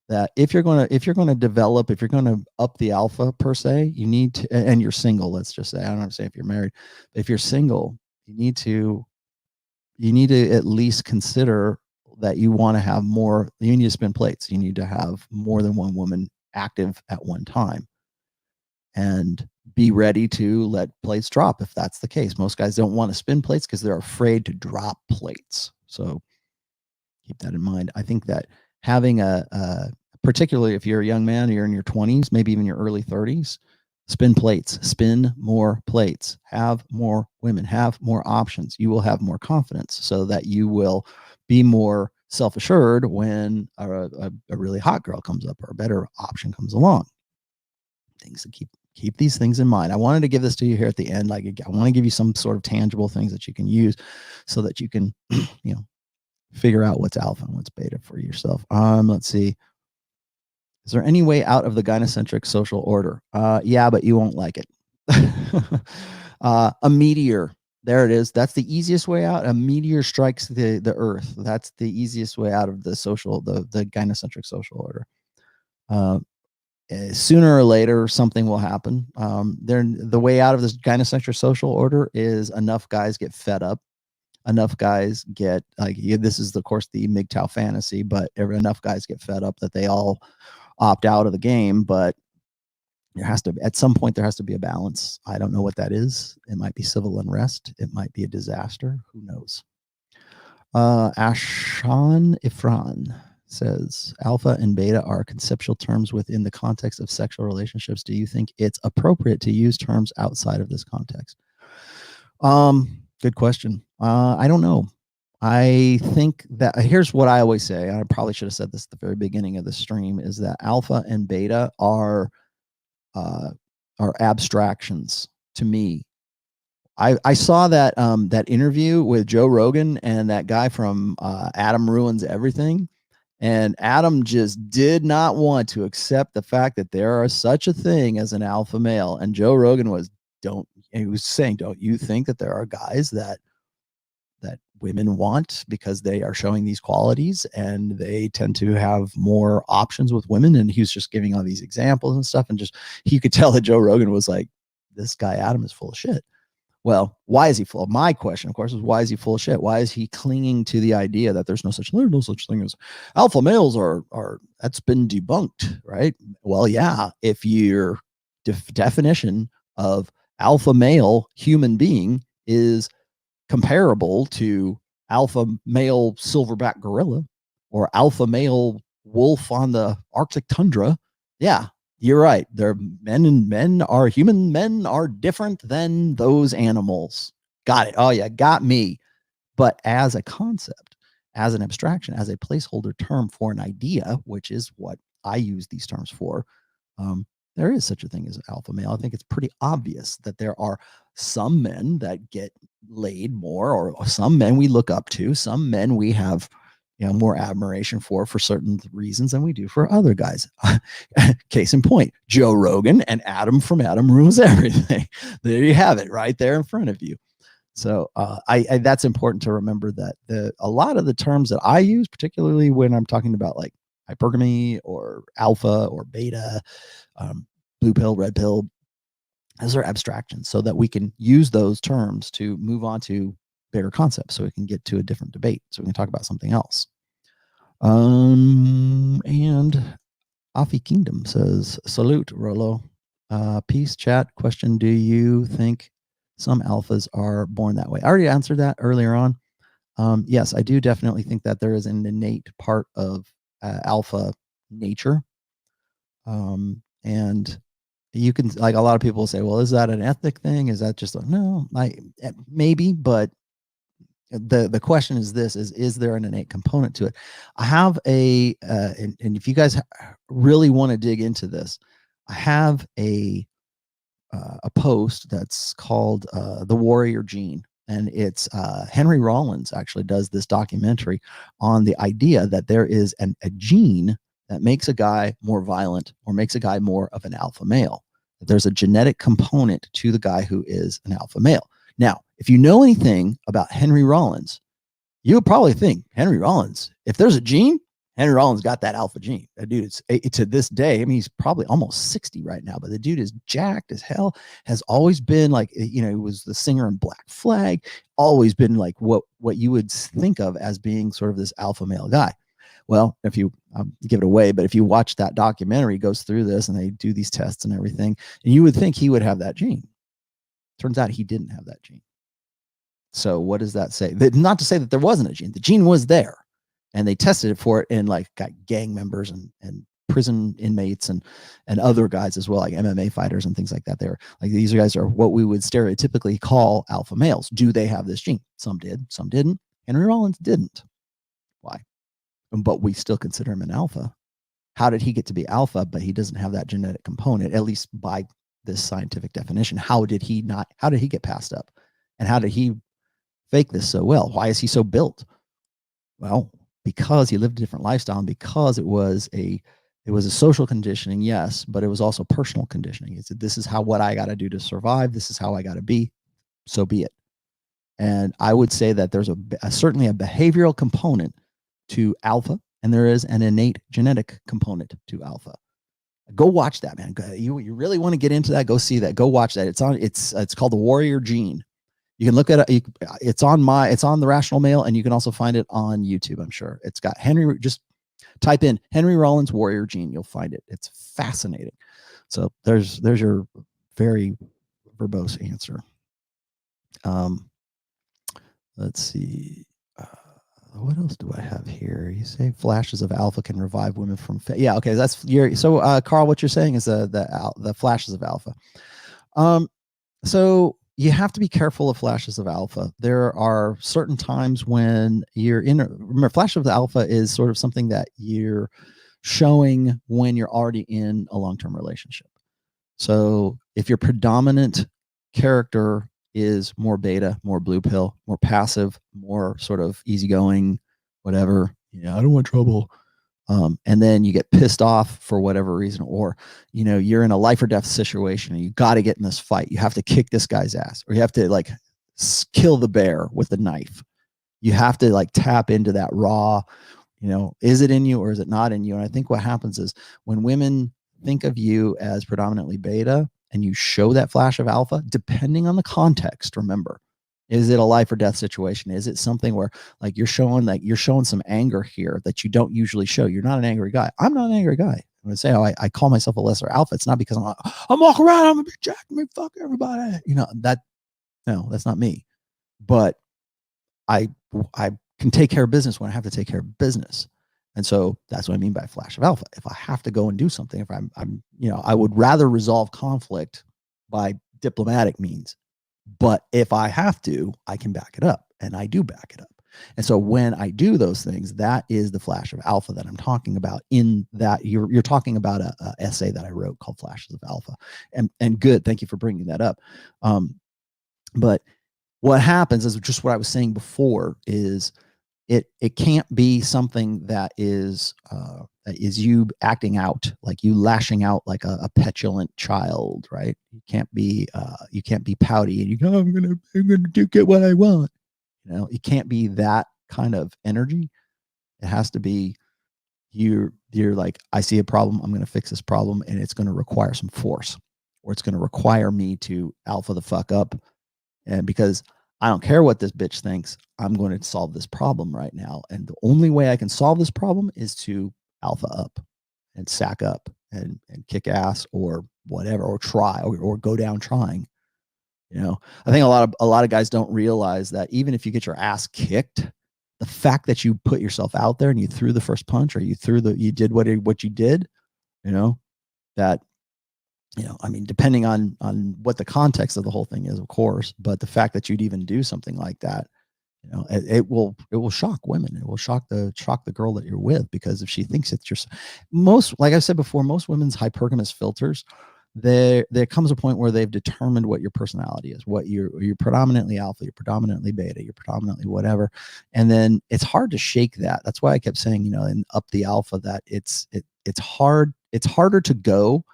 that if you're going to develop, if you're going to up the alpha per se, you need to, and you're single, let's just say, I don't have to say if you're married, but if you're single, you need to at least consider that you want to have more, you need to spin plates. You need to have more than one woman active at one time, and be ready to let plates drop if that's the case. Most guys don't want to spin plates because they're afraid to drop plates. So keep that in mind. I think that having particularly if you're a young man, you're in your 20s, maybe even your early 30s, spin plates, spin more plates, have more women, have more options. You will have more confidence so that you will be more self-assured when a really hot girl comes up or a better option comes along. Things to keep these things in mind. I wanted to give this to you here at the end. Like, I want to give you some sort of tangible things that you can use so that you can, figure out what's alpha and what's beta for yourself. Let's see. Is there any way out of the gynocentric social order? Yeah, but you won't like it. A meteor There it is. That's the easiest way out. A meteor strikes the earth. That's the easiest way out of the gynocentric social order. Sooner or later, something will happen. The way out of this gynocentric social order is enough guys get fed up. Enough guys get this is of course the MGTOW fantasy, but enough guys get fed up that they all opt out of the game. But at some point there has to be a balance. I don't know what that is. It might be civil unrest. It might be a disaster. Who knows? Ashan Ifran says alpha and beta are conceptual terms within the context of sexual relationships. Do you think it's appropriate to use terms outside of this context? Good question. I don't know. I think that here's what I always say. I probably should have said this at the very beginning of the stream, is that alpha and beta are abstractions to me. I saw that that interview with Joe Rogan and that guy from Adam Ruins Everything, and Adam just did not want to accept the fact that there are such a thing as an alpha male, and Joe Rogan was saying, don't you think that there are guys that women want because they are showing these qualities and they tend to have more options with women? And he was just giving all these examples and stuff, and just you could tell that Joe Rogan was like, this guy Adam is full of shit. Well, why is he full? My question, of course, is why is he full of shit? Why is he clinging to the idea that there's no such thing as alpha males are that's been debunked, right? Well, yeah, if your definition of alpha male human being is comparable to alpha male silverback gorilla or alpha male wolf on the Arctic tundra, yeah, you're right. Men are different than those animals. Got it. Oh yeah, got me. But as a concept, as an abstraction, as a placeholder term for an idea, which is what I use these terms for, there is such a thing as alpha male. I think it's pretty obvious that there are some men that get laid more, or some men we look up to, some men we have more admiration for certain reasons than we do for other guys. Case in point, Joe Rogan and Adam from Adam Ruins Everything. There you have it, right there in front of you. So I that's important to remember, that a lot of the terms that I use, particularly when I'm talking about like hypergamy or alpha or beta, blue pill, red pill, those are abstractions, so that we can use those terms to move on to bigger concepts, so we can get to a different debate, so we can talk about something else. And Afi Kingdom says, salute, Rollo. Peace, chat. Question, do you think some alphas are born that way? I already answered that earlier on. Yes, I do definitely think that there is an innate part of alpha nature. And you can, like, a lot of people say, well, is that an ethnic thing? Is that just no, maybe, but the question is this: is there an innate component to it? I have and if you guys really want to dig into this, I have a post that's called The Warrior Gene, and it's Henry Rollins actually does this documentary on the idea that there is a gene that makes a guy more violent or makes a guy more of an alpha male. There's a genetic component to the guy who is an alpha male. Now, if you know anything about Henry Rollins, you would probably think Henry Rollins, if there's a gene, Henry Rollins got that alpha gene. That dude is, to this day, I mean, he's probably almost 60 right now, but the dude is jacked as hell, has always been like, he was the singer in Black Flag, always been like what you would think of as being sort of this alpha male guy. Well, if you give it away, but if you watch that documentary, it goes through this and they do these tests and everything, and you would think he would have that gene. Turns out he didn't have that gene. So what does that say? Not to say that there wasn't a gene. The gene was there, and they tested it for it in like gang members and prison inmates and other guys as well, like MMA fighters and things like that. They're like, these guys are what we would stereotypically call alpha males. Do they have this gene? Some did, some didn't. Henry Rollins didn't. Why? But we still consider him an alpha. How did he get to be alpha, but he doesn't have that genetic component, at least by this scientific definition? How did he get passed up? And how did he fake this so well? Why is he so built? Well, because he lived a different lifestyle, and because it was a social conditioning, yes, but it was also personal conditioning. He said, this is what I got to do to survive. This is how I got to be. So be it. And I would say that there's certainly a behavioral component to alpha, and there is an innate genetic component to alpha. Go watch that, man. You really want to get into that? Go see that. Go watch that. It's called the Warrior Gene. You can look at it. It's on the Rational Male, and you can also find it on YouTube. I'm sure it's got Henry. Just type in Henry Rollins Warrior Gene. You'll find it. It's fascinating. So there's your very verbose answer. Let's see. What else do I have here? You say flashes of alpha can revive women from yeah, okay, that's so Carl, what you're saying is the flashes of alpha. So you have to be careful of flashes of alpha. There are certain times when you're in remember, flash of the alpha is sort of something that you're showing when you're already in a long-term relationship. So if your predominant character is more beta, more blue pill, more passive, more sort of easygoing, whatever, I don't want trouble. And then you get pissed off for whatever reason, or, you're in a life or death situation and you got to get in this fight. You have to kick this guy's ass, or you have to like kill the bear with a knife. You have to like tap into that raw, is it in you or is it not in you? And I think what happens is when women think of you as predominantly beta and you show that flash of alpha, depending on the context, remember, is it a life or death situation? Is it something where like you're showing some anger here that you don't usually show? You're not an angry guy. I'm not an angry guy. I'm gonna say, I call myself a lesser alpha. It's not because I'm walking around, I'm a big jack, me fuck everybody. No, that's not me. But I can take care of business when I have to take care of business. And so that's what I mean by flash of alpha. If I have to go and do something, if I'm I would rather resolve conflict by diplomatic means. But if I have to, I can back it up, and I do back it up. And so when I do those things, that is the flash of alpha that I'm talking about. In that you're talking about a essay that I wrote called Flashes of Alpha, and good. Thank you for bringing that up. But what happens is just what I was saying before is it can't be something that is you acting out, like you lashing out like a petulant child, right? You can't be pouty and you go, I'm gonna get what I want. It can't be that kind of energy. It has to be you're like, I see a problem, I'm gonna fix this problem, and it's gonna require some force, or it's gonna require me to alpha the fuck up, and because I don't care what this bitch thinks, I'm going to solve this problem right now. And the only way I can solve this problem is to alpha up and sack up and kick ass or whatever, or try or go down trying. I think a lot of guys don't realize that even if you get your ass kicked, the fact that you put yourself out there and you threw the first punch, or you did what you did, that, I mean, depending on what the context of the whole thing is, of course, but the fact that you'd even do something like that, it will shock women. It will shock the girl that you're with, because if she thinks it's just like I said before, most women's hypergamous filters, there comes a point where they've determined what your personality is, what you're predominantly alpha, you're predominantly beta, you're predominantly whatever. And then it's hard to shake that. That's why I kept saying, in Up the Alpha, that it's harder to go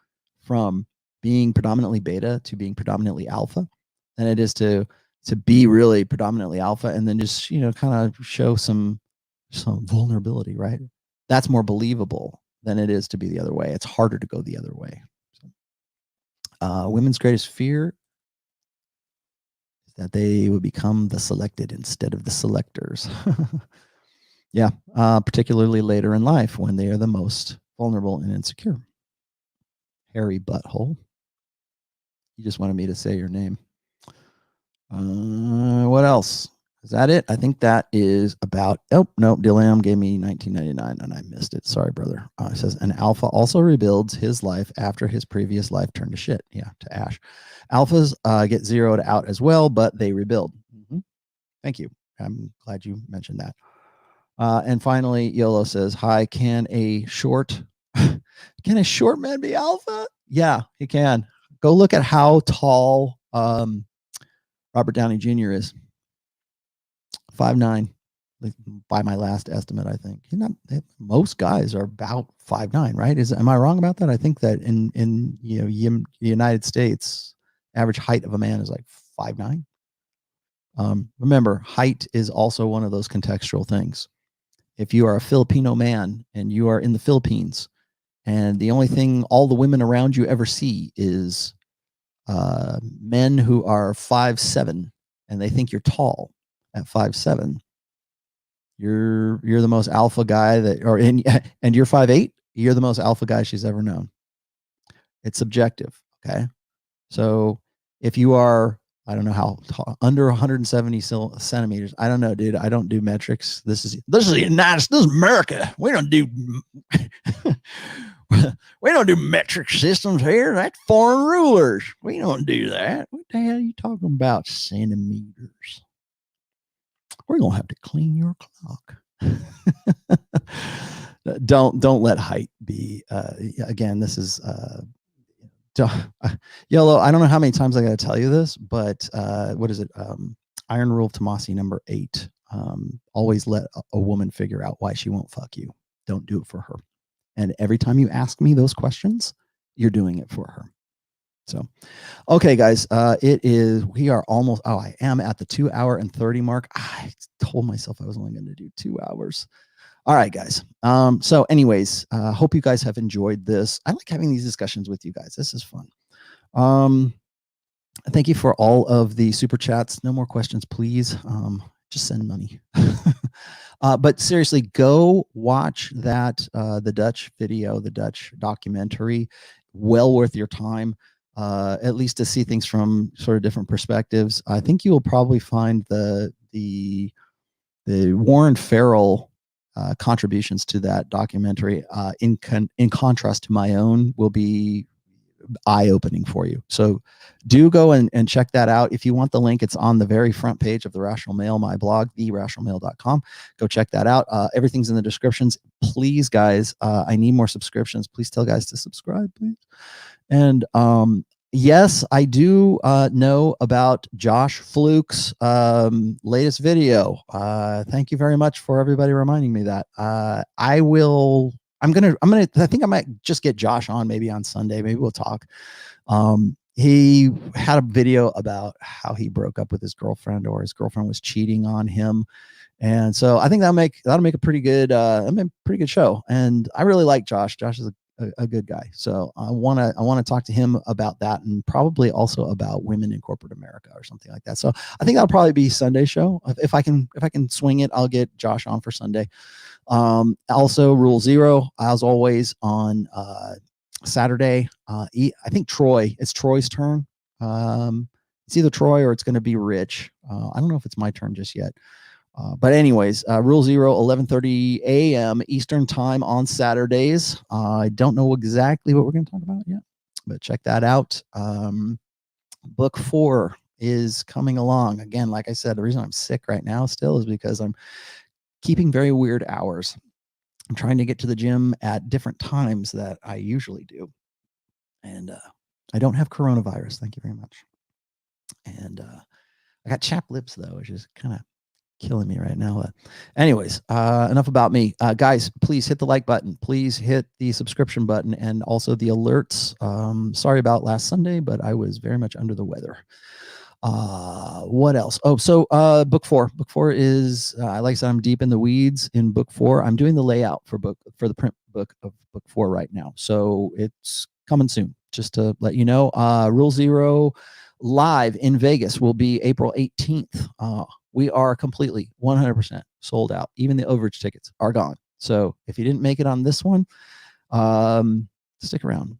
from being predominantly beta to being predominantly alpha than it is to be really predominantly alpha and then just, kind of show some vulnerability, right? That's more believable than it is to be the other way. It's harder to go the other way. Women's greatest fear is that they would become the selected instead of the selectors. Yeah, particularly later in life when they are the most vulnerable and insecure. Hairy butthole. You just wanted me to say your name. What else? Is that it? I think that is about. Oh, no, Dillam gave me 1999 and I missed it. Sorry, brother. It says, an alpha also rebuilds his life after his previous life turned to shit. Yeah, to ash. Alphas get zeroed out as well, but they rebuild. Thank you. I'm glad you mentioned that. And finally, YOLO says, hi, can a short man be alpha? Yeah, he can. Go look at how tall Robert Downey Jr. is. 5'9", by my last estimate, I think. Most guys are about 5'9", right? Am I wrong about that? I think that in the United States, average height of a man is like 5'9". Remember, height is also one of those contextual things. If you are a Filipino man and you are in the Philippines, and the only thing all the women around you ever see is men who are 5'7", and they think you're tall at 5'7", you're the most alpha guy and you're 5'8", you're the most alpha guy she's ever known. It's subjective. Okay. So if you are, I don't know how tall, under 170 centimeters, I don't know, dude. I don't do metrics. This is the United States. This is America. We don't do metric systems here. That's foreign rulers. We don't do that. What the hell are you talking about? Centimeters. We're gonna have to clean your clock. Don't let height be. Again, this is. Yellow, I don't know how many times I got to tell you this, but what is it? Iron Rule of Tomassi number 8. Always let a woman figure out why she won't fuck you. Don't do it for her. And every time you ask me those questions, you're doing it for her. So, okay, guys, we are almost, I am at the 2 hour and 30 mark. I told myself I was only going to do 2 hours. All right, guys. So anyways, hope you guys have enjoyed this. I like having these discussions with you guys. This is fun. Thank you for all of the super chats. No more questions, please. Just send money. But seriously, go watch that, the Dutch video, the Dutch documentary. Well worth your time, at least to see things from sort of different perspectives. I think you will probably find the Warren Farrell contributions to that documentary in contrast to my own will be eye-opening for you. So do go and check that out. If you want the link, it's on the very front page of the Rational Mail, my blog, therationalmail.com. Go check that out. Everything's in the descriptions. Please, guys, I need more subscriptions. Please tell guys to subscribe, please. And yes, I do know about Josh Fluke's latest video. Thank you very much for everybody reminding me that. I think I might just get Josh on maybe on Sunday. Maybe we'll talk. He had a video about how he broke up with his girlfriend, or his girlfriend was cheating on him. And so I think that'll make a pretty good show. And I really like Josh. Josh is a good guy. So I want to talk to him about that, and probably also about women in corporate America or something like that. So I think that'll probably be Sunday show. If I can swing it, I'll get Josh on for Sunday. Also Rule 0, as always, on Saturday. I think it's Troy's turn. It's either Troy or it's going to be Rich. I don't know if it's my turn just yet. But anyways, Rule 0, 11:30 a.m. Eastern time on Saturdays. I don't know exactly what we're going to talk about yet, but check that out. Book 4 is coming along. Again, like I said, the reason I'm sick right now still is because I'm keeping very weird hours. I'm trying to get to the gym at different times that I usually do. And I don't have coronavirus. Thank you very much. And I got chapped lips, though, which is kind of killing me right now. Anyways, enough about me. Guys, please hit the like button. Please hit the subscription button, and also the alerts. Sorry about last Sunday, but I was very much under the weather. What else? Oh, so book 4 is like I said, I'm deep in the weeds in book 4. I'm doing the layout for the print book of book 4 right now, so it's coming soon. Just to let you know, Rule 0 live in Vegas will be April 18th. We are completely 100% sold out. Even the overage tickets are gone. So if you didn't make it on this one, stick around.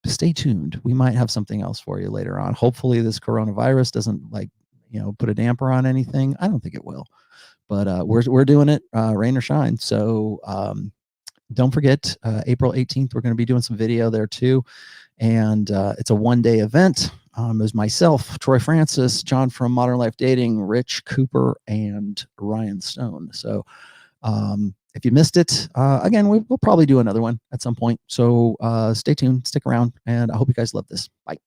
Stay tuned. We might have something else for you later on. Hopefully this coronavirus doesn't put a damper on anything. I don't think it will, but we're doing it rain or shine. So don't forget, April 18th, we're going to be doing some video there too. And it's a one-day event. It was myself, Troy Francis, John from Modern Life Dating, Rich Cooper, and Ryan Stone. So if you missed it, again, we'll probably do another one at some point. So stay tuned, stick around, and I hope you guys love this. Bye.